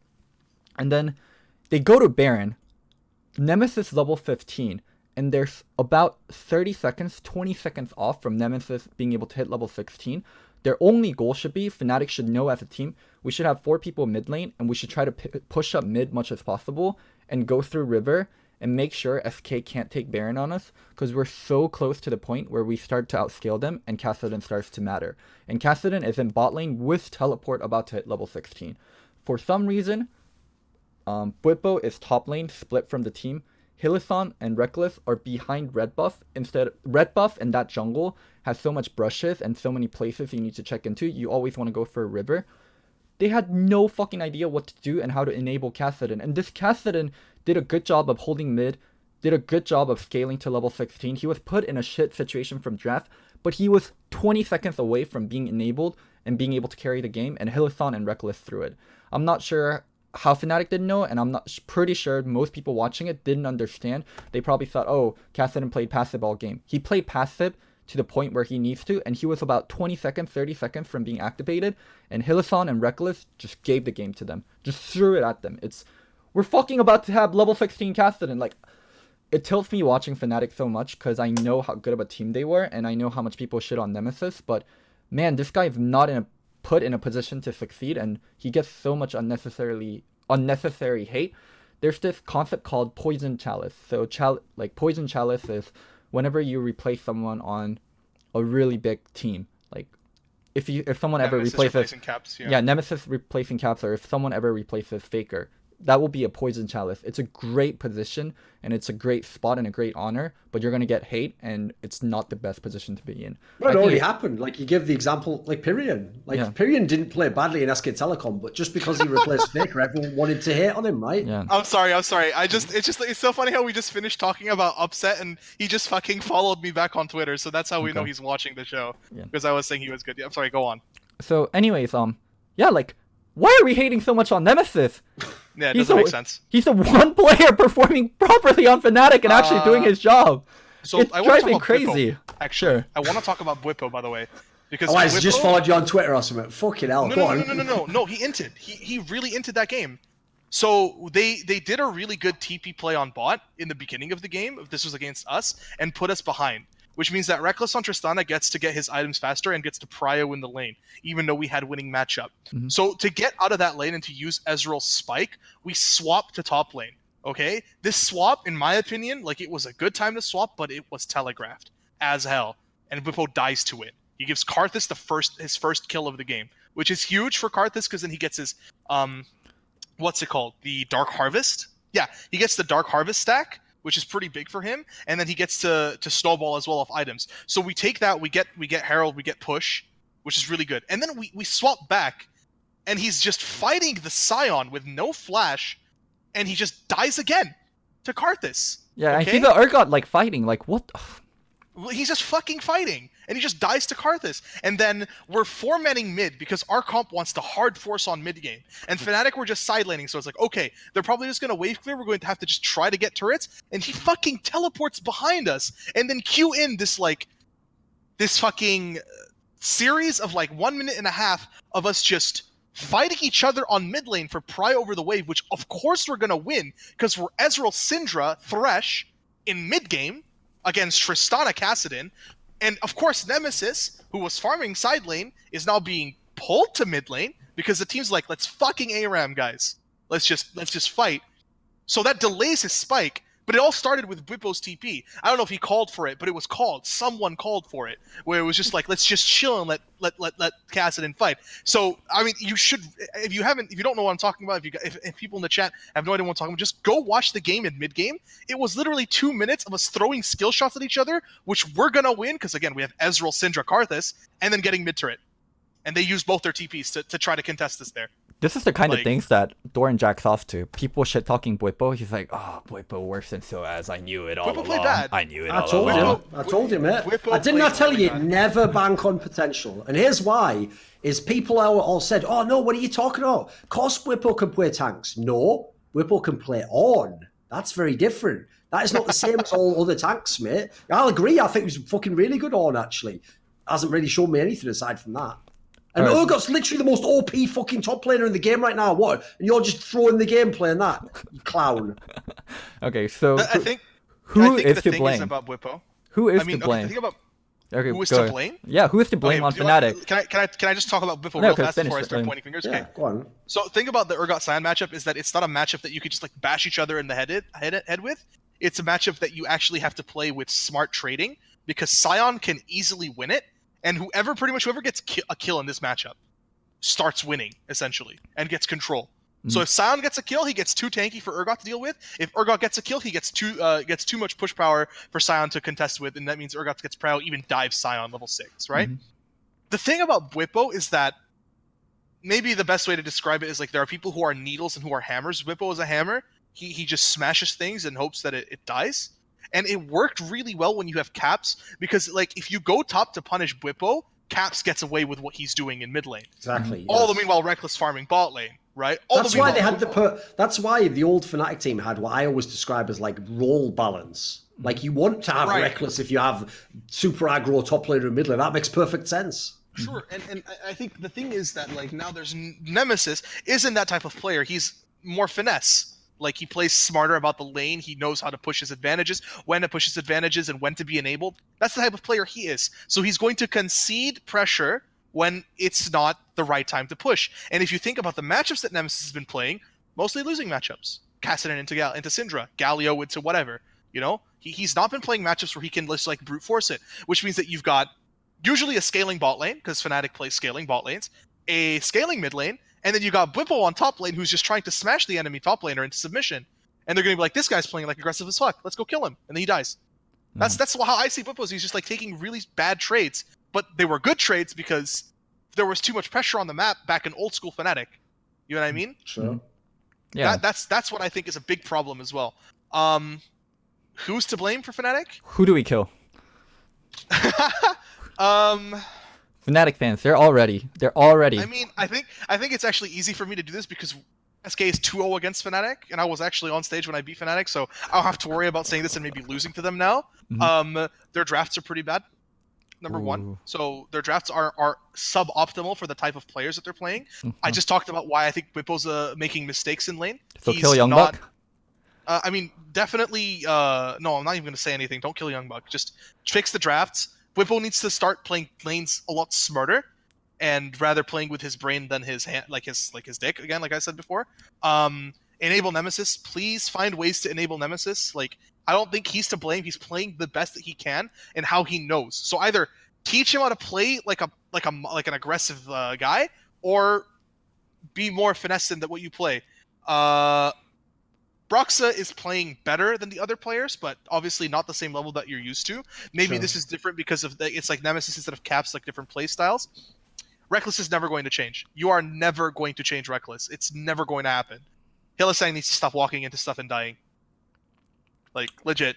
And then they go to Baron. Nemesis level 15. And there's about 30 seconds, 20 seconds off from Nemesis being able to hit level 16. Their only goal should be, Fnatic should know as a team, we should have 4 people mid lane, and we should try to push up mid much as possible, and go through River, and make sure SK can't take Baron on us, because we're so close to the point where we start to outscale them, and Kassadin starts to matter. And Kassadin is in bot lane with teleport about to hit level 16. For some reason, Bwipo is top lane, split from the team. Hylissang and Reckless are behind red buff. Instead, red buff and that jungle has so much brushes and so many places you need to check into. You always want to go for a river. They had no fucking idea what to do and how to enable Kassadin. And this Kassadin did a good job of holding mid, did a good job of scaling to level 16. He was put in a shit situation from draft, but he was 20 seconds away from being enabled and being able to carry the game, and Hylissang and Reckless threw it. I'm not sure how Fnatic didn't know, and I'm not pretty sure most people watching it didn't understand. They probably thought, oh, Kassadin played passive all game. He played passive to the point where he needs to, and he was about 20 seconds, 30 seconds from being activated, and Hylissang and Reckless just gave the game to them. Just threw it at them. We're fucking about to have level 16 Kassadin. Like, it tilts me watching Fnatic so much, because I know how good of a team they were, and I know how much people shit on Nemesis, but man, this guy is not put in a position to succeed, and he gets so much unnecessary hate. There's this concept called poison chalice. So poison chalice is whenever you replace someone on a really big team. Like if someone ever replaces Caps, Nemesis replacing Caps, or if someone ever replaces Faker, that will be a poison chalice. It's a great position, and it's a great spot and a great honor, but you're going to get hate, and it's not the best position to be in. Well, it already happened. Like, you give the example, like Pyrion. Pyrion didn't play badly in SK Telecom, but just because he replaced Faker, everyone wanted to hate on him, right? Yeah. I'm sorry. It's so funny how we just finished talking about Upset, and he just fucking followed me back on Twitter, so that's how we know he's watching the show. Yeah. Because I was saying he was good. Yeah, I'm sorry, go on. So anyways, why are we hating so much on Nemesis? Yeah, it doesn't make sense. He's the one player performing properly on Fnatic and actually doing his job. So it drives me crazy. Bwipo, actually, sure. I want to talk about Bwipo, by the way, because he just followed you on Twitter or something. Fucking hell! No. He inted. He really inted that game. So they did a really good TP play on bot in the beginning of the game. If this was against us, and put us behind. Which means that Reckless on Tristana gets to get his items faster and gets to prio in the lane, even though we had winning matchup. Mm-hmm. So to get out of that lane and to use Ezreal's spike, we swap to top lane, okay? This swap, in my opinion, it was a good time to swap, but it was telegraphed as hell, and Bwipo dies to it. He gives Karthus his first kill of the game, which is huge for Karthus, because then he gets his, what's it called? The Dark Harvest? Yeah, he gets the Dark Harvest stack, which is pretty big for him, and then he gets to snowball as well off items. So we take that, we get Herald, we get Push, which is really good. And then we swap back, and he's just fighting the Scion with no flash, and he just dies again to Karthus. Yeah, okay? I see the Urgot fighting, what? He's just fucking fighting, and he just dies to Karthus. And then we're 4-manning mid because our comp wants to hard force on mid game. And Fnatic were just side laning, so it's like, okay, they're probably just going to wave clear. We're going to have to just try to get turrets. And he fucking teleports behind us and then queue in this fucking series of 1.5 minutes of us just fighting each other on mid lane for Pry over the wave, which of course we're going to win because we're Ezreal Syndra Thresh in mid game against Tristana Kassadin. And of course Nemesis, who was farming side lane, is now being pulled to mid lane because the team's like, let's fucking ARAM, guys. Let's just fight. So that delays his spike, but it all started with Bwipo's TP. I don't know if he called for it, but it was called. Someone called for it, where it was just like, let's just chill and let Kassadin fight. So I mean, you should, if you don't know what I'm talking about, if people in the chat have no idea what I'm talking about, just go watch the game in mid game. It was literally 2 minutes of us throwing skill shots at each other, which we're gonna win because again we have Ezreal, Syndra, Karthus, and then getting mid turret, and they use both their TPs to try to contest this there. This is the kind of things that Doran jacks off to. People shit talking Bwipo. He's like, oh, Bwipo worse than Soaz. I knew it all Bwipo along. played bad. I knew it all along. I told you, mate. I didn't tell you, never bank on potential. And here's why, is people all said, oh no, what are you talking about? Of course Bwipo can play tanks. No, Bwipo can play on. That's very different. That is not the same as all other tanks, mate. I'll agree, I think he was fucking really good on, actually. Hasn't really shown me anything aside from that. And Urgot's literally the most OP fucking top player in the game right now. What? And you're just throwing the game playing that, you clown. Okay, so I think who is the to thing blame? Is about Bwipo. Who is to blame? Okay, who is to blame? Yeah, who is to blame on Fnatic? Can I just talk about Bwipo real fast before I start pointing fingers? Yeah, okay. Go on. So think about the Urgot Sion matchup is that it's not a matchup that you could just like bash each other in the head with. It's a matchup that you actually have to play with smart trading because Sion can easily win it, and whoever gets a kill in this matchup starts winning, essentially, and gets control. So if Sion gets a kill, he gets too tanky for Urgot to deal with. If Urgot gets a kill, he gets too much push power for Sion to contest with, and that means Urgot gets Prow, even dives Sion level 6, right? The thing about Bwipo is that maybe the best way to describe it is like there are people who are needles and who are hammers. Bwipo is a hammer. He just smashes things and hopes that it dies. And it worked really well when you have Caps, because like if you go top to punish Bwipo, Caps gets away with what he's doing in mid lane. Exactly. All the meanwhile Reckless farming bot lane, right? That's why they had that's why the old Fnatic team had what I always describe as like role balance. Like you want to have Reckless if you have super aggro top laner and mid lane. That makes perfect sense. Sure, and I think the thing is that like now there's Nemesis isn't that type of player. He's more finesse. Like he plays smarter about the lane. He knows how to push his advantages, when to push his advantages, and when to be enabled. That's the type of player he is. So he's going to concede pressure when it's not the right time to push. And if you think about the matchups that Nemesis has been playing, mostly losing matchups. Kassadin into Syndra, Galio into whatever. You know, he's not been playing matchups where he can just like brute force it, which means that you've got usually a scaling bot lane, because Fnatic plays scaling bot lanes, a scaling mid lane, and then you got Bwipo on top lane who's just trying to smash the enemy top laner into submission. And they're going to be like, this guy's playing like aggressive as fuck. Let's go kill him. And then he dies. That's how I see Bwipo. He's just like taking really bad trades. But they were good trades because there was too much pressure on the map back in old school Fnatic. You know what I mean? Sure. Yeah. That's what I think is a big problem as well. Who's to blame for Fnatic? Who do we kill? Fnatic fans, they're all ready. I mean, I think it's actually easy for me to do this because SK is 2-0 against Fnatic, and I was actually on stage when I beat Fnatic, so I don't have to worry about saying this and maybe losing to them now. Their drafts are pretty bad, number one. So their drafts are suboptimal for the type of players that they're playing. I just talked about why I think Bwipo's making mistakes in lane. So kill Youngbuck? I mean, definitely. No, I'm not even going to say anything. Don't kill Youngbuck. Just fix the drafts. Bwipo needs to start playing lanes a lot smarter, and rather playing with his brain than his hand, like his dick. Again, like I said before. Enable Nemesis. Please find ways to enable Nemesis. Like I don't think he's to blame. He's playing the best that he can and how he knows. So either teach him how to play like an aggressive guy, or be more finesse than what you play. Broxa is playing better than the other players, but obviously not the same level that you're used to. Maybe this is different because of it's like Nemesis instead of Caps, like different play styles. Reckless is never going to change. You are never going to change Reckless. It's never going to happen. Hylissang needs to stop walking into stuff and dying. Like legit.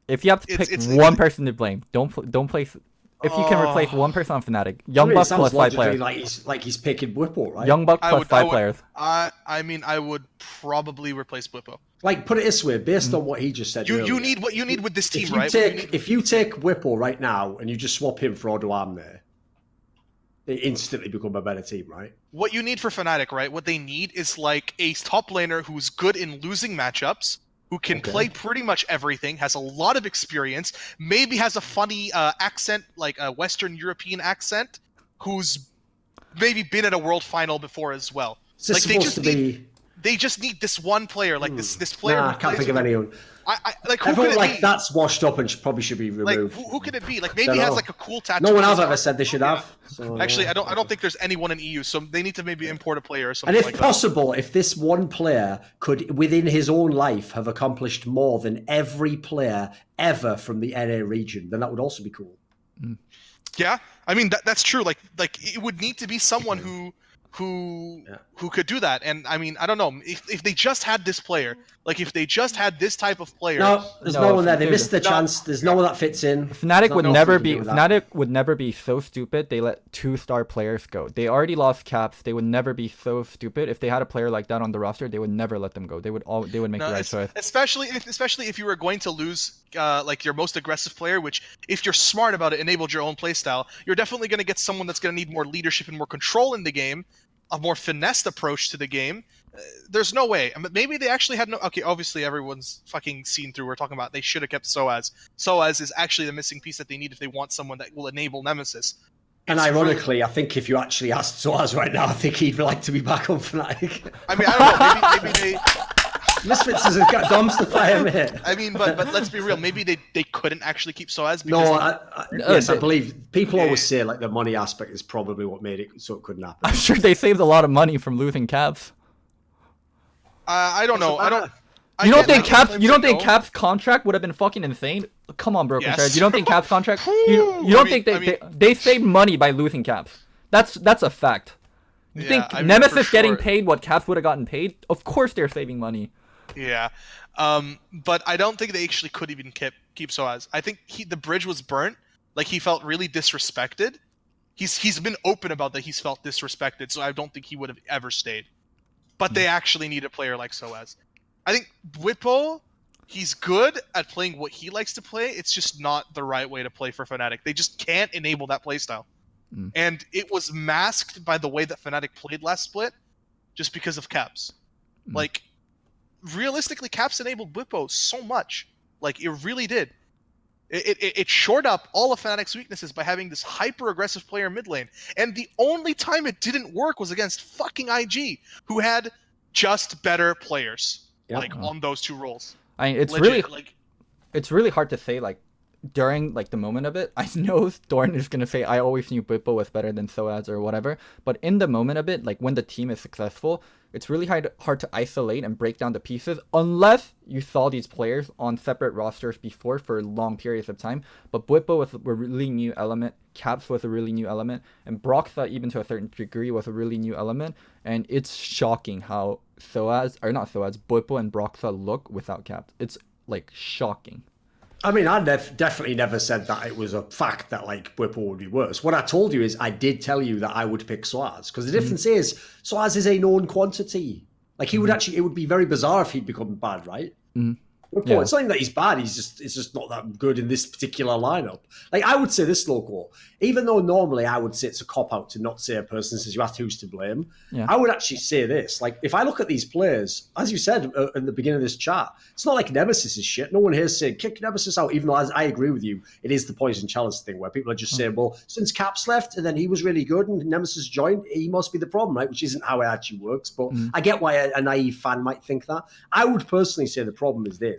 If you have to pick one person to blame, don't place. If you can replace one person on Fnatic, Youngbuck plus 5 players. Like he's picking Bwipo, right? Youngbuck plus 5 players. I mean, I would probably replace Bwipo. Like, put it this way, based on what he just said. You need what you need with this team, right? If you take Bwipo right now and you just swap him for Odoamne, they instantly become a better team, right? What you need for Fnatic, right? What they need is like a top laner who's good in losing matchups, who can play pretty much everything, has a lot of experience, maybe has a funny accent, like a Western European accent, who's maybe been at a world final before as well. Like they just need this one player, like this player. I can't think of anyone. Like who everyone could it like be? That's washed up and probably should be removed. Like who could it be? Like maybe he has like a cool tattoo. No one I've ever said they should have. So, Actually, I don't think there's anyone in EU, so they need to maybe import a player or something. And if possible, if this one player could, within his own life, have accomplished more than every player ever from the NA region, then that would also be cool. Yeah, I mean that's true. Like it would need to be someone who could do that. And I mean, I don't know if they just had this player, like if they just had this type of player. No, there's no one there. They missed the chance. There's no one that fits in. Fnatic would never be so stupid they let 2-star players go. They already lost Caps. They would never be so stupid if they had a player like that on the roster. They would never let them go. They would make the right choice. Especially if you were going to lose like your most aggressive player, which if you're smart about it enabled your own playstyle, you're definitely going to get someone that's going to need more leadership and more control in the game, a more finessed approach to the game. There's no way. I mean, maybe they actually had no. Okay, obviously everyone's fucking seen through. We're talking about they should have kept Soaz. Soaz is actually the missing piece that they need if they want someone that will enable Nemesis. And ironically, I think if you actually asked Soaz right now, I think he'd like to be back on Fnatic. I mean, I don't know. Maybe they. Misfits has got dumpster fire, mate. I mean, but let's be real. Maybe they couldn't actually keep Soaz. Yes, I believe people always say like the money aspect is probably what made it so it couldn't happen. I'm sure they saved a lot of money from losing Caps. I don't know. You don't think Cap's contract would have been fucking insane? Come on, Brokenshard. Yes. You don't think Cap's contract? You don't think they saved money by losing Caps? That's a fact. You think Nemesis getting paid what Caps would have gotten paid? Of course they're saving money. Yeah, but I don't think they actually could even keep Soaz. I think the bridge was burnt. Like he felt really disrespected. He's been open about that. He's felt disrespected, so I don't think he would have ever stayed. But they actually need a player like Soaz. I think Whippo, he's good at playing what he likes to play. It's just not the right way to play for Fnatic. They just can't enable that playstyle. And it was masked by the way that Fnatic played last split, just because of Caps. Like, realistically, Caps enabled Whippo so much. Like, it really did. It shored up all of Fnatic's weaknesses by having this hyper-aggressive player mid lane. And the only time it didn't work was against fucking IG, who had just better players, on those two roles. It's really hard to say, like, during like the moment of it. I know Thorn is gonna say I always knew Whippo was better than Soaz or whatever, but in the moment of it, like when the team is successful, it's really hard to isolate and break down the pieces unless you saw these players on separate rosters before for long periods of time. But Whippo was a really new element, Caps was a really new element, and Broxa, even to a certain degree, was a really new element. And it's shocking how Whippo and Broxa look without Caps. It's like shocking. I mean, I definitely never said that it was a fact that like Whippo would be worse. What I told you is I did tell you that I would pick Soaz, because the difference is Soaz is a known quantity. Like he would actually, it would be very bizarre if he'd become bad, right? Whippo, it's not even that he's bad. It's just not that good in this particular lineup. Like I would say this, Loco, even though normally I would say it's a cop out to not say a person since you asked who's to blame. I would actually say this. Like if I look at these players, as you said in the beginning of this chat, it's not like Nemesis is shit. No one here is saying kick Nemesis out, even though I agree with you, it is the Poison Chalice thing where people are just saying, well, since Caps left and then he was really good and Nemesis joined, he must be the problem, right? Which isn't how it actually works. But I get why a naive fan might think that. I would personally say the problem is this.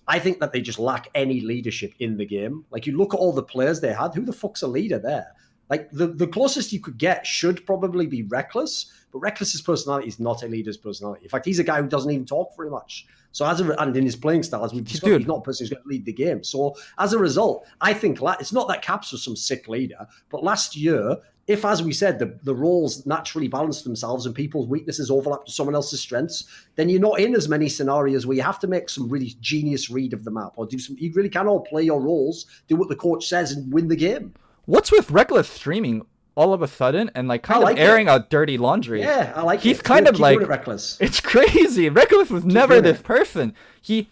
I think that they just lack any leadership in the game. Like you look at all the players they had, who the fuck's a leader there? Like the closest you could get should probably be Reckless, but Reckless's personality is not a leader's personality. In fact, he's a guy who doesn't even talk very much. So and in his playing style, as we've discussed, he's not a person who's going to lead the game. So as a result, I think it's not that Caps was some sick leader, but last year, if, as we said, the roles naturally balance themselves and people's weaknesses overlap to someone else's strengths, then you're not in as many scenarios where you have to make some really genius read of the map or you really can all play your roles, do what the coach says and win the game. What's with Reckless streaming all of a sudden and like kind of airing out dirty laundry? Yeah, I like He's it. kind of like Reckless. It's crazy. Reckless was never this person. He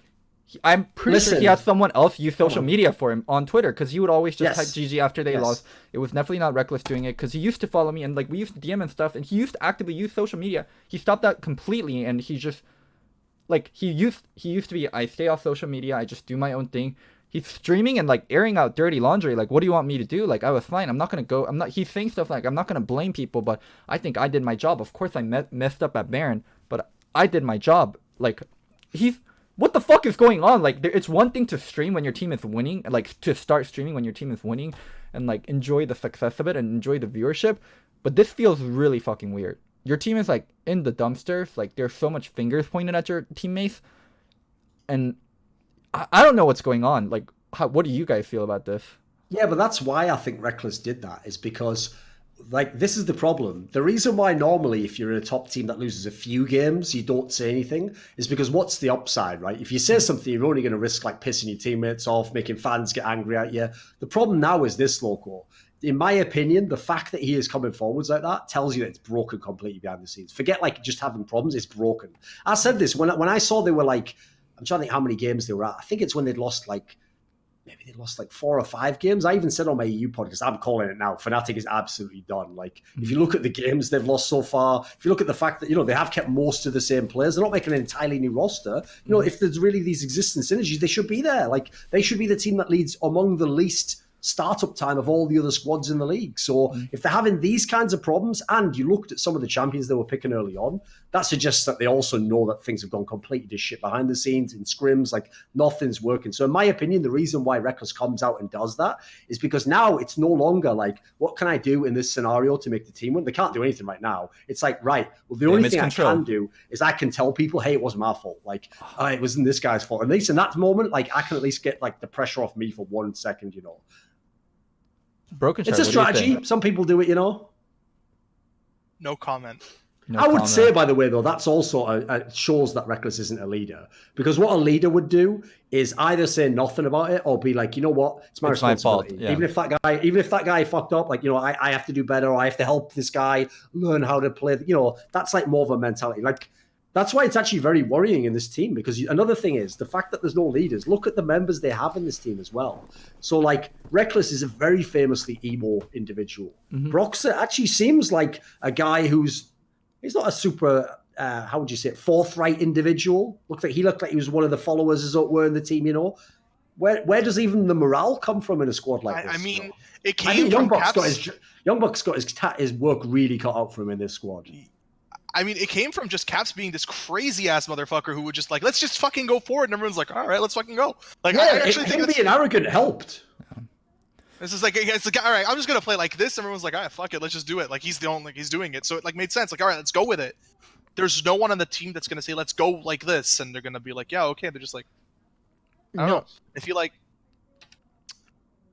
I'm pretty sure he has someone else use social media for him on Twitter, because he would always just type GG after they lost. It was definitely not Reckless doing it, because he used to follow me and like we used to DM and stuff, and he used to actively use social media. He stopped that completely, and he just like he used to be, I stay off social media, I just do my own thing. He's streaming and like airing out dirty laundry. Like, what do you want me to do? Like, I was fine. I'm not gonna go. He's saying stuff like, I'm not gonna blame people, but I think I did my job. Of course, I messed up at Baron, but I did my job. Like, what the fuck is going on? Like, it's one thing to stream when your team is winning, and like to start streaming when your team is winning, and like enjoy the success of it and enjoy the viewership. But this feels really fucking weird. Your team is like in the dumpsters. Like, there's so much fingers pointed at your teammates, and I don't know what's going on. Like, what do you guys feel about this? Yeah, but that's why I think Reckless did that, is because, like, this is the problem. The reason why normally if you're in a top team that loses a few games, you don't say anything, is because what's the upside, right? If you say something, you're only going to risk, like, pissing your teammates off, making fans get angry at you. The problem now is this, Loco. In my opinion, the fact that he is coming forwards like that tells you that it's broken completely behind the scenes. Forget, like, just having problems. It's broken. I said this when I saw they were, like, I'm trying to think how many games they were at. I think it's when they'd lost like 4 or 5 games. I even said on my EU podcast, I'm calling it now, Fnatic is absolutely done. Like, if you look at the games they've lost so far, if you look at the fact that, they have kept most of the same players, they're not making an entirely new roster. If there's really these existing synergies, they should be there. Like, they should be the team that leads among the least startup time of all the other squads in the league. So if they're having these kinds of problems, and you looked at some of the champions they were picking early on, that suggests that they also know that things have gone completely to shit behind the scenes in scrims, like nothing's working. So in my opinion, the reason why Reckless comes out and does that is because now it's no longer like, what can I do in this scenario to make the team win? They can't do anything right now. It's like, right, well, the only thing I can do is I can tell people, hey, it wasn't my fault. Like, it wasn't this guy's fault. At least in that moment, like, I can at least get like the pressure off me for 1 second, Brokenshard, it's a strategy. Some people do it, No comment. I would say, by the way, though, that's also shows that Reckless isn't a leader. Because what a leader would do is either say nothing about it or be like, you know what, it's my responsibility. My fault. Yeah. Even if that guy fucked up, like, I have to do better, or I have to help this guy learn how to play. That's like more of a mentality. Like, that's why it's actually very worrying in this team, because another thing is the fact that there's no leaders. Look at the members they have in this team as well. So, like, Reckless is a very famously emo individual. Broxer actually seems like a guy he's not a super, how would you say it, forthright individual. He looked like he was one of the followers as it were in the team, Where does even the morale come from in a squad like this? I mean, it came from Youngbuck's got his work really cut out for him in this squad. I mean, it came from just Caps being this crazy ass motherfucker who would just like, let's just fucking go forward, and everyone's like, all right, let's fucking go. Like, yeah, I actually think being arrogant helped. This is like, it's like, all right, I'm just gonna play like this. Everyone's like, all right, fuck it, let's just do it. Like, he's doing it, so it like made sense. Like, all right, let's go with it. There's no one on the team that's gonna say, let's go like this, and they're gonna be like, yeah, okay. They're just like, I don't know. I feel like,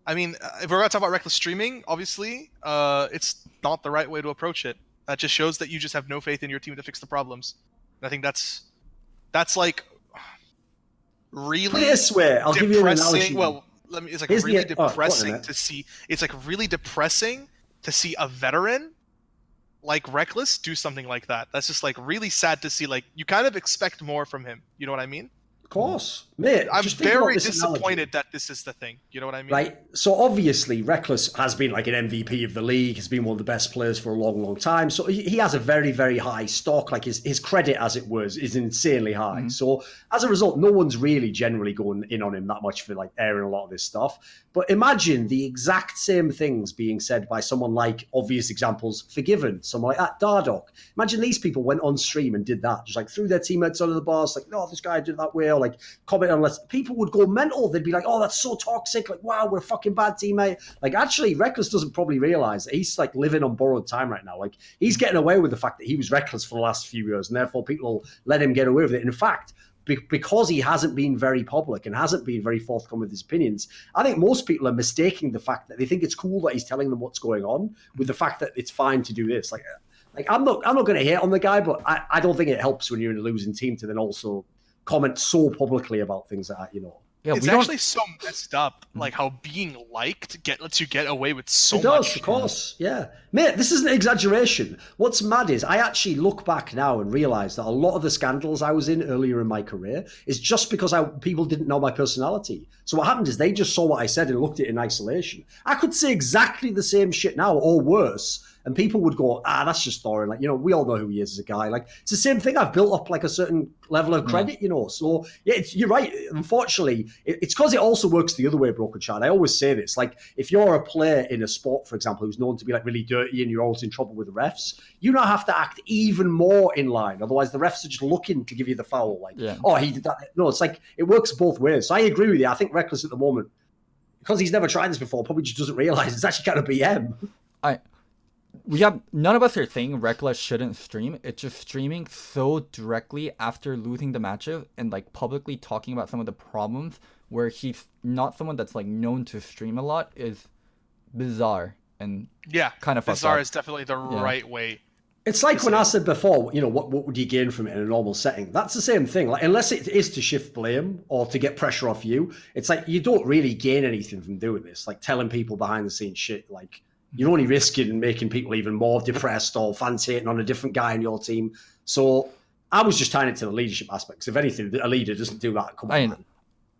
I mean, if we're gonna talk about reckless streaming, obviously, it's not the right way to approach it. That just shows that you just have no faith in your team to fix the problems. And I think that's like really Put it this way, I'll give you an analogy. Well, it's like really depressing to see. It's like really depressing to see a veteran like Reckless do something like that. That's just like really sad to see. Like, you kind of expect more from him. You know what I mean? Of course. Mate, I'm very disappointed that this is the thing. You know what I mean? Right. So obviously Reckless has been like an MVP of the league, has been one of the best players for a long, long time. So he has a very, very high stock. Like his credit, as it was, is insanely high. So as a result, no one's really generally going in on him that much for like airing a lot of this stuff. But imagine the exact same things being said by someone like, obvious examples, Forgiven, someone like that, Dardoch. Imagine these people went on stream and did that. Just like threw their teammates under the bus, like, no, this guy did that way, or like comment on less. People would go mental. They'd be like, oh, that's so toxic. Like, wow, we're a fucking bad teammate. Like, actually, Reckless doesn't probably realize that he's like living on borrowed time right now. Like, he's getting away with the fact that he was reckless for the last few years, and therefore people let him get away with it. In fact, because he hasn't been very public and hasn't been very forthcoming with his opinions, I think most people are mistaking the fact that they think it's cool that he's telling them what's going on with the fact that it's fine to do this. Like I'm not going to hate on the guy, but I don't think it helps when you're in a losing team to then also comment so publicly about things that, Yeah, it's actually so messed up, like how being liked lets you get away with so much. It does, of course, yeah. Mate, this isn't an exaggeration. What's mad is I actually look back now and realise that a lot of the scandals I was in earlier in my career is just because people didn't know my personality. So what happened is they just saw what I said and looked at it in isolation. I could say exactly the same shit now, or worse, and people would go, that's just Thorin. Like, we all know who he is as a guy. Like, it's the same thing. I've built up like a certain level of credit, So, yeah, you're right. Unfortunately, it's because it also works the other way, Brokenshard. I always say this. Like, if you're a player in a sport, for example, who's known to be like really dirty and you're always in trouble with the refs, you now have to act even more in line. Otherwise, the refs are just looking to give you the foul. Like, he did that. No, it's like, it works both ways. So I agree with you. I think Reckless at the moment, because he's never tried this before, probably just doesn't realize it's actually kind of BM. None of us are saying Reckless shouldn't stream. It's just streaming so directly after losing the matches and like publicly talking about some of the problems where he's not someone that's like known to stream a lot is bizarre and kind of bizarre is definitely the right way. It's like when I said before, what would you gain from it in a normal setting? That's the same thing. Like, unless it is to shift blame or to get pressure off you, it's like you don't really gain anything from doing this. Like telling people behind the scenes shit, like you're only risking making people even more depressed or fans hating on a different guy in your team. So I was just tying it to the leadership aspects. If anything, a leader doesn't do that. Come on, man.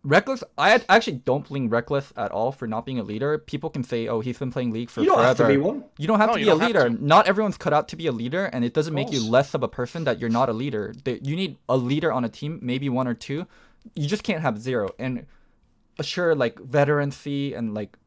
Reckless, I actually don't blame Reckless at all for not being a leader. People can say, he's been playing League for forever. You don't have to be one. You don't have to be a leader. Not everyone's cut out to be a leader, and it doesn't make you less of a person that you're not a leader. You need a leader on a team, maybe one or two. You just can't have zero. And sure, like veterancy and like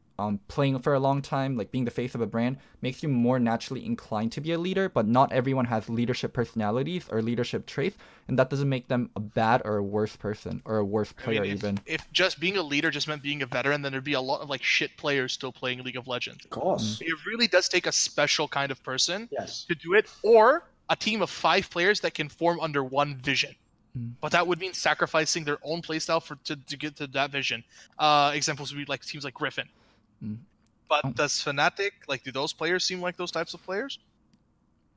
playing for a long time, like being the face of a brand, makes you more naturally inclined to be a leader, but not everyone has leadership personalities or leadership traits, and that doesn't make them a bad or a worse person or a worse player. If just being a leader just meant being a veteran, then there'd be a lot of like shit players still playing League of Legends. Of course. It really does take a special kind of person to do it, or a team of 5 players that can form under one vision. But that would mean sacrificing their own playstyle to get to that vision. Examples would be like teams like Griffin. But does Fnatic, like, do those players seem like those types of players?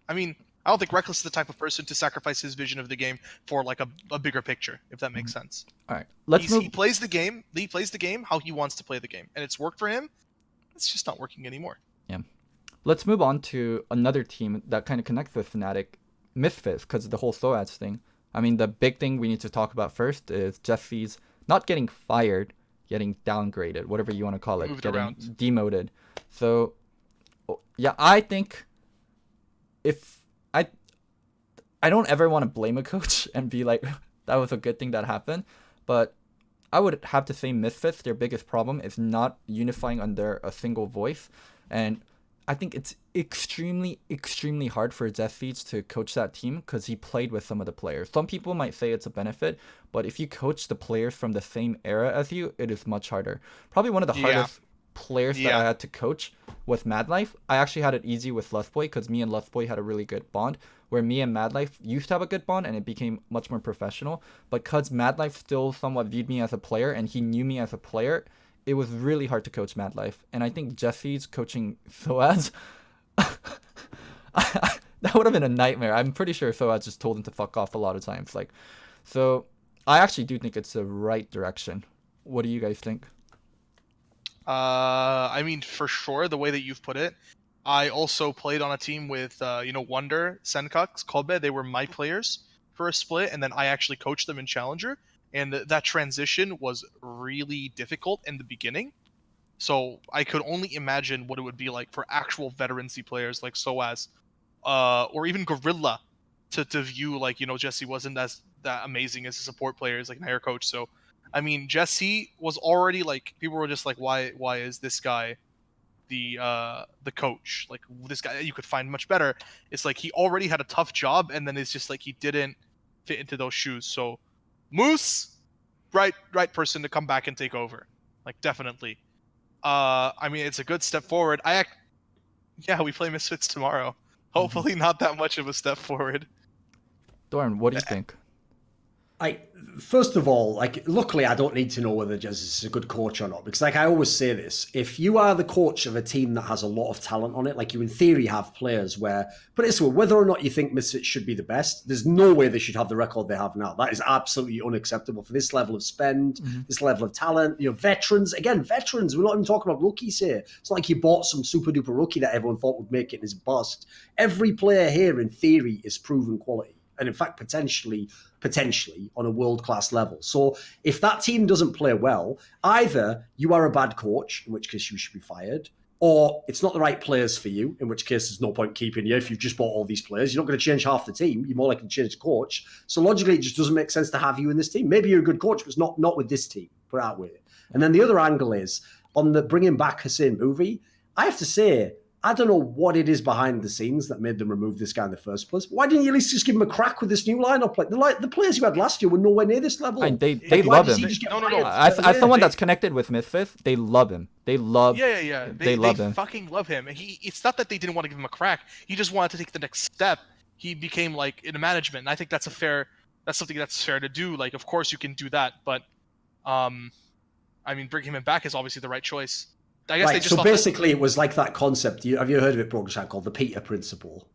I mean, I don't think Reckless is the type of person to sacrifice his vision of the game for like a bigger picture, if that makes sense. All right, he plays the game. He plays the game how he wants to play the game, and it's worked for him. It's just not working anymore. Yeah. Let's move on to another team that kind of connects with Fnatic, Misfits, because of the whole SOAS thing. I mean, the big thing we need to talk about first is Jesse's not getting fired, getting downgraded, whatever you want to call it, getting demoted. So, yeah, I think if I don't ever want to blame a coach and be like, that was a good thing that happened, but I would have to say Misfits, their biggest problem is not unifying under a single voice, and I think it's extremely, extremely hard for Jesse's to coach that team because he played with some of the players. Some people might say it's a benefit, but if you coach the players from the same era as you, it is much harder. Probably one of the hardest players that I had to coach was Madlife. I actually had it easy with Lustboy because me and Lustboy had a really good bond, where me and Madlife used to have a good bond and it became much more professional. But because Madlife still somewhat viewed me as a player and he knew me as a player, it was really hard to coach Madlife. And I think Jesse's coaching SOAS, that would have been a nightmare. I'm pretty sure SOAS just told him to fuck off a lot of times. So I actually do think it's the right direction. What do you guys think? I mean, for sure, the way that you've put it. I also played on a team with, Wonder, Senkux, Kobe. They were my players for a split, and then I actually coached them in Challenger. And that transition was really difficult in the beginning. So I could only imagine what it would be like for actual veterancy players like SOAS, or even Gorilla, to view Jesse wasn't that amazing as a support player, as like an higher coach. So, I mean, Jesse was already people were just like, why is this guy the coach? Like, this guy you could find much better. It's like he already had a tough job, and then it's just like he didn't fit into those shoes. So Moose, right person to come back and take over, definitely. I mean, it's a good step forward. We play Misfits tomorrow. Hopefully not that much of a step forward. Doran, what do you think? First of all, luckily I don't need to know whether Jesus is a good coach or not, because I always say this, if you are the coach of a team that has a lot of talent on it, like you in theory have players where, but it's whether or not you think Misfits should be the best, there's no way they should have the record they have now. That is absolutely unacceptable for this level of spend, this level of talent. Veterans, we're not even talking about rookies here. It's not like you bought some super duper rookie that everyone thought would make it and is bust. Every player here in theory is proven quality. And in fact, potentially on a world-class level. So if that team doesn't play well, either you are a bad coach, in which case you should be fired, or it's not the right players for you, in which case there's no point keeping you if you've just bought all these players. You're not going to change half the team. You're more likely to change the coach. So logically, it just doesn't make sense to have you in this team. Maybe you're a good coach, but it's not with this team. Put it that way. And then the other angle is, on the bringing back Hussein movie, I have to say, I don't know what it is behind the scenes that made them remove this guy in the first place. Why didn't you at least just give him a crack with this new lineup? Like the players you had last year were nowhere near this level. They love him. No. As someone that's connected with Misfits, they love him. They love. Yeah. They love him. Fucking love him. It's not that they didn't want to give him a crack. He just wanted to take the next step. He became like in a management. And I think that's something that's fair to do. Like, of course you can do that, but bringing him back is obviously the right choice. I guess they just basically it was like that concept. Have you heard of it, Brokenshard, called the Peter Principle?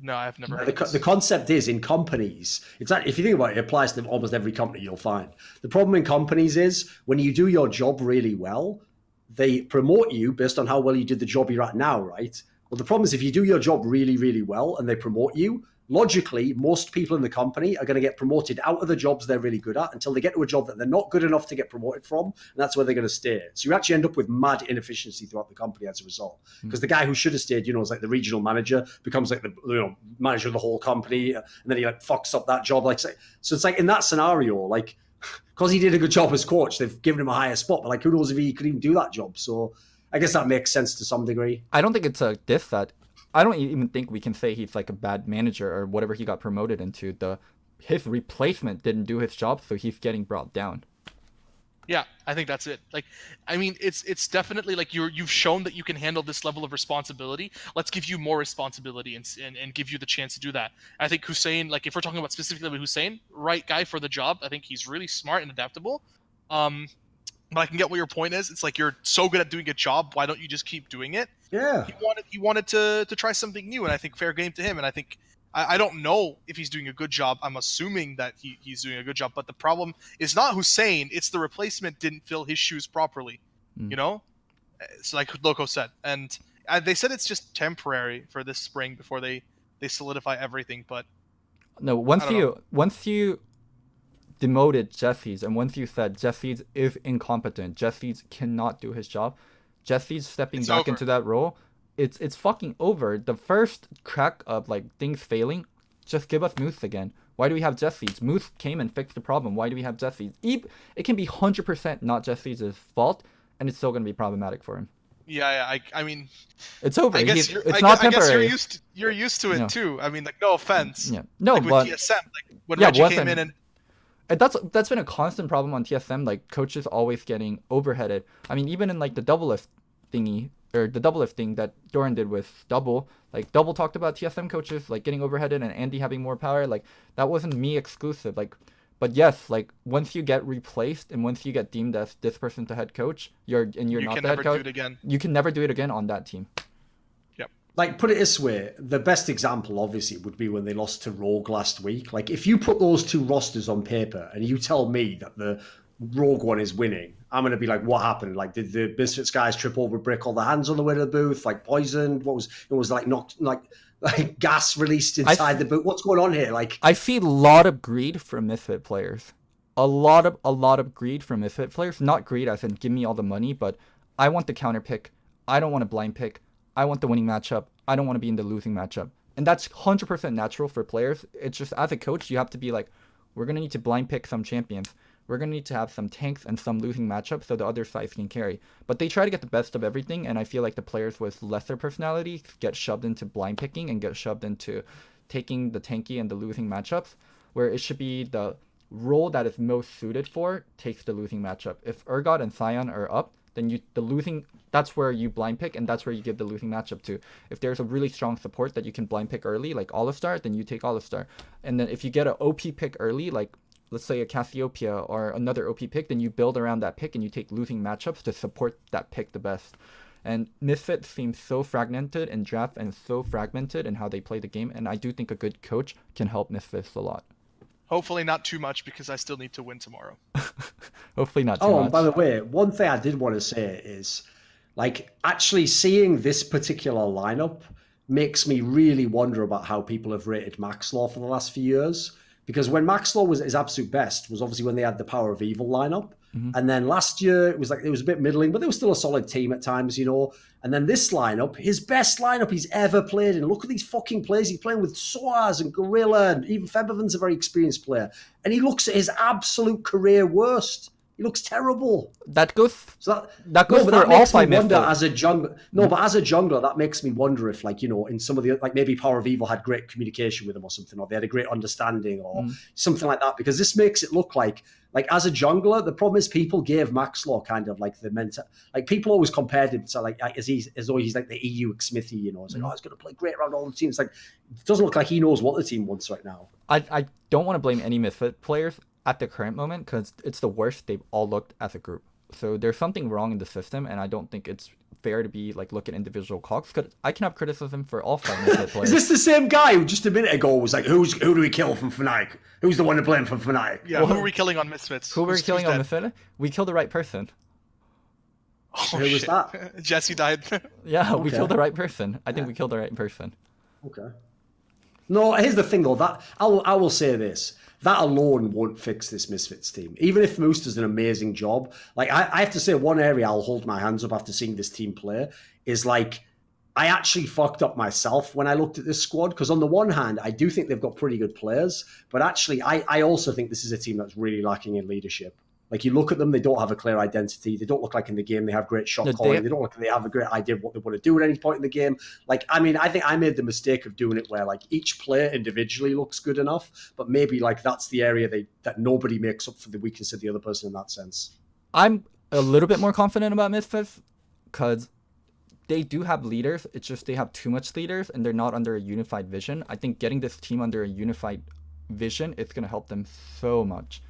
No, I've never heard of it. The concept is in companies, if you think about it, it applies to almost every company you'll find. The problem in companies is when you do your job really well, they promote you based on how well you did the job you're at now, right? Well, the problem is if you do your job really, really well and they promote you, logically, most people in the company are going to get promoted out of the jobs they're really good at until they get to a job that they're not good enough to get promoted from, and that's where they're going to stay. So you actually end up with mad inefficiency throughout the company as a result. Because the guy who should have stayed, is like the regional manager, becomes like the manager of the whole company, and then he fucks up that job. So it's like in that scenario, because he did a good job as coach, they've given him a higher spot, but who knows if he could even do that job. So I guess that makes sense to some degree. I don't think it's a diss that. I don't even think we can say he's like a bad manager or whatever he got promoted into. His replacement didn't do his job, so he's getting brought down. Yeah, I think that's it. It's definitely you've shown that you can handle this level of responsibility. Let's give you more responsibility and give you the chance to do that. I think Hussein, if we're talking about specifically with Hussein, right guy for the job. I think he's really smart and adaptable. But I can get what your point is. It's you're so good at doing a job. Why don't you just keep doing it? Yeah. He wanted to try something new, and I think fair game to him. And I think I don't know if he's doing a good job. I'm assuming that he's doing a good job. But the problem is not Hussein. It's the replacement didn't fill his shoes properly. So like Loco said, and they said it's just temporary for this spring before they solidify everything. But no, once you demoted Jesse's, and once you said Jesse's is incompetent, Jesse's cannot do his job, Jesse's stepping back into that role, it's fucking over. The first crack of things failing, just give us Moose again. Why do we have Jesse's? Moose came and fixed the problem. Why do we have Jesse's? It can be 100% not Jesse's fault, and it's still going to be problematic for him. Yeah. I mean, it's over. I guess it's not temporary. I guess you're used to it too. I mean, no offense. Yeah. No, with but TSM, when Reggie came in and. That's been a constant problem on TSM, coaches always getting overheaded. I mean, even in the double lift thingy, or the double lift thing that Doran did with Double, Double talked about TSM coaches getting overheaded and Andy having more power. That wasn't me exclusive. But yes, once you get replaced and once you get deemed as this person's the head coach, you're not the head coach. You can never do it again on that team. Put it this way, the best example, obviously, would be when they lost to Rogue last week. If you put those two rosters on paper and you tell me that the Rogue one is winning, I'm going to be what happened? Did the Misfits guys trip over, break all the hands on the way to the booth? Poisoned? What was, knocked, gas released inside the booth? What's going on here? I see a lot of greed from Misfit players. A lot of greed from Misfit players. Not greed as in give me all the money, but I want the counter pick. I don't want a blind pick. I want the winning matchup. I don't want to be in the losing matchup. And that's 100% natural for players. It's just as a coach, you have to be we're going to need to blind pick some champions. We're going to need to have some tanks and some losing matchups so the other sides can carry. But they try to get the best of everything, and I feel the players with lesser personalities get shoved into blind picking and get shoved into taking the tanky and the losing matchups, where it should be the role that is most suited for takes the losing matchup. If Urgot and Sion are up, then that's where you blind pick, and that's where you give the losing matchup to. If there's a really strong support that you can blind pick early, like Alistar, then you take Alistar. And then if you get an OP pick early, like let's say a Cassiopeia or another OP pick, then you build around that pick and you take losing matchups to support that pick the best. And Misfits seems so fragmented in draft and so fragmented in how they play the game, and I do think a good coach can help Misfits a lot. Hopefully not too much, because I still need to win tomorrow. Hopefully not too much. Oh, and by the way, one thing I did want to say is, like, actually seeing this particular lineup makes me really wonder about how people have rated Maxlaw for the last few years. Because when Maxlaw was at his absolute best was obviously when they had the Power of Evil lineup. Mm-hmm. And then last year it was a bit middling, but they were still a solid team at times, you know. And then this lineup, his best lineup he's ever played in. Look at these fucking players he's playing with: Soaz and Gorilla, and even Featherman's a very experienced player. And he looks at his absolute career worst. He looks terrible. That goes for that all 5 wonder as a jungler. No, but as a jungler, that makes me wonder if, like, you know, in some of the, like, maybe Power of Evil had great communication with him or something, or they had a great understanding or something like that. Because this makes it look like as a jungler, the problem is people gave Maxlaw kind of like the mental, like, people always compared him to like as though he's like the EU Smithy, you know. It's like, oh, he's going to play great around all the teams. Like, it doesn't look like he knows what the team wants right now. I don't want to blame any Misfit players at the current moment, because it's the worst they've all looked as a group. So there's something wrong in the system, and I don't think it's fair to be like look at individual cogs. Because I can have criticism for all 5 Misfit players. Is this the same guy who just a minute ago was like, who do we kill from Fnatic? Who's the one to blame from Fnatic? Yeah, who are we killing on Misfits? Who were we killing on Misfit? We killed the right person. Oh, who was that? Jesse died. Yeah, we killed the right person. I think we killed the right person. Okay. No, here's the thing though. That I will say this. That alone won't fix this Misfits team. Even if Moose does an amazing job. Like, I have to say, one area I'll hold my hands up after seeing this team play is, like, I actually fucked up myself when I looked at this squad. Because on the one hand, I do think they've got pretty good players. But actually, I also think this is a team that's really lacking in leadership. Like, you look at them, they don't have a clear identity. They don't look like in the game they have great shot calling. They don't look like they have a great idea of what they want to do at any point in the game. Like, I mean, I think I made the mistake of doing it where, like, each player individually looks good enough, but maybe, like, that's the area that nobody makes up for the weakness of the other person in that sense. I'm a little bit more confident about Misfits because they do have leaders. It's just they have too much leaders and they're not under a unified vision. I think getting this team under a unified vision is going to help them so much.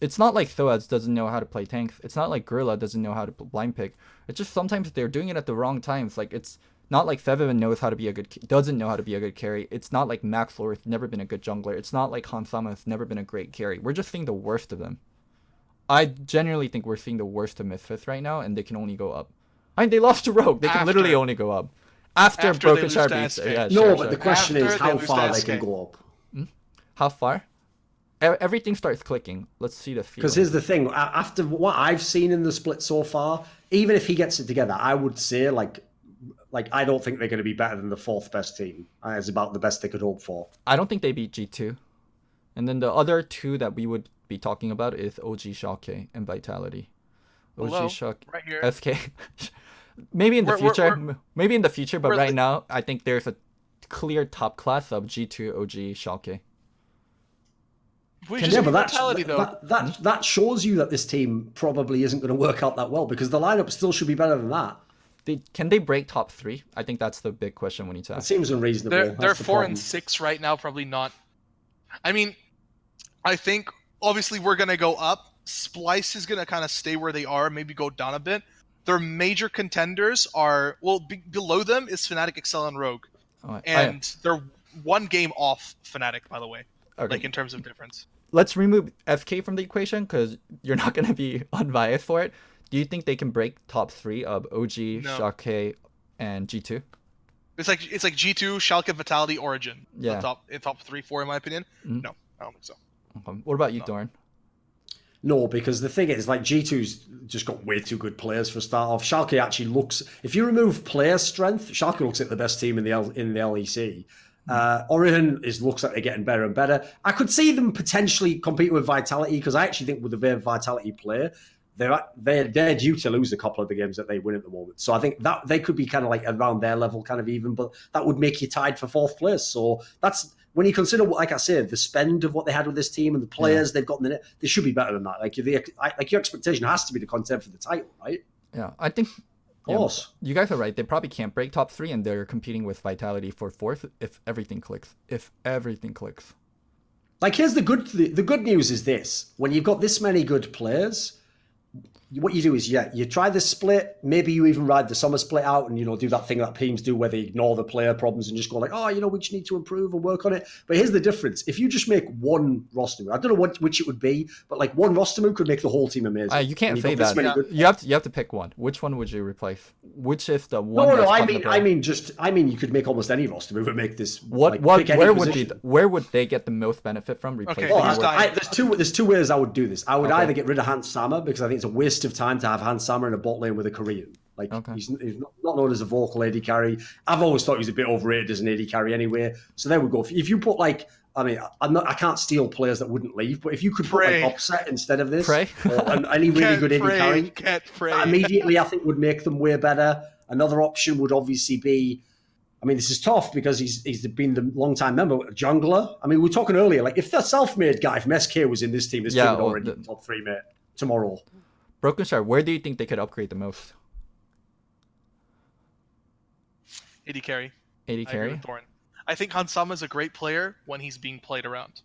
It's not like Thoaz doesn't know how to play tanks. It's not like Gorilla doesn't know how to blind pick. It's just sometimes they're doing it at the wrong times. Like, it's not like Featherman doesn't know how to be a good carry. It's not like Maxlor has never been a good jungler. It's not like Hansama has never been a great carry. We're just seeing the worst of them. I genuinely think we're seeing the worst of Misfits right now, and they can only go up. I mean, they lost to Rogue. They can literally only go up. After Brokenshard beats. Yeah, no, but the question is how far they can go up. How far? Everything starts clicking. Let's see the field. Because here's the thing. After what I've seen in the split so far, even if he gets it together, I would say, like I don't think they're going to be better than the 4th best team. It's about the best they could hope for. I don't think they beat G2. And then the other two that we would be talking about is OG Schalke and Vitality. OG Schalke, right here. SK. Maybe in the future, but right now, I think there's a clear top class of G2, OG, Schalke. But that shows you that this team probably isn't going to work out that well, because the lineup still should be better than that. Can they break top 3? I think that's the big question we need to ask. It seems unreasonable. They're 4 and 6 right now, probably not. I mean, I think obviously we're going to go up. Splice is going to kind of stay where they are, maybe go down a bit. Their major contenders are, below them is Fnatic, Excel, and Rogue. And they're 1 game off Fnatic, by the way. Okay. Like, in terms of difference. Let's remove FK from the equation because you're not going to be unbiased for it. Do you think they can break top 3 of OG, Schalke, and G2? It's like G2, Schalke, Vitality, Origin. Yeah. Top 3, 4 in my opinion. Mm-hmm. No, I don't think so. What about you, Dorn? No, because the thing is, like, G2's just got way too good players for a start off. Schalke actually looks, if you remove player strength, Schalke looks like the best team in the LEC. Origin looks like they're getting better and better. I could see them potentially competing with Vitality, because I actually think with the way Vitality play, they're due to lose a couple of the games that they win at the moment. So I think that they could be kind of like around their level, kind of even, but that would make you tied for 4th place. So that's when you consider, like I said, the spend of what they had with this team and the players they've got in the net, they should be better than that. Like, your expectation has to be to contend for the title, right? Yeah, I think. Of course. You guys are right. They probably can't break top 3, and they're competing with Vitality for 4th if everything clicks. Like, here's the good news is this: when you've got this many good players, what you do is you try the split. Maybe you even ride the summer split out and do that thing that teams do where they ignore the player problems and just go like, we just need to improve and work on it. But here's the difference: if you just make one roster move, I don't know which it would be, but like one roster move could make the whole team amazing. You can't say that. You have to pick one. Which one would you replace? Which is the one? No. I mean, you could make almost any roster move and make this. Where would they get the most benefit from replacing? There's two ways I would do this. I would either get rid of Hans Sama because I think it's a waste of time to have Hans Sama in a bot lane with a Korean. Like he's not known as a vocal AD carry. I've always thought he was a bit overrated as an AD carry anyway. So there we go. If you put I can't steal players that wouldn't leave, but if you could put like Upset instead of this, or any really good AD carry, immediately I think would make them way better. Another option would obviously be, this is tough because he's been the long-time member, jungler. We were talking earlier, like if the self-made guy from SK was in this team would already be top 3 mate tomorrow. Brokenshard, where do you think they could upgrade the most? AD carry. AD carry? I think Hansama is a great player when he's being played around.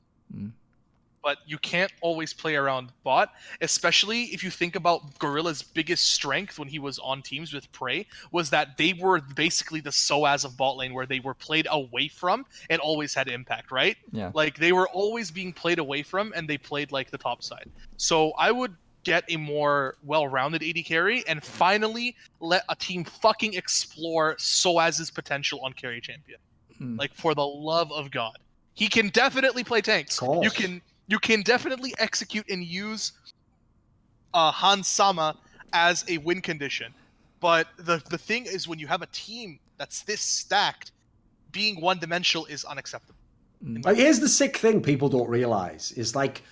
But you can't always play around bot, especially if you think about Gorilla's biggest strength when he was on teams with Prey, was that they were basically the SOAS of bot lane where they were played away from and always had impact, right? Yeah. Like they were always being played away from and they played like the top side. So I would get a more well-rounded AD carry and finally let a team fucking explore SOAS's potential on carry champion. Like, for the love of God. He can definitely play tanks. You can definitely execute and use Hans Sama as a win condition. But the thing is, when you have a team that's this stacked, being one-dimensional is unacceptable. Here's the sick thing people don't realize is like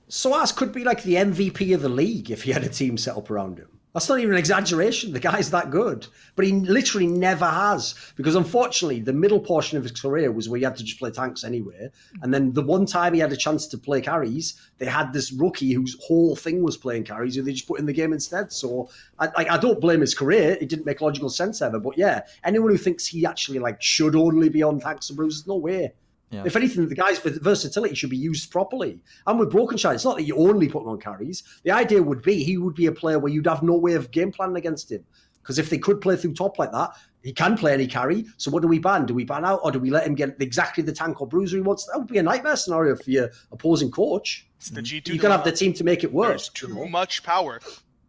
SOAS could be like the MVP of the league if he had a team set up around him. That's not even an exaggeration. The guy's that good. But he literally never has. Because unfortunately, the middle portion of his career was where he had to just play tanks anyway. And then the one time he had a chance to play carries, they had this rookie whose whole thing was playing carries who they just put in the game instead. So I don't blame his career. It didn't make logical sense ever. But yeah, anyone who thinks he actually should only be on tanks and bruises, no way. Yeah. If anything, the guy's versatility should be used properly. And with Brokenshard, it's not that you only put him on carries. The idea would be he would be a player where you'd have no way of game planning against him. Because if they could play through top like that, he can play any carry. So what do we ban? Do we ban out or do we let him get exactly the tank or bruiser he wants? That would be a nightmare scenario for your opposing coach. It's the G2 you can have the team to make it work. There's too much power.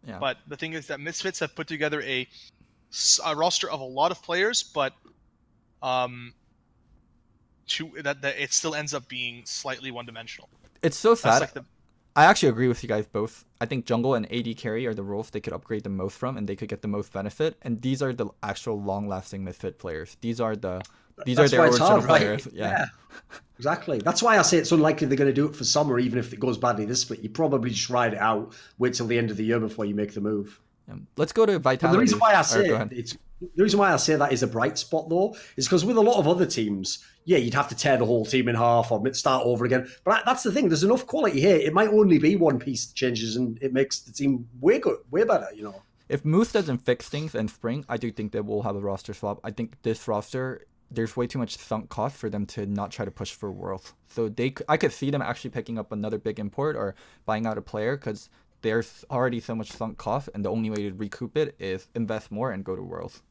Yeah. But the thing is that Misfits have put together a roster of a lot of players, but that it still ends up being slightly one-dimensional. It's so sad. I actually agree with you guys both. I think jungle and AD carry are the roles they could upgrade the most from, and they could get the most benefit. And these are the actual long-lasting Misfit players. These are their original players. Right? Yeah, exactly. That's why I say it's unlikely they're going to do it for summer, even if it goes badly this split. You probably just ride it out, wait till the end of the year before you make the move. Let's go to Vitality. But the reason why I say that is a bright spot, though, is because with a lot of other teams, you'd have to tear the whole team in half or start over again. But that's the thing. There's enough quality here. It might only be one piece that changes, and it makes the team way better, If Moose doesn't fix things in spring, I do think that we'll have a roster swap. I think this roster, there's way too much sunk cost for them to not try to push for Worlds. So I could see them actually picking up another big import or buying out a player because there's already so much sunk cost, and the only way to recoup it is invest more and go to Worlds.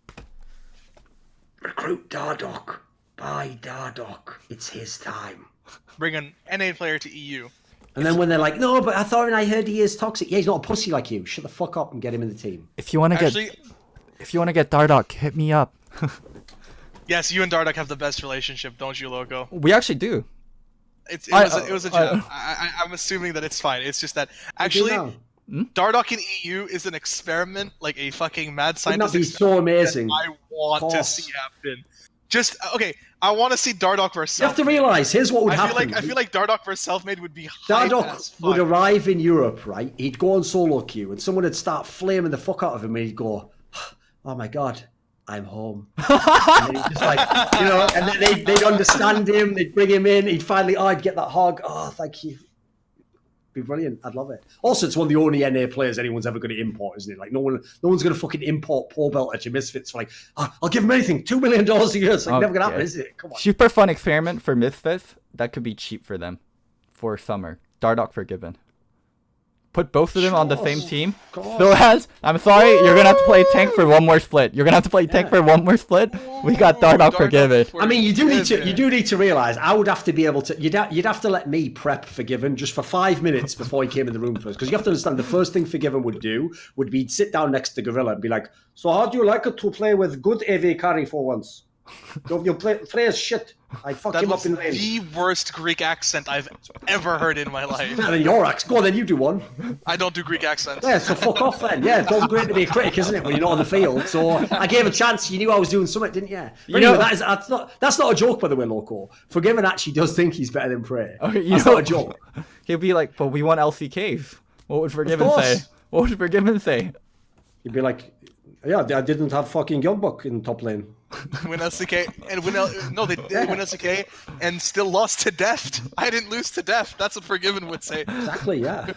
Recruit Dardoch. Buy Dardoch. It's his time. Bring an NA player to EU. And then when they're like, no, but I heard he is toxic. Yeah, he's not a pussy like you. Shut the fuck up and get him in the team. If you want to get Dardoch, hit me up. Yes, you and Dardoch have the best relationship, don't you, Loco? We actually do. It was a joke. I'm assuming that it's fine. It's just that actually, Dardoch in EU is an experiment, like a fucking mad scientist. Wouldn't that be so amazing? I want to see happen. Just okay. I want to see Dardoch versus. You have to realize. Here's what would happen. I feel like Dardoch versus Selfmade would be. Dardoch would arrive in Europe, right? He'd go on solo queue, and someone would start flaming the fuck out of him, and he'd go, "Oh my god, I'm home." And he'd just and then they'd understand him. They'd bring him in. He'd finally, I'd get that hug. Oh, thank you. Be brilliant. I'd love it. Also, it's one of the only NA players anyone's ever going to import, isn't it? Like no one's going to fucking import Paul Belter to Misfits for I'll give him anything. $2 million a year. It's never going to happen, is it? Come on. Super fun experiment for Misfits. That could be cheap for them. for summer. Dardoch Forgiven. Put both of them on the same team. Still has. I'm sorry, you're gonna have to play tank for one more split. We got Dardoch Forgiven. I mean, you do need to realize I would have to be able to. You'd have to let me prep Forgiven just for 5 minutes before he came in the room first, because you have to understand the first thing Forgiven would do would be sit down next to Gorilla and be like, "So how do you like it to play with good AV carry for once? You play as shit. I fuck him up in lane." The worst Greek accent I've ever heard in my life. Better than your accent. Go on, then you do one. I don't do Greek accents. Yeah, so fuck off then. Yeah, it's all great to be a critic, isn't it, when you're not on the field? So I gave a chance. You knew I was doing something, didn't you? But anyway, that's not a joke, by the way, Loco. Forgiven actually does think he's better than Prey. Okay, that's not a joke. He'll be like, but we want LCKs. What would Forgiven say? He'd be like, yeah, I didn't have fucking Youngbuck in top lane. Win LCK and win LCK and still lost to Deft. I didn't lose to Deft. That's what Forgiven would say. Exactly, yeah.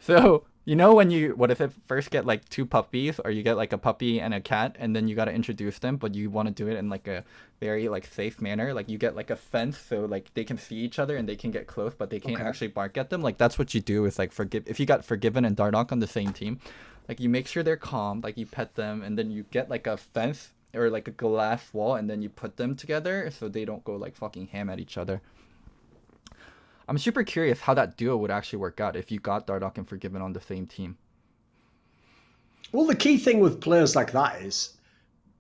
So what if it first get like 2 puppies, or you get like a puppy and a cat, and then you got to introduce them, but you want to do it in like a very like safe manner, like you get like a fence so like they can see each other and they can get close, but they can't actually bark at them. Like that's what you do with like if you got Forgiven and Dardoch on the same team, like you make sure they're calm, like you pet them, and then you get like a fence or like a glass wall, and then you put them together so they don't go like fucking ham at each other. I'm super curious how that duo would actually work out if you got Dardoch and Forgiven on the same team. Well, the key thing with players like that is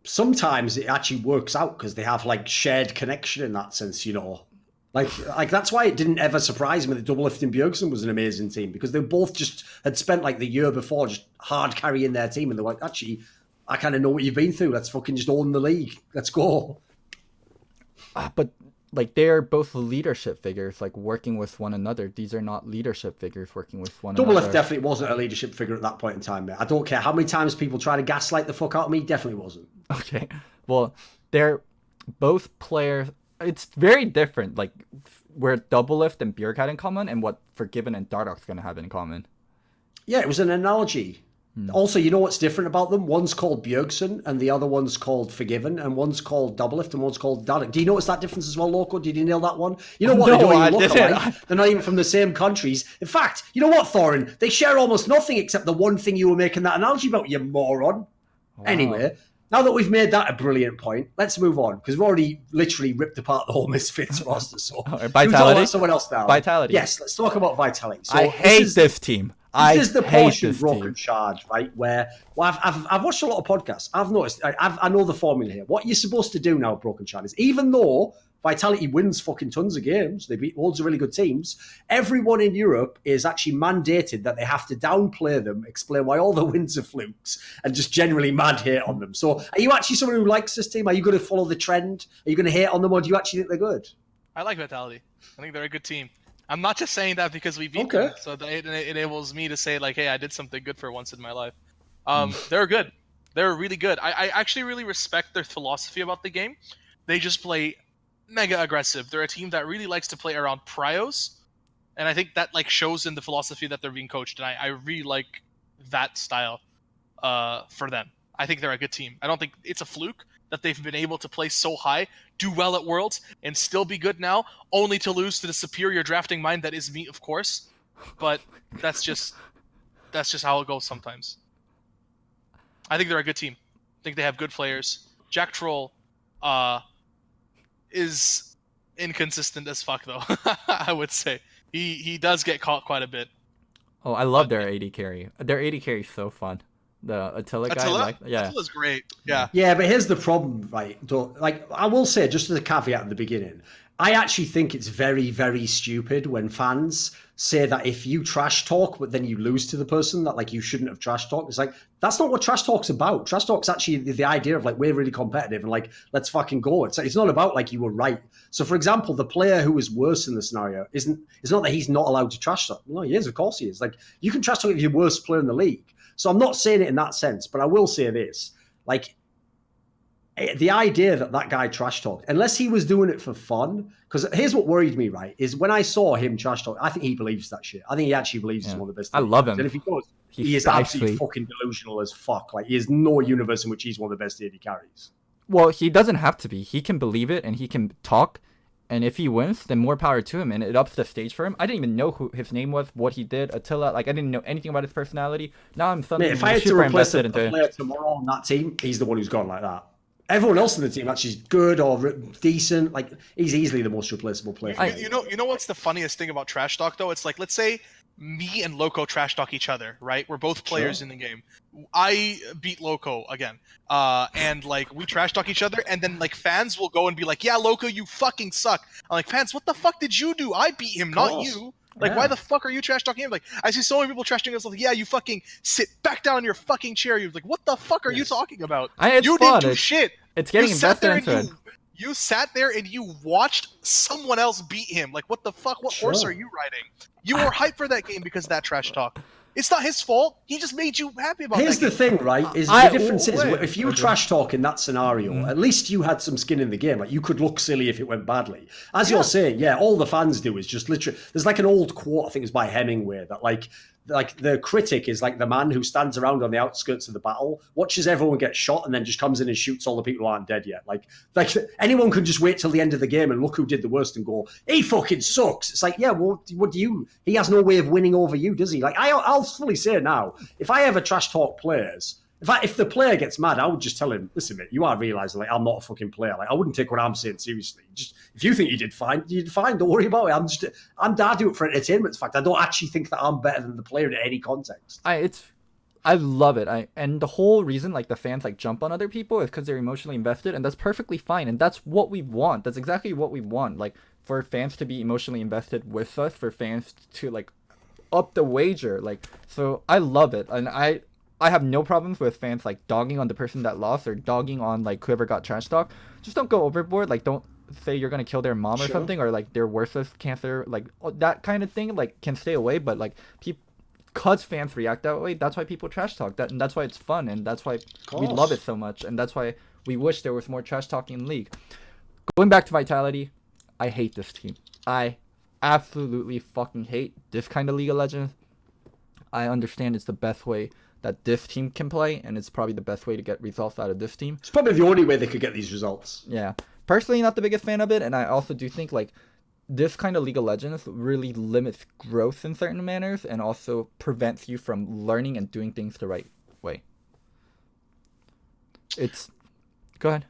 sometimes it actually works out because they have like shared connection in that sense, you know. Like that's why it didn't ever surprise me that Doublelift and Bjergsen was an amazing team, because they both just had spent like the year before just hard carrying their team, and they're like, actually, I kind of know what you've been through. Let's fucking just own the league. Let's go. But like they're both leadership figures, like working with one another. These are not leadership figures working with one another. Doublelift definitely wasn't a leadership figure at that point in time, mate. I don't care how many times people try to gaslight the fuck out of me. Definitely wasn't. Okay. Well, they're both players. It's very different, like where Doublelift and Bjerg had in common and what Forgiven and Dardoch's going to have in common. Yeah, it was an analogy. Also, you know what's different about them? One's called Bjergsen and the other one's called Forgiven, and one's called Doublelift and one's called Dardoch. Do you notice that difference as well, Loco? Did you nail that one? You know what? No, they don't even look alike. They're not even from the same countries. In fact, you know what, Thorin? They share almost nothing except the one thing you were making that analogy about, you moron. Wow. Anyway, now that we've made that a brilliant point, let's move on, because we've already literally ripped apart the whole Misfits roster. So Vitality? Someone else now. Vitality. Yes, let's talk about Vitality. So I hate this team. This is the portion Brokenshard, right? Where I've watched a lot of podcasts. I've noticed. I know the formula here. What you're supposed to do now, Brokenshard, is even though Vitality wins fucking tons of games, they beat loads of really good teams, everyone in Europe is actually mandated that they have to downplay them, explain why all the wins are flukes, and just generally mad hate on them. So, are you actually someone who likes this team? Are you going to follow the trend? Are you going to hate on them, or do you actually think they're good? I like Vitality. I think they're a good team. I'm not just saying that because we beat them, so it enables me to say, like, hey, I did something good for once in my life. They're good. They're really good. I actually really respect their philosophy about the game. They just play mega aggressive. They're a team that really likes to play around prios, and I think that like shows in the philosophy that they're being coached, and I really like that style for them. I think they're a good team. I don't think it's a fluke that they've been able to play so high, do well at Worlds, and still be good now, only to lose to the superior drafting mind that is me, of course. But that's just how it goes sometimes. I think they're a good team. I think they have good players. Jack Troll is inconsistent as fuck, though. I would say he does get caught quite a bit. Oh, I love their AD carry. Their AD carry is so fun. The Attila guy, Attila's great. Yeah. Yeah, but here's the problem, right? Like, I will say, just as a caveat at the beginning, I actually think it's very, very stupid when fans say that if you trash talk, but then you lose to the person, that like you shouldn't have trash talked. It's like, that's not what trash talk's about. Trash talk's actually the idea of like, we're really competitive and like, let's fucking go. It's not about like you were right. So for example, the player who is worse in the scenario it's not that he's not allowed to trash talk. No, he is, of course he is. Like, you can trash talk if you're the worst player in the league. So I'm not saying it in that sense, but I will say this. Like, the idea that guy trash talked, unless he was doing it for fun, because here's what worried me, right, is when I saw him trash talk, I think he believes that shit. I think he actually believes he's one of the best. I love him. And if he goes, he is absolutely fucking delusional as fuck. Like, he is no universe in which he's one of the best AD carries. Well, he doesn't have to be. He can believe it and he can talk And if he wins, then more power to him, and it ups the stage for him. I didn't even know who his name was, what he did, Attila. Like, I didn't know anything about his personality. Now I'm suddenly if I had to super replace invested a into player tomorrow on that team, he's the one who's gone like that. Everyone else in the team actually is good or decent. Like, he's easily the most replaceable player. You know what's the funniest thing about trash talk though? It's like, let's say me and Loco trash talk each other, right? We're both players in the game. I beat Loco again, and like we trash talk each other, and then like fans will go and be like, "Yeah, Loco, you fucking suck." I'm like, fans, what the fuck did you do? I beat him, not you. Like, why the fuck are you trash talking him? Like, I see so many people trash talking us. Like, yeah, you fucking sit back down in your fucking chair. You're like, what the fuck are you talking about? You didn't do shit. It's getting invested into it. You sat there and you watched someone else beat him. Like, what the fuck? What horse are you riding? You were hyped for that game because of that trash talk. It's not his fault. He just made you happy about Here's that the thing, right? The difference is, if you trash talk in that scenario, at least you had some skin in the game. Like, you could look silly if it went badly. As you're saying, all the fans do is just literally... There's like an old quote, I think it's by Hemingway, that like the critic is like the man who stands around on the outskirts of the battle, watches everyone get shot, and then just comes in and shoots all the people who aren't dead yet. Like anyone could just wait till the end of the game and look who did the worst and go, he fucking sucks. It's like, yeah, well, what do you... He has no way of winning over you, does he? Like, I'll fully say now, if I ever trash talk players, if the player gets mad, I would just tell him, listen, mate, you are realising, like, I'm not a fucking player. Like, I wouldn't take what I'm saying seriously. Just, if you think you did fine, don't worry about it. I do it for entertainment. In fact, I don't actually think that I'm better than the player in any context. I love it. And the whole reason, like, the fans, like, jump on other people is because they're emotionally invested, and that's perfectly fine. And that's what we want. That's exactly what we want. Like, for fans to be emotionally invested with us, for fans to, like, up the wager. Like, so I love it. And I have no problems with fans like dogging on the person that lost or dogging on like whoever got trash talk. Just don't go overboard. Like, don't say you're gonna kill their mom or something, or like they're worthless, cancer, like that kind of thing. Like, can stay away. But like, because fans react that way, that's why people trash talk. And that's why it's fun, and that's why we love it so much, and that's why we wish there was more trash talking in League. Going back to Vitality, I hate this team. I absolutely fucking hate this kind of League of Legends. I understand it's the best way that this team can play, and it's probably the best way to get results out of this team. It's probably the only way they could get these results. Yeah. Personally, not the biggest fan of it, and I also do think, like, this kind of League of Legends really limits growth in certain manners and also prevents you from learning and doing things the right way. Go ahead.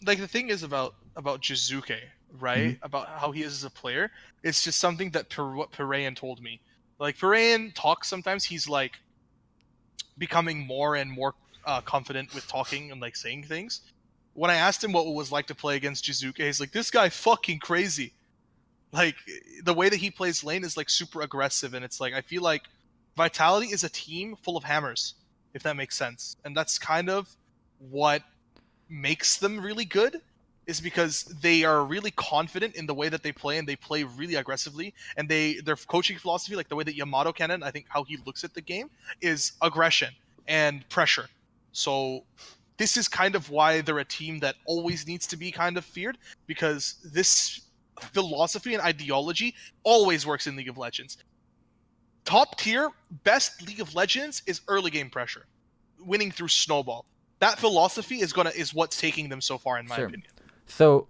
Like, the thing is about Jizuke, right? Mm-hmm. About how he is as a player. It's just something that what Pirayan told me. Like, Pirayan talks sometimes, he's like becoming more and more confident with talking and like saying things. When I asked him what it was like to play against Jizuke, he's like, this guy fucking crazy. Like, the way that he plays lane is like super aggressive, and it's like, I feel like Vitality is a team full of hammers, if that makes sense. And that's kind of what makes them really good, is because they are really confident in the way that they play, and they play really aggressively, and their coaching philosophy, like the way that Yamato Cannon, I think how he looks at the game, is aggression and pressure. So this is kind of why they're a team that always needs to be kind of feared, because this philosophy and ideology always works in League of Legends. Top tier, best League of Legends is early game pressure, winning through snowball. That philosophy is what's taking them so far, in my opinion. So,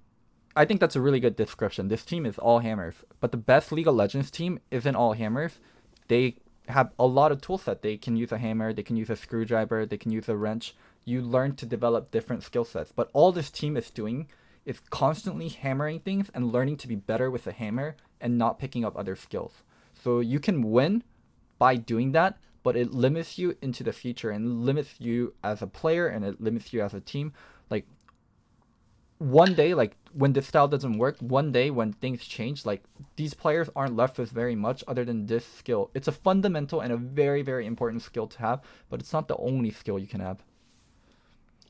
I think that's a really good description. This team is all hammers, but the best League of Legends team isn't all hammers. They have a lot of tool set. They can use a hammer, they can use a screwdriver, they can use a wrench. You learn to develop different skill sets, but all this team is doing is constantly hammering things and learning to be better with a hammer and not picking up other skills. So you can win by doing that, but it limits you into the future and limits you as a player, and it limits you as a team. Like, one day, like, when this style doesn't work, one day when things change, like, these players aren't left with very much other than this skill. It's a fundamental and a very, very important skill to have, but it's not the only skill you can have.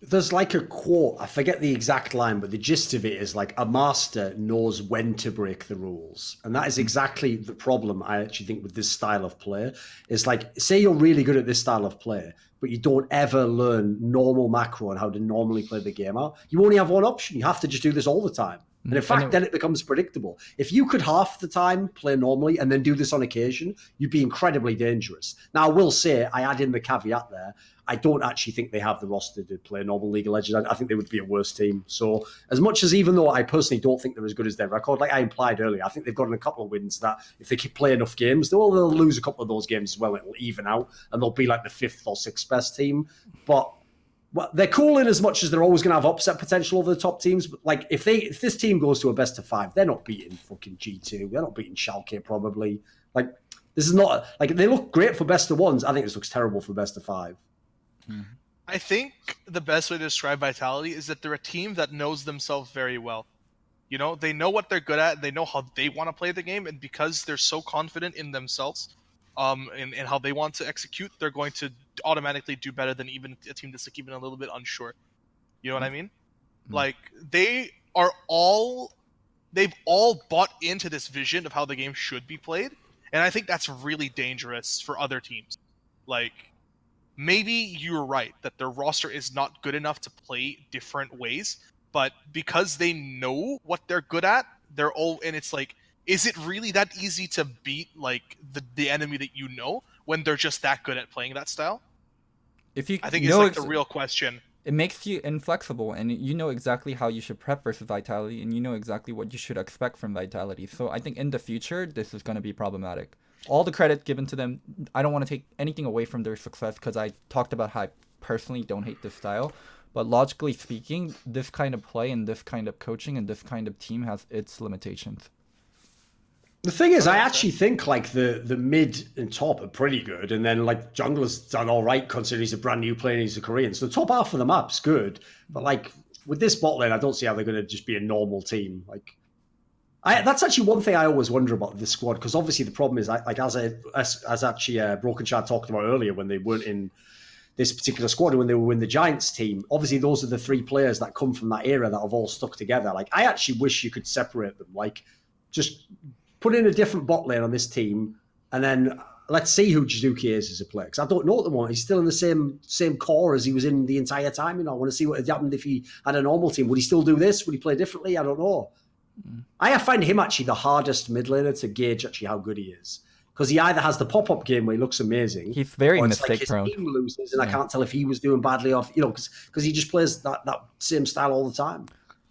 There's like a quote, I forget the exact line, but the gist of it is like, a master knows when to break the rules. And that is exactly the problem, I actually think, with this style of play. It's like, say you're really good at this style of play, but you don't ever learn normal macro and how to normally play the game out. You only have one option. You have to just do this all the time. And in fact, then it becomes predictable. If you could half the time play normally and then do this on occasion, you'd be incredibly dangerous. Now, I will say, I add in the caveat there, I don't actually think they have the roster to play normal League of Legends. I think they would be a worse team. So as much as, even though I personally don't think they're as good as their record, like I implied earlier, I think they've gotten a couple of wins that if they keep playing enough games, they'll lose a couple of those games as well. It'll even out and they'll be like the 5th or 6th best team. But they're cool in as much as they're always going to have upset potential over the top teams. But like if this team goes to a best of 5, they're not beating fucking G2. They're not beating Schalke probably. Like this is not like they look great for best of 1s. I think this looks terrible for best of 5. I think the best way to describe Vitality is that they're a team that knows themselves very well. You know, they know what they're good at. They know how they want to play the game, and because they're so confident in themselves, and how they want to execute, they're going to automatically do better than even a team that's like even a little bit unsure. You know what I mean? Like they've all bought into this vision of how the game should be played, and I think that's really dangerous for other teams. Like maybe you're right that their roster is not good enough to play different ways, but because they know what they're good at, they're all, and it's like, is it really that easy to beat like the enemy that you know when they're just that good at playing that style? I think it's like the real question. It makes you inflexible, and you know exactly how you should prep versus Vitality, and you know exactly what you should expect from Vitality. So I think in the future, this is going to be problematic. All the credit given to them. I don't want to take anything away from their success because I talked about how I personally don't hate this style. But logically speaking, this kind of play and this kind of coaching and this kind of team has its limitations. The thing is, I actually think like the mid and top are pretty good, and then like jungler's done all right considering he's a brand new player and he's a Korean. So the top half of the map's good, but like with this bot lane, I don't see how they're going to just be a normal team. Like, that's actually one thing I always wonder about this squad, because obviously the problem is like as actually Brokenshard talked about earlier when they weren't in this particular squad, when they were in the Giants team. Obviously, those are the 3 players that come from that era that have all stuck together. Like, I actually wish you could separate them. Like, just put in a different bot lane on this team, and then let's see who Jizuki is as a player. Because I don't know at the moment. He's still in the same core as he was in the entire time. You know, I want to see what had happened if he had a normal team. Would he still do this? Would he play differently? I don't know. I find him actually the hardest mid laner to gauge actually how good he is. Because he either has the pop-up game where he looks amazing. He's very or mistake prone. His team loses, and I can't tell if he was doing badly off, you know, because he just plays that same style all the time.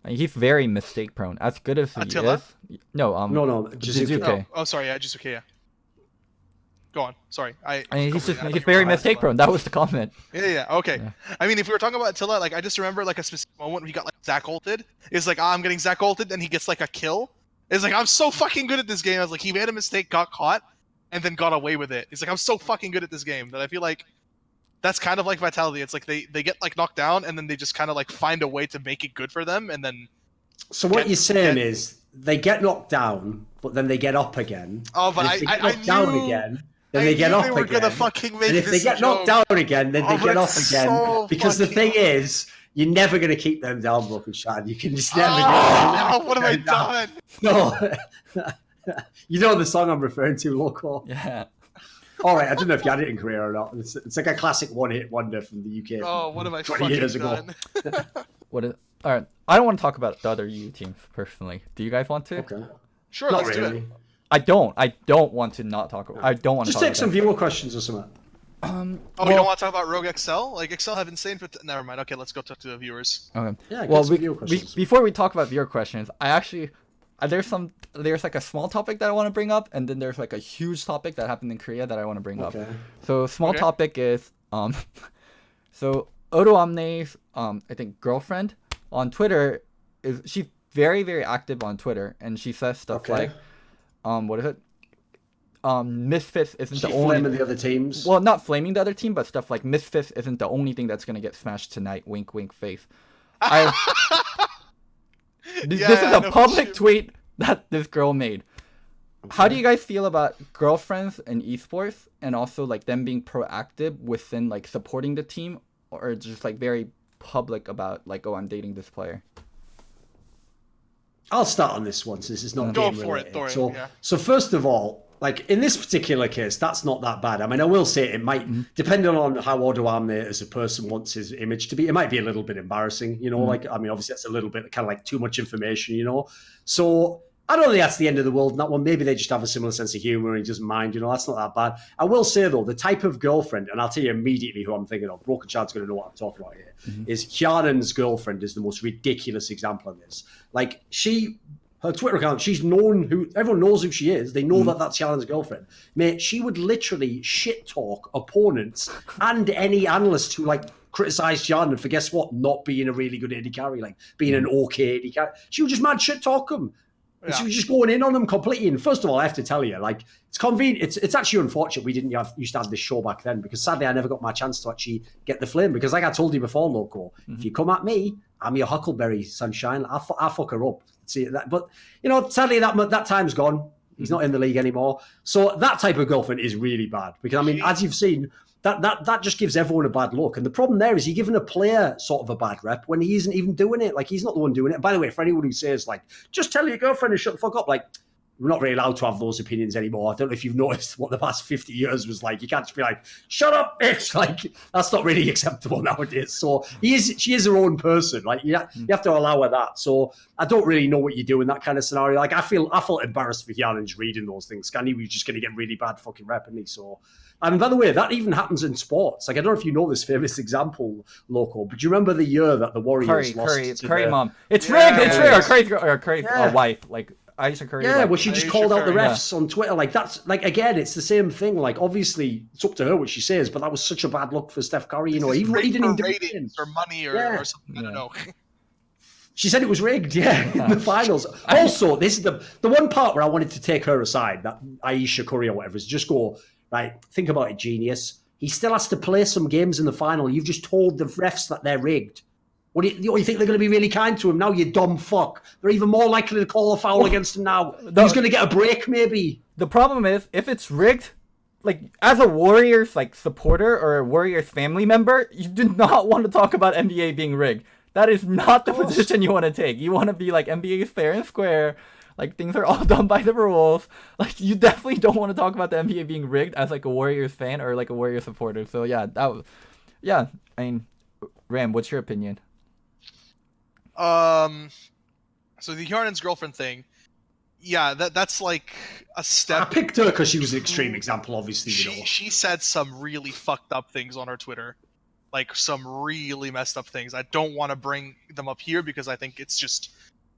He's very mistake prone. As good as he Attila? is. No, Jizuki. Oh, sorry, yeah, Jizuki, yeah. Go on. Sorry. He's very mistake prone. That was the comment. Yeah. Okay. Yeah. I mean, if we were talking about Attila, like I just remember like a specific moment when he got like Zac ulted. It's like, I'm getting Zac ulted, and he gets like a kill. It's like, I'm so fucking good at this game. I was like, he made a mistake, got caught, and then got away with it. He's like, I'm so fucking good at this game that I feel like that's kind of like Vitality. It's like they get like knocked down, and then they just kind of like find a way to make it good for them, and then. So what you're saying is they get knocked down, but then they get up again. Oh, but I knew, down again. Then they get up again. And if they get knocked down again, then they get up again. So because the thing is, you're never going to keep them down, Brokenshard. You can just never get them. What have I done? No. You know the song I'm referring to, Loco? Yeah. All right, I don't know if you had it in Korea or not. It's like a classic one-hit wonder from the UK. Oh, what have I 20 years ago. All right, I don't want to talk about the other EU teams personally. Do you guys want to? Okay. Sure, not let's really. do it. I don't want to not talk about. I don't want to. Just take some viewer questions or something. You don't want to talk about Rogue XL? Like XL have insane, but never mind. Okay, let's go talk to the viewers. Okay. Yeah. Well, before we talk about viewer questions, I actually there's like a small topic that I want to bring up, and then there's like a huge topic that happened in Korea that I want to bring up. So small topic is so Odo Omne's I think girlfriend on Twitter she's very, very active on Twitter, and she says stuff like what is it? Misfits isn't the only. Flaming the other teams. Well, not flaming the other team, but stuff like Misfits isn't the only thing that's gonna get smashed tonight. Wink, wink, face. This is a public tweet that this girl made. How do you guys feel about girlfriends in esports, and also like them being proactive within like supporting the team, or just like very public about like, oh, I'm dating this player? I'll start on this one since it's not Go game for related. it, Thorian. So first of all, like in this particular case, that's not that bad. I mean, I will say it might, depending on how Odoamne as a person wants his image to be, it might be a little bit embarrassing, you know, like, I mean, obviously that's a little bit kind of like too much information, you know? So I don't think that's the end of the world in that one. Maybe they just have a similar sense of humor and he doesn't mind, you know, that's not that bad. I will say though, the type of girlfriend, and I'll tell you immediately who I'm thinking of, Brokenshard's going to know what I'm talking about here, is Hjarnen's girlfriend is the most ridiculous example of this. Like her Twitter account, she's known everyone knows who she is. They know that that's Hjarnen's girlfriend. Mate, she would literally shit talk opponents and any analyst who like criticised Hjarnen for, guess what, not being a really good AD carry, like being an okay AD carry. She would just mad shit talk them. And she was just going in on them completely. And first of all, I have to tell you, like, it's convenient. It's actually unfortunate we didn't used to have this show back then, because sadly I never got my chance to actually get the flame. Because like I told you before, Loco, if you come at me, I'm your Huckleberry Sunshine. I fuck her up. See that, but you know, sadly that time's gone. He's not in the league anymore. So that type of girlfriend is really bad, because I mean, as you've seen, that just gives everyone a bad look. And the problem there is you're giving a player sort of a bad rep when he isn't even doing it. Like, he's not the one doing it. And by the way, for anyone who says like, just tell your girlfriend to shut the fuck up, like, we're not really allowed to have those opinions anymore. I don't know if you've noticed what the past 50 years was like. You can't just be like, shut up, bitch. Like, that's not really acceptable nowadays. So she is her own person. Like, you have to allow her that. So I don't really know what you do in that kind of scenario. Like, I felt embarrassed for Hjarnen's reading those things. He was just going to get really bad fucking rep, isn't he? So, and by the way, that even happens in sports. Like, I don't know if you know this famous example, Loco, but do you remember the year that the Warriors lost to Curry mom. It's rigged. It's rigged. Or Curry's wife. Like, Aisha Curry. Yeah, well, she just called out the refs on Twitter. Like, that's, like, again, it's the same thing. Like, obviously, it's up to her what she says, but that was such a bad look for Steph Curry. You know, he didn't even do it. Or money or something. I don't know. She said it was rigged, in the finals. Also, this is the one part where I wanted to take her aside, that Aisha Curry or whatever, is just go, right, think about it, genius. He still has to play some games in the final. You've just told the refs that they're rigged. What do you think they're going to be really kind to him now, you dumb fuck? They're even more likely to call a foul against him now. He's going to get a break, maybe. The problem is, if it's rigged, like, as a Warriors like supporter or a Warriors family member, you do not want to talk about NBA being rigged. That is not the position you want to take. You want to be like, NBA is fair and square. Like, things are all done by the rules. Like, you definitely don't want to talk about the NBA being rigged as like a Warriors fan or like a Warriors supporter. So yeah, I mean, Ram, what's your opinion? So the Hjarnen's girlfriend thing, that's like a step. I picked her because she was an extreme example, obviously. She said some really fucked up things on her Twitter, like some really messed up things. I don't want to bring them up here because I think it's just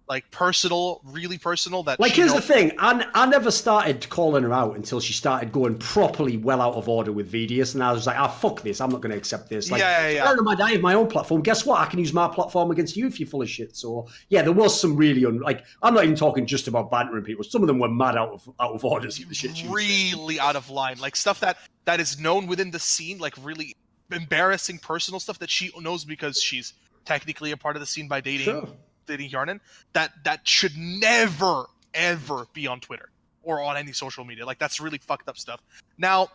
like personal, really personal. That, like, here's the thing, I never started calling her out until she started going properly well out of order with Vidius, and I was like, fuck this, I'm not going to accept this. Like, I have my own platform. Guess what? I can use my platform against you if you're full of shit. So yeah, there was some really I'm not even talking just about bantering people. Some of them were mad out of order. The shit really out of line, like stuff that is known within the scene, like really embarrassing personal stuff that she knows because she's technically a part of the scene by dating Hjarnen, that should never ever be on Twitter or on any social media. Like, that's really fucked up stuff. Now,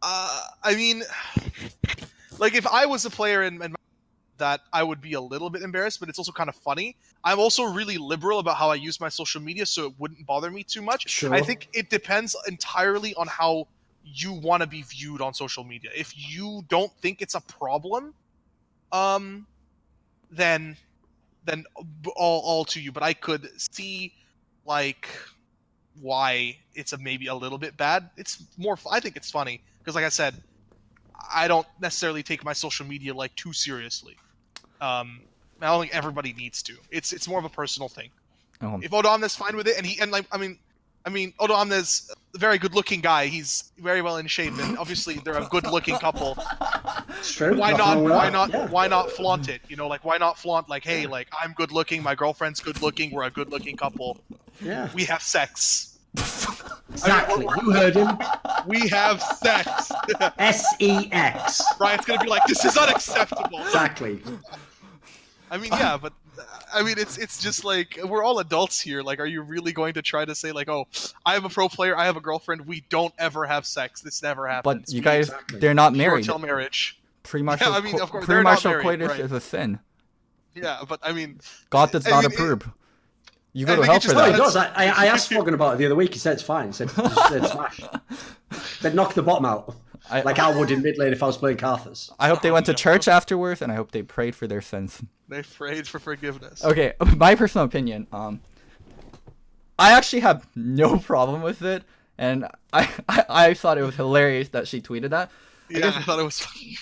I mean, like, if I was a player in that, I would be a little bit embarrassed, but it's also kind of funny. I'm also really liberal about how I use my social media, so it wouldn't bother me too much. Sure. I think it depends entirely on how you want to be viewed on social media. If you don't think it's a problem, then all to you. But I could see, like, why it's maybe a little bit bad. It's more, I think it's funny because, like I said, I don't necessarily take my social media like too seriously. I don't think everybody needs to. It's more of a personal thing. If Odoamne's fine with it, I mean, Odoamne's a very good-looking guy. He's very well in shape, and obviously they're a good-looking couple. True. Why not flaunt it? You know, like, why not flaunt, like, hey, like, I'm good-looking, my girlfriend's good-looking, we're a good-looking couple. Yeah. We have sex. Exactly. You heard him. We have sex. SEX. Ryan's gonna be like, this is unacceptable. Exactly. I mean, yeah, but I mean, it's just like, we're all adults here. Like, are you really going to try to say, like, oh, I am a pro player, I have a girlfriend, we don't ever have sex, this never happens? But you guys, they're not married. Till marriage. Premarital, I mean, of course, premarital married, coitus right. is a sin. Yeah, but I mean, God does not approve. You go to hell for that. He does. I asked Foggen about it the other week. He said it's fine. He said smash. They'd knock the bottom out. Like I would in mid lane if I was playing Carthus. I hope they went to church afterwards, and I hope they prayed for their sins. They prayed for forgiveness. Okay, my personal opinion. I actually have no problem with it, and I thought it was hilarious that she tweeted that. Yeah, I thought it was funny.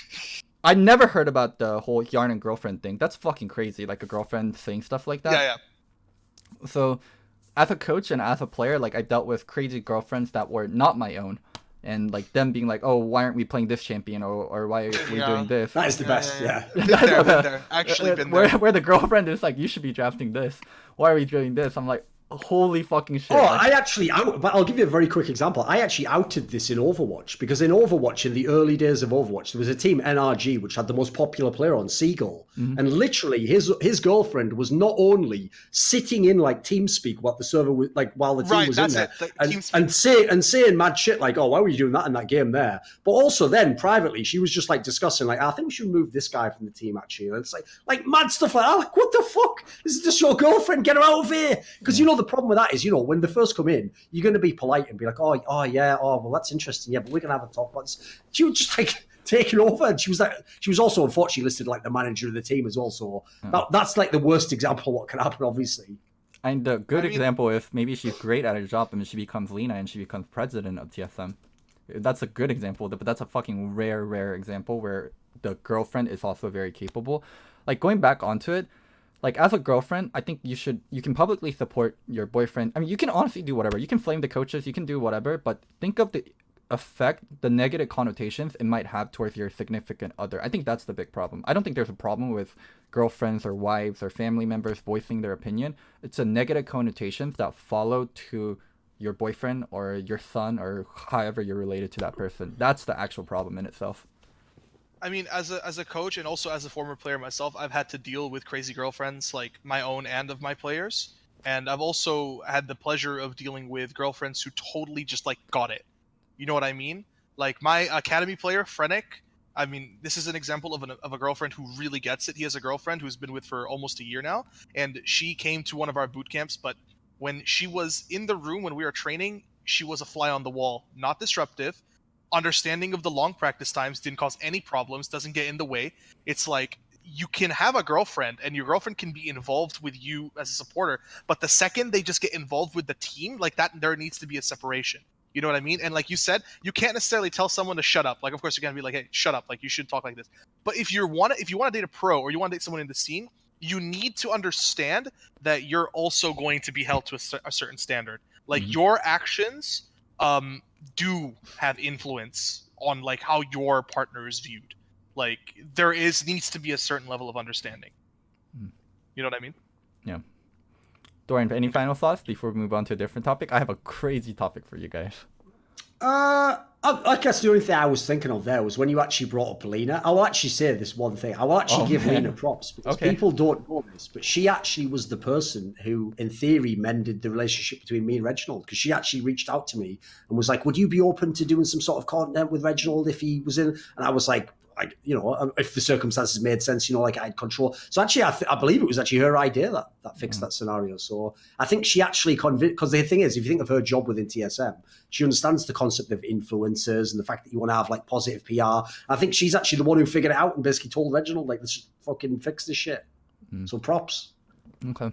I never heard about the whole yarn and girlfriend thing. That's fucking crazy, like a girlfriend saying stuff like that. Yeah. So, as a coach and as a player, like I dealt with crazy girlfriends that were not my own. And like them being like, oh, why aren't we playing this champion, or why are we doing this? That is the best, yeah. Been there. Actually been there. Where the girlfriend is like, you should be drafting this. Why are we doing this? I'm like, holy fucking shit. Oh, but I'll give you a very quick example. I actually outed this in Overwatch, because in Overwatch, in the early days of Overwatch, there was a team, NRG, which had the most popular player on, Seagull. Mm-hmm. And literally his girlfriend was not only sitting in like TeamSpeak while the server was like, while the team was in there, and saying mad shit like, oh, why were you doing that in that game there? But also then privately, she was just like discussing like, I think we should move this guy from the team actually. And it's like mad stuff like that. Like, what the fuck? This is just your girlfriend. Get her out of here. Because the problem with that is, when they first come in, you're going to be polite and be like, oh yeah, well that's interesting, yeah, but we're going to have a talk about this. She was just like taking over, and she was also unfortunately listed like the manager of the team as well. So that's like the worst example of what can happen, obviously. And the good example is maybe she's great at her job and she becomes Lena and she becomes president of TSM. That's a good example, but that's a fucking rare example where the girlfriend is also very capable. Like going back onto it. Like, as a girlfriend, I think you can publicly support your boyfriend. I mean, you can honestly do whatever. You can flame the coaches, you can do whatever, but think of the effect, the negative connotations it might have towards your significant other. I think that's the big problem. I don't think there's a problem with girlfriends or wives or family members voicing their opinion. It's a negative connotations that follow to your boyfriend or your son or however you're related to that person. That's the actual problem in itself. I mean, as a coach and also as a former player myself, I've had to deal with crazy girlfriends, like my own and of my players. And I've also had the pleasure of dealing with girlfriends who totally just like got it. You know what I mean? Like my academy player, Frenic. I mean, this is an example of a girlfriend who really gets it. He has a girlfriend who's been with for almost a year now, and she came to one of our boot camps. But when she was in the room when we were training, she was a fly on the wall, not disruptive. Understanding of the long practice times, didn't cause any problems, doesn't get in the way. It's like you can have a girlfriend and your girlfriend can be involved with you as a supporter, but the second they just get involved with the team, like that, there needs to be a separation. You know what I mean? And like you said, you can't necessarily tell someone to shut up. Like, of course, you're gonna be like, hey, shut up. Like, you should talk like this. But if you want to date a pro or you want to date someone in the scene, you need to understand that you're also going to be held to a certain standard. Like your actions do have influence on like how your partner is viewed. Like there needs to be a certain level of understanding. You know what I mean? Yeah. Dorian, any final thoughts before we move on to a different topic? I have a crazy topic for you guys. I guess the only thing I was thinking of there was when you actually brought up Lena. I will actually say this one thing. I will actually give Lena props because people don't know this, but she actually was the person who, in theory, mended the relationship between me and Reginald, because she actually reached out to me and was like, would you be open to doing some sort of content with Reginald if he was in? And I was like, if the circumstances made sense, like I had control. So actually, I believe it was actually her idea that fixed that scenario. So I think she actually convinced, because the thing is, if you think of her job within TSM, she understands the concept of influencers and the fact that you want to have like positive PR. I think she's actually the one who figured it out and basically told Reginald, like, let's fucking fix this shit. So props. Okay.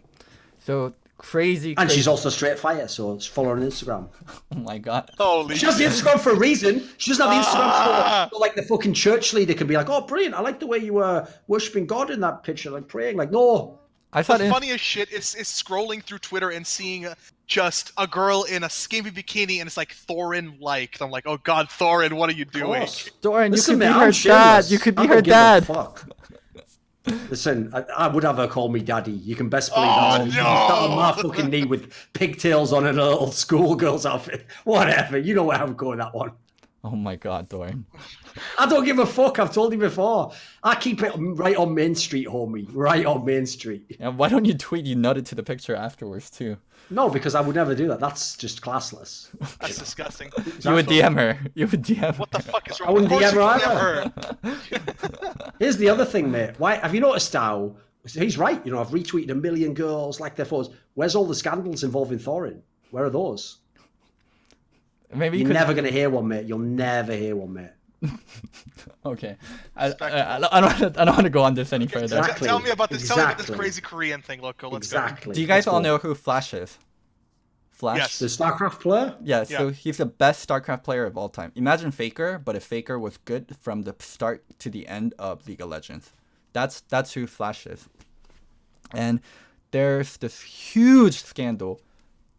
So crazy. And she's also straight fire, so follow her on Instagram. Oh my god. Holy she has the Instagram for a reason. She doesn't have the Instagram so like the fucking church leader can be like, oh, brilliant, I like the way you were worshipping God in that picture, like praying. Like, no. I thought the funniest shit is scrolling through Twitter and seeing just a girl in a skimpy bikini and it's like Thorin liked. I'm like, oh god, Thorin, what are you doing? Thorin, you could be her dad. You could be her dad. Listen, I would have her call me daddy. You can best believe that. No! Sat on my fucking knee with pigtails on and a little schoolgirl's outfit. Whatever. You know where I'm going that one. Oh my god, Dorian. I don't give a fuck. I've told you before. I keep it right on Main Street, homie. Right on Main Street. Yeah, why don't you tweet you nutted to the picture afterwards, too? No, because I would never do that. That's just classless. That's disgusting. You would DM her. You would DM What the fuck is wrong? I wouldn't DM her either. Here's the other thing, mate. Why have you noticed how He's right. You know, I've retweeted 1 million girls like their photos. Where's all the scandals involving Thorin? Where are those? Maybe you're never going to hear one, mate. You'll never hear one, mate. Okay, I don't want to go on this any further. Exactly. Tell me about this. Tell me about this crazy Korean thing, Loco. Let's go. Do you guys all know who Flash is? Flash? Yes. The StarCraft player? Yeah, so he's the best StarCraft player of all time. Imagine Faker, but if Faker was good from the start to the end of League of Legends. That's who Flash is. And there's this huge scandal.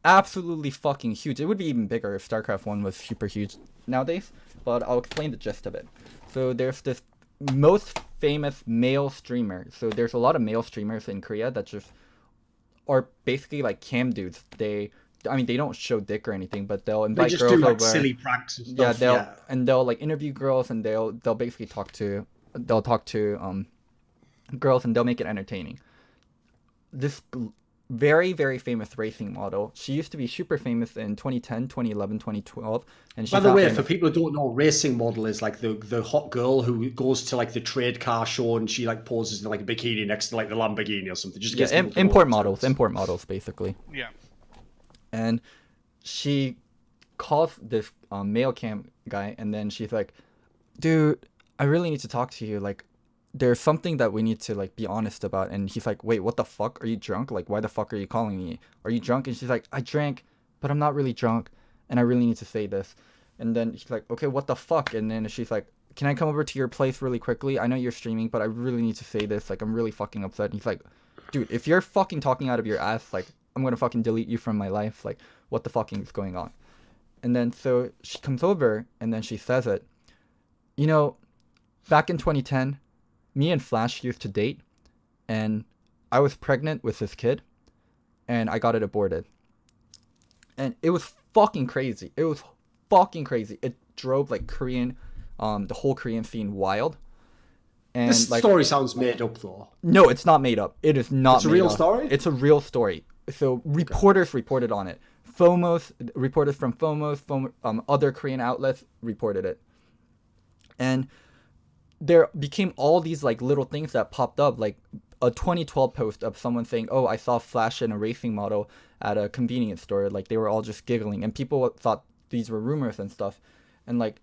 Absolutely fucking huge. It would be even bigger if StarCraft 1 was super huge nowadays, but I'll explain the gist of it. So there's this most famous male streamer. So there's a lot of male streamers in Korea that just are basically like cam dudes. They don't show dick or anything, but they'll invite girls over. They just do like silly pranks and stuff. And they'll like interview girls, and they'll basically talk to girls, and they'll make it entertaining. This very, very famous racing model. She used to be super famous in 2010, 2011, 2012. And by the way, for people who don't know, racing model is like the hot girl who goes to like the trade car show and she like poses in like a bikini next to like the Lamborghini or something. Just import models basically. Yeah. And she calls this male cam guy, and then she's like, dude, I really need to talk to you. Like, there's something that we need to like be honest about. And he's like, wait, what the fuck? Are you drunk? Like, why the fuck are you calling me? Are you drunk? And she's like, I drank, but I'm not really drunk, and I really need to say this. And then he's like, okay, what the fuck? And then she's like, can I come over to your place really quickly? I know you're streaming, but I really need to say this. Like, I'm really fucking upset. And he's like, dude, if you're fucking talking out of your ass, like, I'm gonna fucking delete you from my life. Like, what the fucking is going on? And then so she comes over, and then she says it. You know, back in 2010, me and Flash used to date, and I was pregnant with this kid, and I got it aborted. And it was fucking crazy. It drove like Korean, the whole Korean scene wild. And this story sounds made up, though. No, it's not made up. It is not. It's a real story? It's a real story. So reporters reported on it. Reporters from FOMOS, other Korean outlets reported it. And there became all these like little things that popped up, like a 2012 post of someone saying, oh, I saw Flash in a racing model at a convenience store. Like, they were all just giggling, and people thought these were rumors and stuff. And like,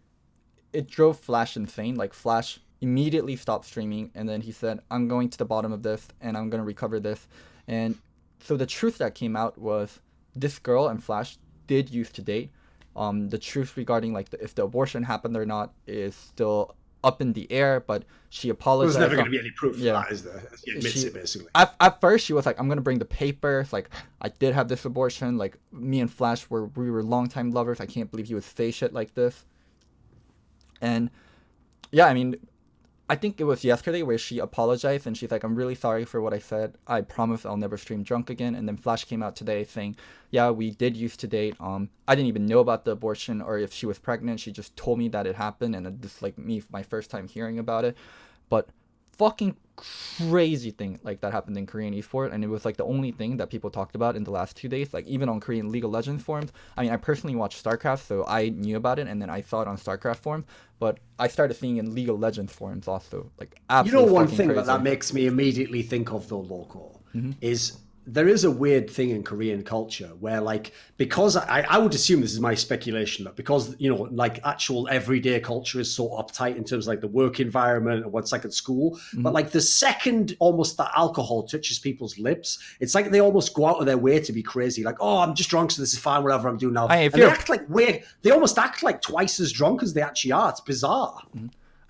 it drove Flash insane. Like, Flash immediately stopped streaming, and then he said, I'm going to the bottom of this, and I'm going to recover this. And so the truth that came out was this girl and Flash did used to date. The truth regarding like if the abortion happened or not is still up in the air, but she apologized. There's never going to be any proof for that, is there? She admits it, basically. At first, she was like, I'm going to bring the papers. Like, I did have this abortion. Like, me and Flash we were longtime lovers. I can't believe he would say shit like this. And yeah, I mean, I think it was yesterday where she apologized, and she's like, I'm really sorry for what I said. I promise I'll never stream drunk again. And then Flash came out today saying, yeah, we did used to date. I didn't even know about the abortion or if she was pregnant. She just told me that it happened, and this like my first time hearing about it. But fucking crazy thing like that happened in Korean esports, and it was like the only thing that people talked about in the last 2 days. Like, even on Korean League of Legends forums. I mean, I personally watched StarCraft, so I knew about it, and then I saw it on StarCraft forum. But I started seeing in League of Legends forums also. Like, absolutely. You know, one thing that makes me immediately think of though, Loco, is there is a weird thing in Korean culture where, like, because I would assume, this is my speculation, that because, you know, like, actual everyday culture is so uptight in terms of like the work environment and what's like at school, but like the second almost that alcohol touches people's lips, it's like they almost go out of their way to be crazy. Like, oh, I'm just drunk, so this is fine, whatever I'm doing now. And they act like weird. They almost act like twice as drunk as they actually are. It's bizarre.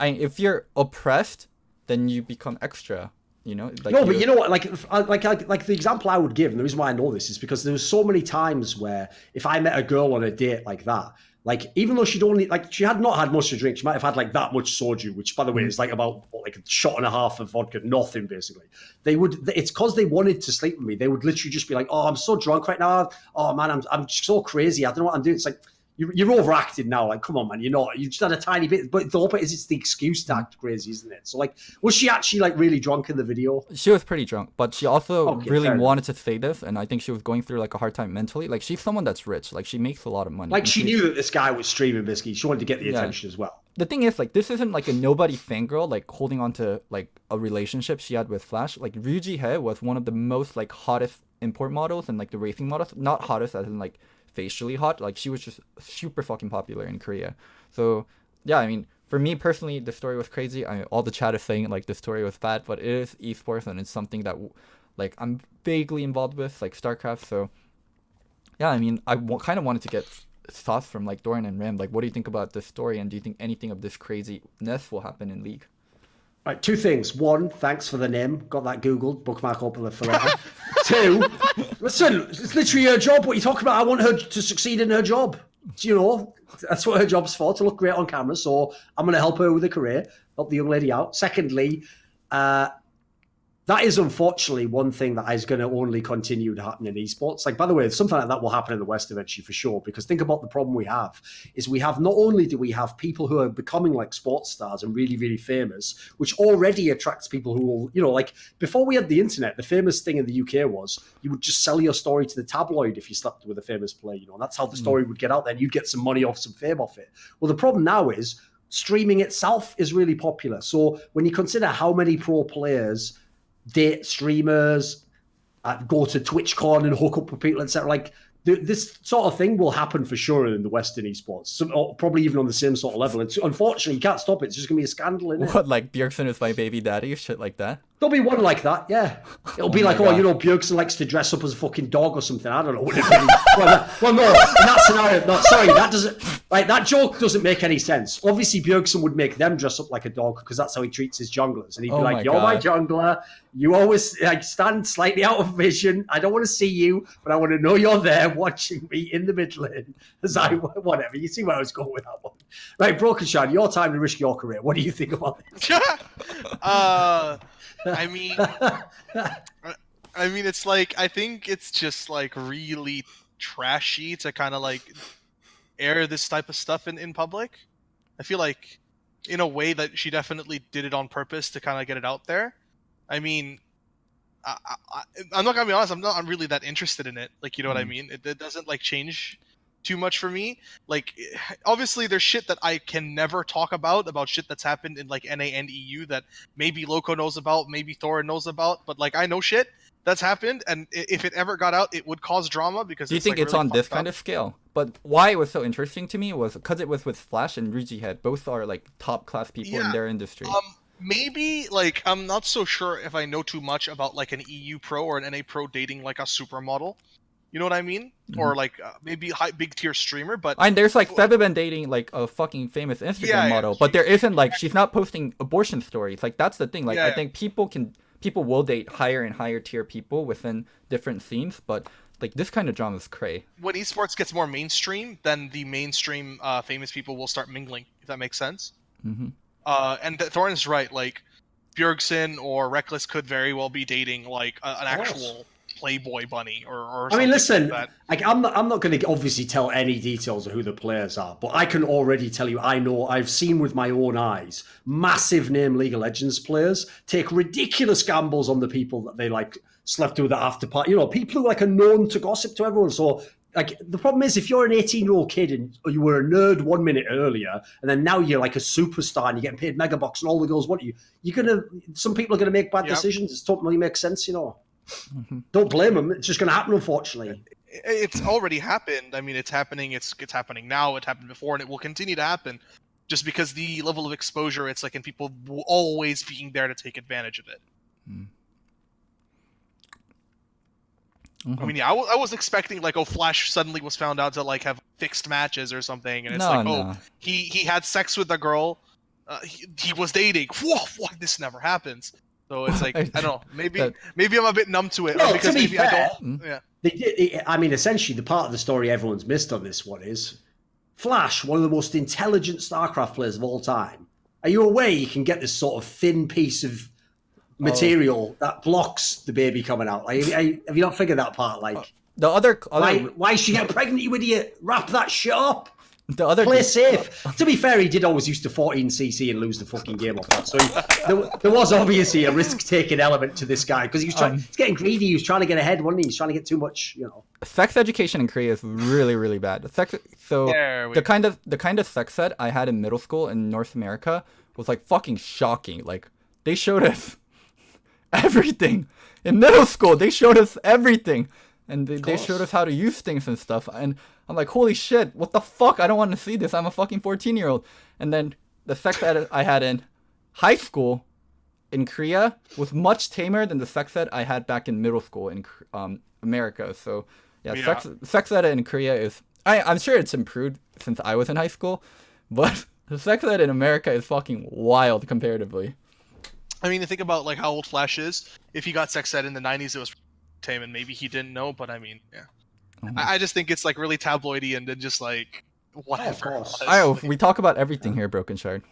I mean, if you're oppressed, then you become extra. You know, like no, but you know what? Like the example I would give, and the reason why I know this is because there was so many times where if I met a girl on a date like that, like, even though she had not had much to drink, she might have had like that much soju, which, by the way, is like about like a shot and a half of vodka, nothing basically. It's because they wanted to sleep with me. They would literally just be like, "Oh, I'm so drunk right now. Oh man, I'm so crazy. I don't know what I'm doing." It's like, you're overacting now. Like, come on, man. You're not. You just had a tiny bit. But the opposite is, it's the excuse to act crazy, isn't it? So, like, was she actually like really drunk in the video? She was pretty drunk, but she also really wanted to say this, and I think she was going through like a hard time mentally. Like, she's someone that's rich. Like, she makes a lot of money. Like, she knew that this guy was streaming, basically. She wanted to get the attention as well. the thing is, like, this isn't like a nobody fangirl like holding on to like a relationship she had with Flash. Like Ryuji Hei was one of the most like hottest import models and like the racing models. Not hottest as in like facially hot. Like she was just super fucking popular in Korea. So yeah, I mean, for me personally, the story was crazy. I mean, all the chat is saying like the story was bad, but it is esports and it's something that like I'm vaguely involved with, like StarCraft. So yeah, I mean, I kind of wanted to get thoughts from like Dorian and Ram. Like, what do you think about this story, and do you think anything of this craziness will happen in League? Right, two things. One, thanks for the name. Got that Googled. Bookmark open the forever. Two, listen, it's literally her job. What are you talking about? I want her to succeed in her job. You know, that's what her job's for, to look great on camera. So I'm going to help her with her career, help the young lady out. Secondly, that is unfortunately one thing that is going to only continue to happen in esports. Like, by the way, something like that will happen in the West eventually for sure, because think about the problem we have is we have, not only do we have people who are becoming like sports stars and really, really famous, which already attracts people who will, you know, like before we had the internet, the famous thing in the UK was you would just sell your story to the tabloid if you slept with a famous player, you know, and that's how the story would get out there and you'd get some money off, some fame off it. Well, the problem now is streaming itself is really popular. So when you consider how many pro players date streamers, go to TwitchCon and hook up with people, etc. Like this sort of thing will happen for sure in the Western esports, or probably even on the same sort of level. It's unfortunately you can't stop it. It's just gonna be a scandal, isn't it? What, like Bjergsen is my baby daddy, shit like that? There'll be one like that, yeah. It'll be like, God. Oh, you know, Bjergsen likes to dress up as a fucking dog or something. I don't know. Well, no, in that scenario, no, sorry, that doesn't. Like that joke doesn't make any sense. Obviously, Bjergsen would make them dress up like a dog because that's how he treats his junglers, and he'd be like, "You're my jungler. You always like stand slightly out of vision. I don't want to see you, but I want to know you're there watching me in the mid lane." As I whatever. You see where I was going with that one, right? Brokenshard, your time to risk your career. What do you think about this? I mean, it's like, I think it's just like really trashy to kind of like air this type of stuff in public. I feel like in a way that she definitely did it on purpose to kind of get it out there. I mean, I'm not gonna be honest, I'm really that interested in it. Like, you know what I mean? It doesn't like change too much for me. Like, obviously there's shit that I can never talk about shit that's happened in like NA and EU that maybe Loco knows about, maybe Thorin knows about, but like I know shit that's happened, and if it ever got out, it would cause drama because do you think like, it's really on this kind of scale? But why it was so interesting to me was because it was with Flash and Ryuji Hei. Both are like top class people in their industry. Maybe like I'm not so sure if I know too much about like an EU pro or an NA pro dating like a supermodel. You know what I mean? Or like maybe big tier streamer, but and there's like Febben dating like a fucking famous Instagram model, but there isn't like she's not posting abortion stories. Like that's the thing. Like I think people will date higher and higher tier people within different scenes, but like this kind of drama is cray. When esports gets more mainstream, then the mainstream famous people will start mingling. If that makes sense. And Thorin's right. Like Bjergsen or Reckless could very well be dating like an actual Playboy bunny or I mean, listen, like that. Like I'm not going to obviously tell any details of who the players are, but I can already tell you I've seen with my own eyes massive name League of Legends players take ridiculous gambles on the people that they like slept with at after party. You know, people who like are known to gossip to everyone. So like the problem is if you're an 18-year-old kid and you were a nerd 1 minute earlier, and then now you're like a superstar and you're getting paid mega bucks and all the girls want you, some people are gonna make bad decisions. It totally makes sense, you know. Don't blame them. It's just going to happen, unfortunately. It's already happened. I mean, it's happening. It's happening now. It happened before, and it will continue to happen. Just because the level of exposure, it's like, and people will always being there to take advantage of it. I mean, I was expecting like, Flash suddenly was found out to like have fixed matches or something, and it's he had sex with a girl. He was dating. Whoa, this never happens. So it's like, I don't know, maybe I'm a bit numb to it. No, because to be maybe fair, I don't. I mean, essentially, the part of the story everyone's missed on this one is Flash, one of the most intelligent StarCraft players of all time. Are you aware you can get this sort of thin piece of material that blocks the baby coming out? Like, have you not figured that part? Like, the other why should she get pregnant, you idiot? Wrap that shit up. The other play safe. To be fair, he did always used to 14cc and lose the fucking game off that. So there was obviously a risk-taking element to this guy because he was he's getting greedy. He was trying to get ahead, wasn't he? He's trying to get too much, you know. Sex education in Korea is really, really bad. The kind of sex ed I had in middle school in North America was like fucking shocking. Like they showed us everything in middle school. They showed us everything. And they showed us how to use things and stuff. And I'm like, holy shit, what the fuck? I don't want to see this. I'm a fucking 14-year-old. And then the sex ed I had in high school in Korea was much tamer than the sex ed I had back in middle school in America. So, yeah. Sex ed in Korea is... I'm sure it's improved since I was in high school. But the sex ed in America is fucking wild comparatively. I mean, think about like how old Flash is. If he got sex ed in the 90s, it was... tame, and maybe he didn't know, but I mean, yeah. I just think it's like really tabloidy and then just like whatever. We talk about everything here, Brokenshard.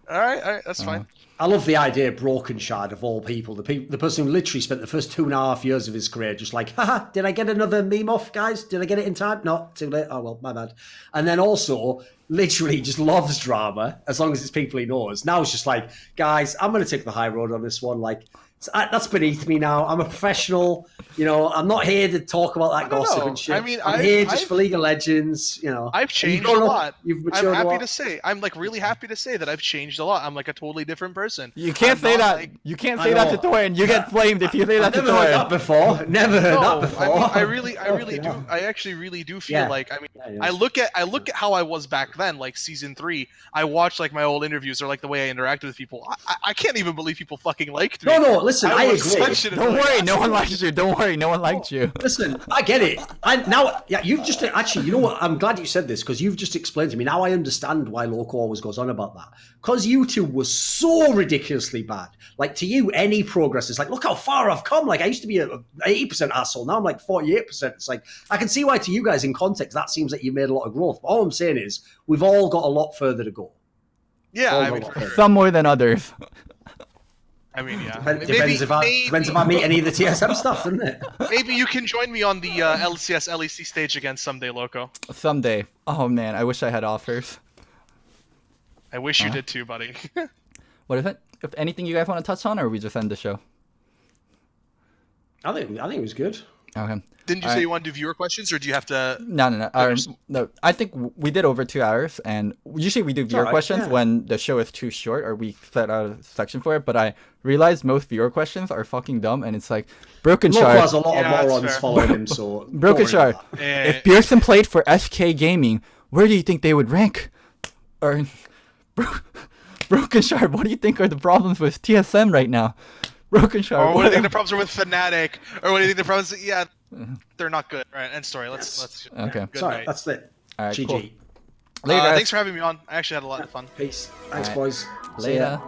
All right, that's fine. I love the idea of Brokenshard of all people, the person who literally spent the first 2.5 years of his career just like, haha, did I get another meme off, guys? Did I get it in time? No, too late. Oh well, my bad. And then also literally just loves drama as long as it's people he knows. Now it's just like, guys, I'm going to take the high road on this one. Like, that's beneath me now. I'm a professional. You know, I'm not here to talk about that gossip and shit. I mean, I'm here just for League of Legends. You know, I've changed a lot. I'm happy to say, I'm like really happy to say that I've changed a lot. I'm like a totally different person. You can't say that. Like, you can't say that to Toyin. You get flamed if you say that to Toyin. Never heard that before. Never heard that before. I mean, I really do. I actually really do feel like. I mean, I look at how I was back then, like season 3. I watched like my old interviews or like the way I interacted with people. I can't even believe people fucking liked me. No, listen, I agree. Don't worry, no one likes you. Don't worry, no one liked you. Listen, I get it. You've just actually, you know what? I'm glad you said this because you've just explained to me. Now I understand why Loco always goes on about that. Because YouTube was so ridiculously bad. Like to you, any progress is like, look how far I've come. Like I used to be an 80% asshole. Now I'm like 48%. It's like, I can see why to you guys in context, that seems like you made a lot of growth. But all I'm saying is we've all got a lot further to go. Yeah, I mean, some more than others. I mean, yeah. Depends if I meet any of the TSM stuff, doesn't it? Maybe you can join me on the LCS LEC stage again someday, Loco. Someday. Oh man, I wish I had offers. I wish you did too, buddy. What is it? If anything you guys want to touch on, or we just end the show? I think it was good. Okay. Didn't you say you want to do viewer questions, or do you have to? No. No. I think we did over 2 hours, and usually we do viewer questions when the show is too short, or we set out a section for it. But I realized most viewer questions are fucking dumb, and it's like Brokenshard. Loco has a lot of morons following him, so Brokenshard. If Pearson played for SK Gaming, where do you think they would rank? Or Brokenshard, what do you think are the problems with TSM right now? Brokenshard. Or what do you think the problems are with Fnatic? Or what do you think the problems? Yeah, they're not good. Right, end story. Let's. Okay. Sorry, that's it. All right, GG. Cool. Later, thanks for having me on. I actually had a lot of fun. Peace. Thanks, boys. Later.